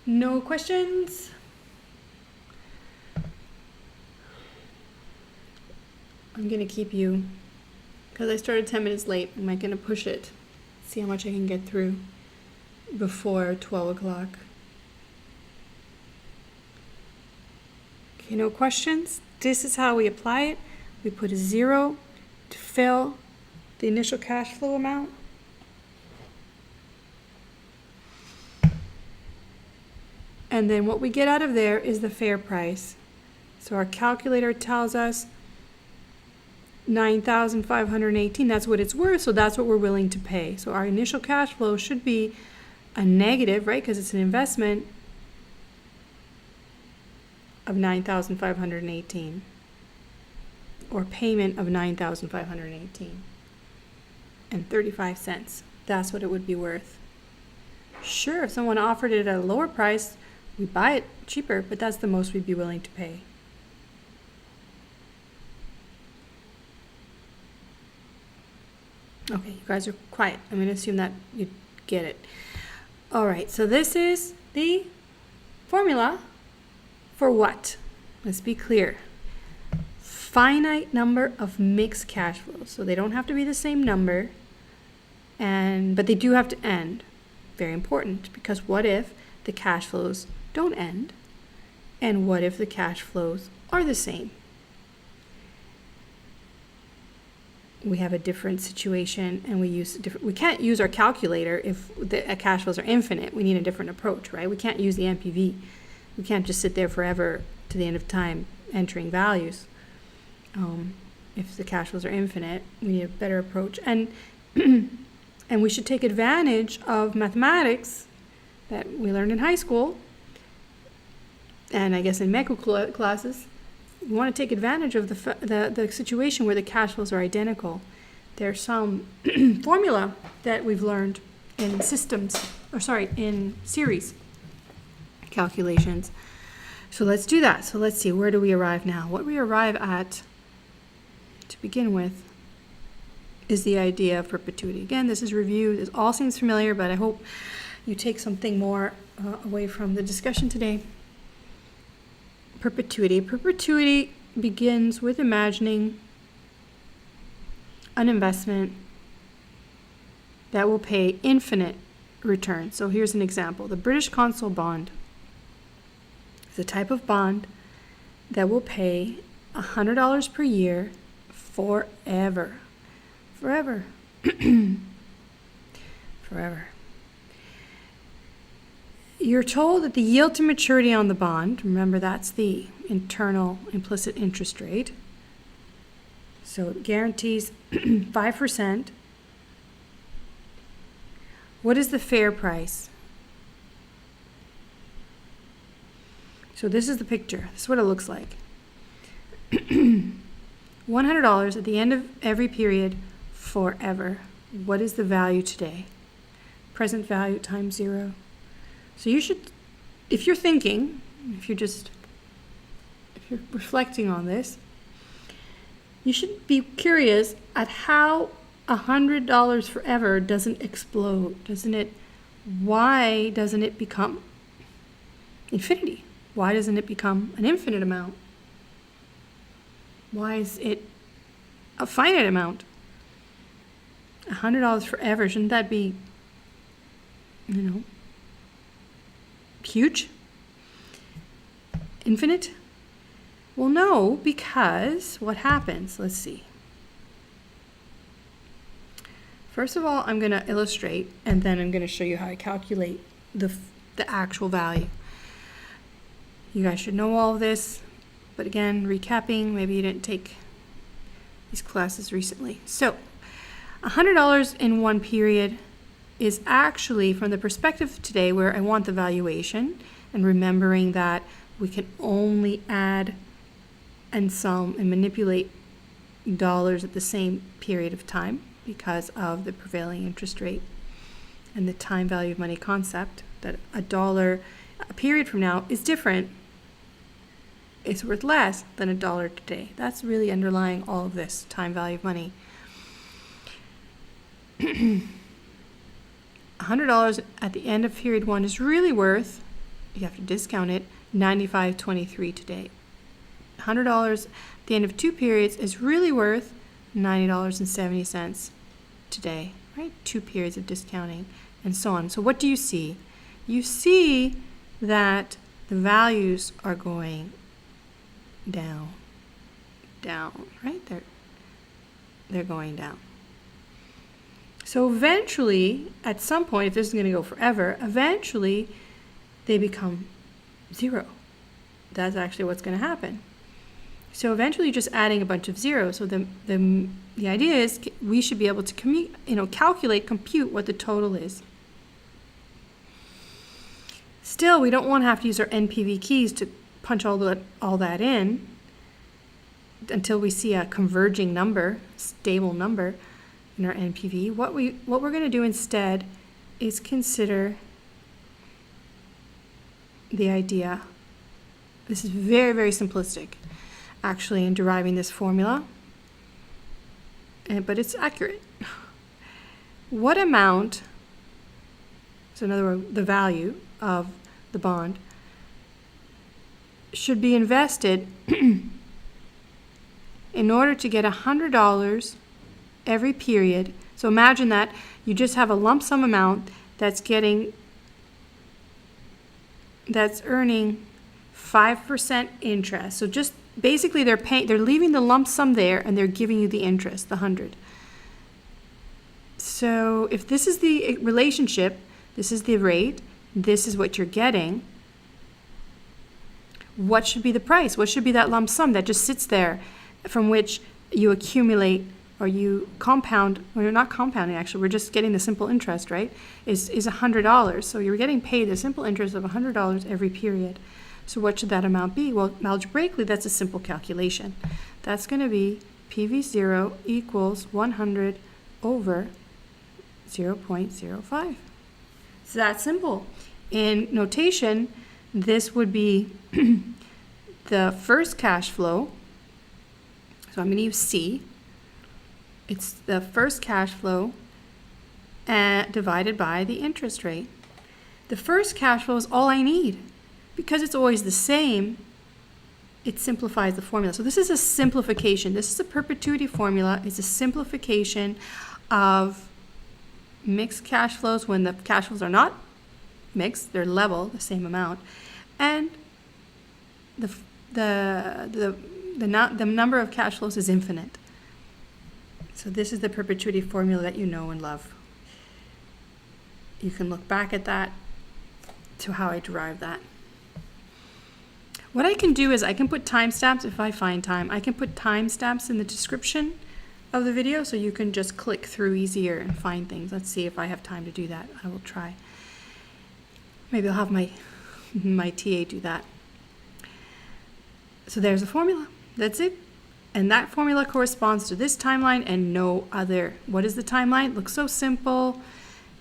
No questions? I'm gonna keep you, because I started 10 minutes late. I'm gonna push it, see how much I can get through before 12 o'clock. Okay, no questions? This is how we apply it. We put a 0 to fill the initial cash flow amount. And then what we get out of there is the fair price. So our calculator tells us 9,518, that's what it's worth, so that's what we're willing to pay. So our initial cash flow should be a negative, right, because it's an investment of 9,518, or payment of 9,518 and 35 cents. That's what it would be worth. Sure, if someone offered it at a lower price, we buy it cheaper, but that's the most we'd be willing to pay. Okay, you guys are quiet. I'm going to assume that you get it. All right, so this is the formula for what? Let's be clear. Finite number of mixed cash flows. So they don't have to be the same number, but they do have to end. Very important, because what if the cash flows don't end? And what if the cash flows are the same? We have a different situation, and we can't use our calculator if the cash flows are infinite. We need a different approach, right? We can't use the Npv. We can't just sit there forever to the end of time entering values. If the cash flows are infinite, we need a better approach. And and we should take advantage of mathematics that we learned in high school, and I guess in medical classes. We want to take advantage of the situation where the cash flows are identical. There's some formula that we've learned in in series calculations. So let's do that. So let's see, where do we arrive now? What we arrive at, to begin with, is the idea of perpetuity. Again, this is review. This all seems familiar, but I hope you take something more away from the discussion today. Perpetuity. Perpetuity begins with imagining an investment that will pay infinite return. So here's an example. The British Consul bond is a type of bond that will pay $100 per year forever. Forever. Forever. You're told that the yield to maturity on the bond, remember that's the internal implicit interest rate, so it guarantees 5%. What is the fair price? So this is the picture. This is what it looks like. $100 at the end of every period forever. What is the value today? Present value times 0. So you should, if you're thinking, if you're reflecting on this, you should be curious at how $100 forever doesn't explode, why doesn't it become infinity? Why doesn't it become an infinite amount? Why is it a finite amount? $100 forever, shouldn't that be, huge? Infinite? Well, no, because what happens? Let's see. First of all, I'm going to illustrate, and then I'm going to show you how I calculate the actual value. You guys should know all of this, but again, recapping, maybe you didn't take these classes recently. So, $100 in one period is actually, from the perspective of today, where I want the valuation, and remembering that we can only add and sum and manipulate dollars at the same period of time because of the prevailing interest rate and the time value of money concept, that $1 a period from now is different. It's worth less than $1 today. That's really underlying all of this time value of money. $100 at the end of period 1 is really worth, you have to discount it, $95.23 today. $100 at the end of 2 periods is really worth $90.70 today, right? 2 periods of discounting and so on. So what do you see? You see that the values are going down, right? They're going down. So eventually, at some point, if this is going to go forever, eventually they become 0. That's actually what's going to happen. So eventually, you're just adding a bunch of zeros. So the idea is we should be able to compute what the total is. Still, we don't want to have to use our Npv keys to punch all that in until we see a converging number, stable number in our Npv. What we're going to do instead is consider the idea. This is very, very simplistic, actually, in deriving this formula, but it's accurate. What amount, so in other words, the value of the bond, should be invested in order to get $100 every period. So imagine that you just have a lump sum amount that's earning 5% interest. So just basically they're leaving the lump sum there and they're giving you the interest, the 100. So if this is the relationship, this is the rate, this is what you're getting, what should be the price? What should be that lump sum that just sits there from which you accumulate or you compound? Well, you're not compounding, actually. We're just getting the simple interest, right? Is $100. So you're getting paid the simple interest of $100 every period. So what should that amount be? Well, algebraically, that's a simple calculation. That's going to be PV0 equals 100 over 0.05. It's that simple. In notation, this would be the first cash flow. So I'm going to use C. It's the first cash flow divided by the interest rate. The first cash flow is all I need. Because it's always the same, it simplifies the formula. So this is a simplification. This is a perpetuity formula. It's a simplification of mixed cash flows when the cash flows are not mixed, they're level, the same amount, and the number of cash flows is infinite. So this is the perpetuity formula that you know and love. You can look back at that to how I derived that. What I can do is I can put timestamps if I find time. I can put timestamps in the description of the video so you can just click through easier and find things. Let's see if I have time to do that. I will try. Maybe I'll have my TA do that. So there's a formula. That's it. And that formula corresponds to this timeline and no other. What is the timeline? It looks so simple.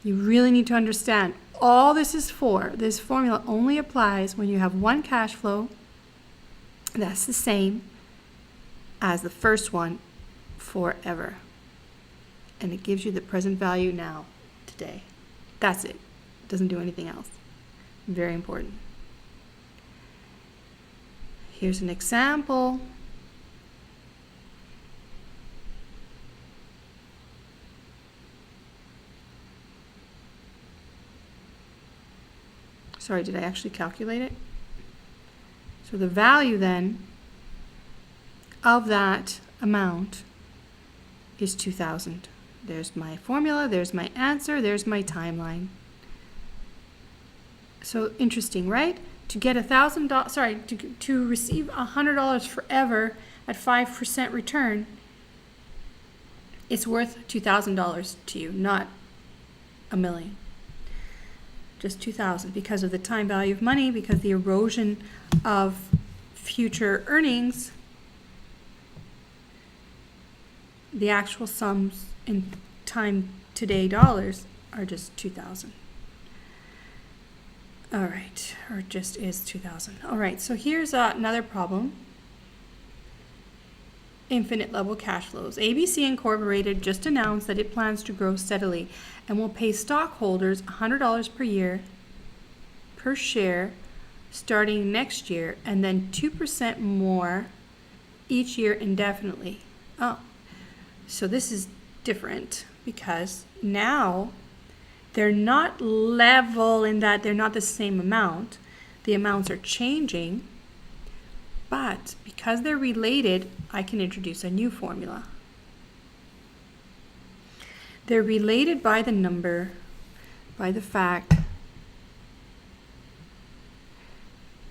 You really need to understand. All this is for, this formula only applies when you have one cash flow that's the same as the first one forever. And it gives you the present value now, today. That's it. It doesn't do anything else. Very important. Here's an example. Sorry, did I actually calculate it? So the value then of that amount is 2,000. There's my formula, there's my answer, there's my timeline. So interesting, right? To get $1,000, sorry, to receive $100 forever at 5% return, it's worth $2,000 to you, not $1 million. Just 2,000 because of the time value of money, because the erosion of future earnings, the actual sums in time today dollars are just 2,000. All right, or just is 2,000. All right, so here's another problem. Infinite level cash flows. ABC Incorporated just announced that it plans to grow steadily and will pay stockholders $100 per year per share starting next year, and then 2% more each year indefinitely. Oh, so this is different because now they're not level in that they're not the same amount. The amounts are changing, but because they're related, I can introduce a new formula. They're related by the number, by the fact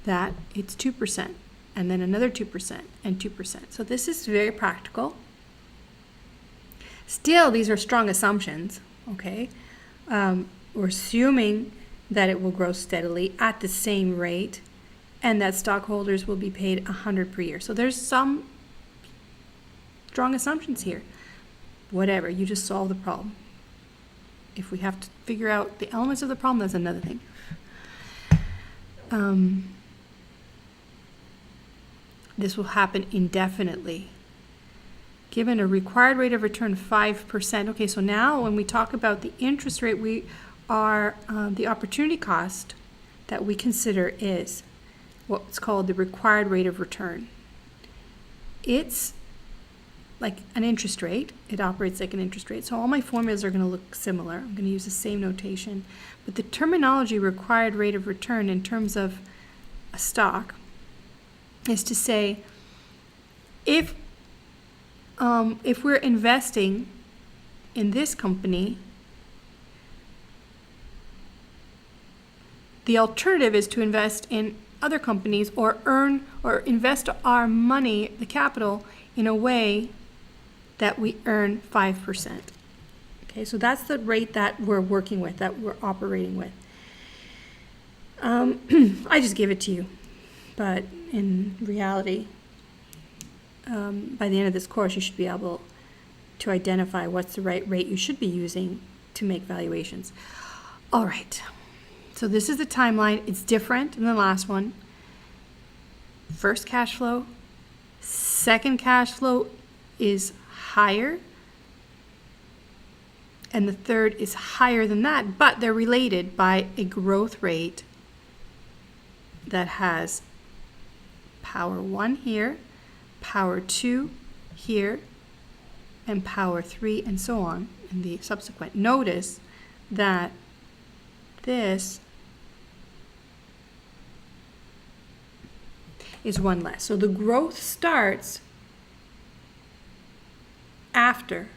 that it's 2%, and then another 2%, and 2%. So this is very practical. Still, these are strong assumptions, okay? We're assuming that it will grow steadily at the same rate and that stockholders will be paid $100 per year. So there's some strong assumptions here. Whatever, you just solve the problem. If we have to figure out the elements of the problem, that's another thing. This will happen indefinitely. Given a required rate of return 5%. Okay, so now when we talk about the interest rate, we are the opportunity cost that we consider is what's called the required rate of return. It's like an interest rate. It operates like an interest rate. So all my formulas are going to look similar. I'm going to use the same notation. But the terminology required rate of return in terms of a stock is to say if we're investing in this company, the alternative is to invest in other companies or earn or invest our money, the capital, in a way that we earn 5%. Okay, so that's the rate that we're working with, that we're operating with. I just give it to you, but in reality, by the end of this course, you should be able to identify what's the right rate you should be using to make valuations. All right, so this is the timeline. It's different than the last one. First cash flow, second cash flow is higher, and the third is higher than that, but they're related by a growth rate that has power 1 here, power 2 here, and power 3, and so on in the subsequent. Notice that this is 1 less. So the growth starts after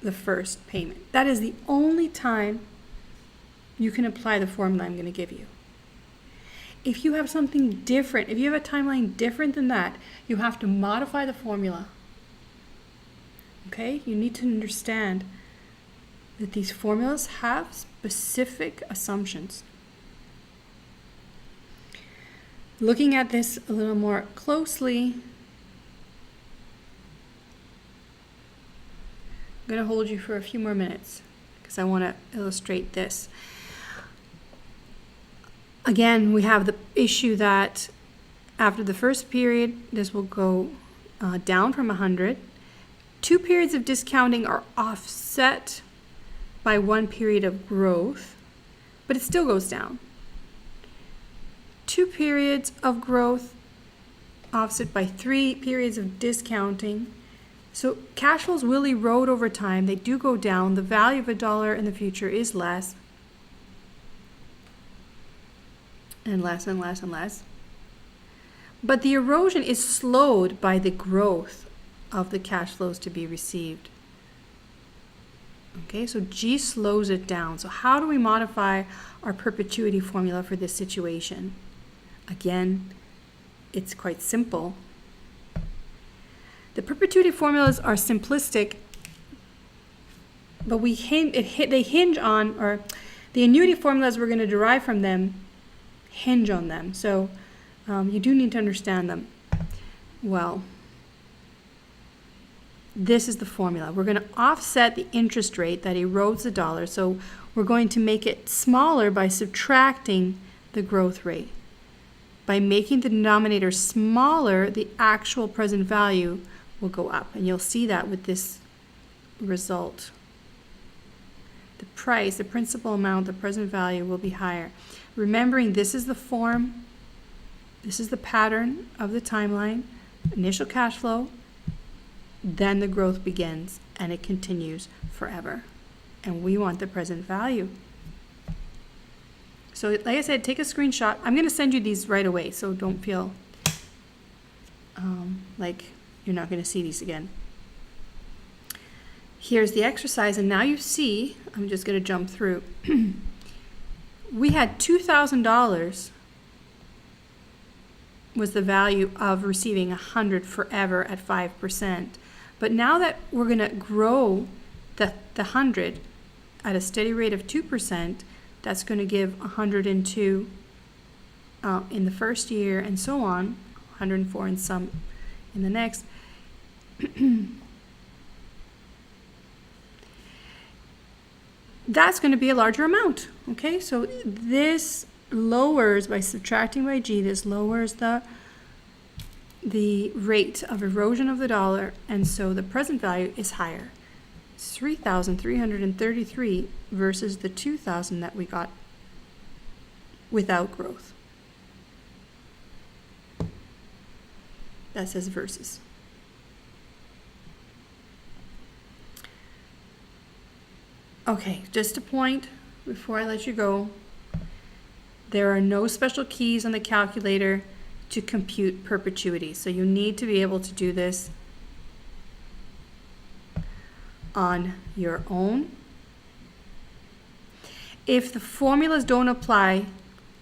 the first payment. That is the only time you can apply the formula I'm going to give you. If you have something different, if you have a timeline different than that, you have to modify the formula. Okay? You need to understand that these formulas have specific assumptions. Looking at this a little more closely, I'm going to hold you for a few more minutes because I want to illustrate this. Again, we have the issue that after the first period, this will go down from 100. 2 periods of discounting are offset by 1 period of growth, but it still goes down. 2 periods of growth offset by 3 periods of discounting. So cash flows will erode over time. They do go down. The value of $1 in the future is less. And less and less and less. But the erosion is slowed by the growth of the cash flows to be received. Okay, so G slows it down. So how do we modify our perpetuity formula for this situation? Again, it's quite simple. The perpetuity formulas are simplistic, but they hinge on, or the annuity formulas we're going to derive from them hinge on them. So you do need to understand them well. This is the formula. We're going to offset the interest rate that erodes the dollar. So we're going to make it smaller by subtracting the growth rate. By making the denominator smaller, the actual present value will go up. And you'll see that with this result. The price, the principal amount, the present value will be higher. Remembering this is the form, this is the pattern of the timeline, initial cash flow, then the growth begins and it continues forever. And we want the present value. So like I said, take a screenshot. I'm going to send you these right away, so don't feel like you're not going to see these again. Here's the exercise, and now you see, I'm just going to jump through. We had $2,000 was the value of receiving 100 forever at 5%. But now that we're going to grow the 100 at a steady rate of 2%, that's going to give 102 in the first year and so on, 104 and some in the next. That's going to be a larger amount, okay? So this lowers, by subtracting by G, this lowers the rate of erosion of the dollar, and so the present value is higher. It's 3,333 versus the 2,000 that we got without growth. That says versus. Okay, just a point before I let you go. There are no special keys on the calculator to compute perpetuity, so you need to be able to do this on your own. If the formulas don't apply,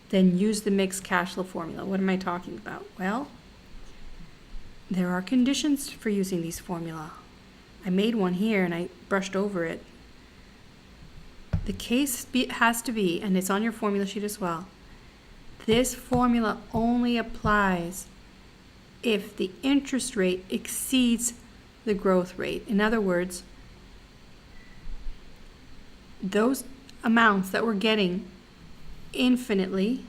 then use the mixed cash flow formula. What am I talking about? Well, there are conditions for using these formula. I made one here and I brushed over it. The case has to be, and it's on your formula sheet as well, this formula only applies if the interest rate exceeds the growth rate. In other words, those amounts that we're getting infinitely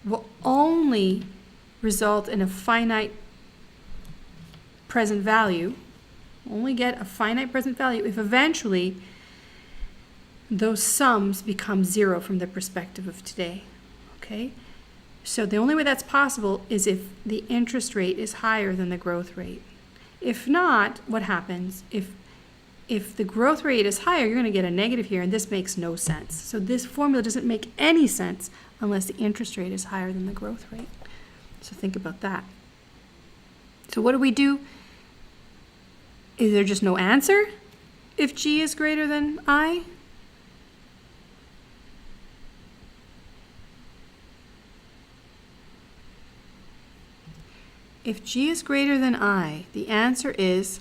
will only result in a finite present value, only get a finite present value if eventually those sums become zero from the perspective of today. Okay? So the only way that's possible is if the interest rate is higher than the growth rate. If not, what happens? If the growth rate is higher, you're going to get a negative here, and this makes no sense. So this formula doesn't make any sense unless the interest rate is higher than the growth rate. So think about that. So what do we do? Is there just no answer if G is greater than I? If G is greater than I, the answer is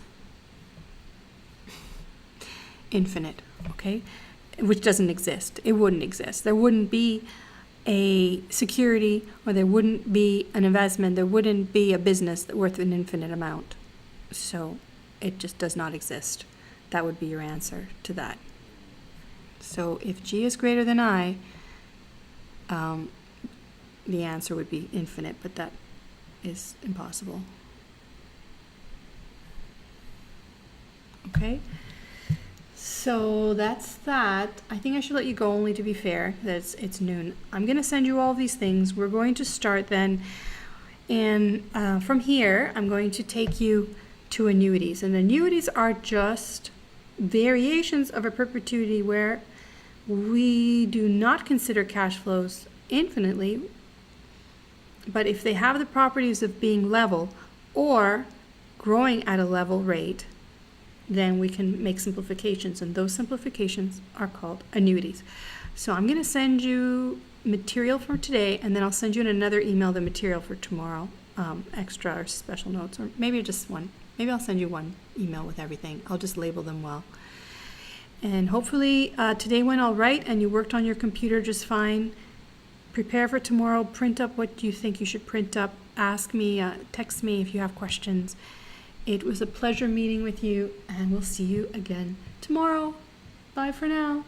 infinite, okay? Which doesn't exist. It wouldn't exist. There wouldn't be a security, or there wouldn't be an investment, there wouldn't be a business worth an infinite amount. So it just does not exist. That would be your answer to that. So if G is greater than I, the answer would be infinite, but that is impossible. Okay? So that's that. I think I should let you go, only to be fair. It's noon. I'm going to send you all these things. We're going to start then. And from here, I'm going to take you to annuities. And annuities are just variations of a perpetuity where we do not consider cash flows infinitely. But if they have the properties of being level or growing at a level rate, then we can make simplifications, and those simplifications are called annuities. So I'm going to send you material for today, and then I'll send you in another email the material for tomorrow, extra or special notes, or maybe just one. Maybe I'll send you one email with everything. I'll just label them well. And hopefully today went all right, and you worked on your computer just fine. Prepare for tomorrow. Print up what you think you should print up. Ask me, text me if you have questions. It was a pleasure meeting with you, and we'll see you again tomorrow. Bye for now.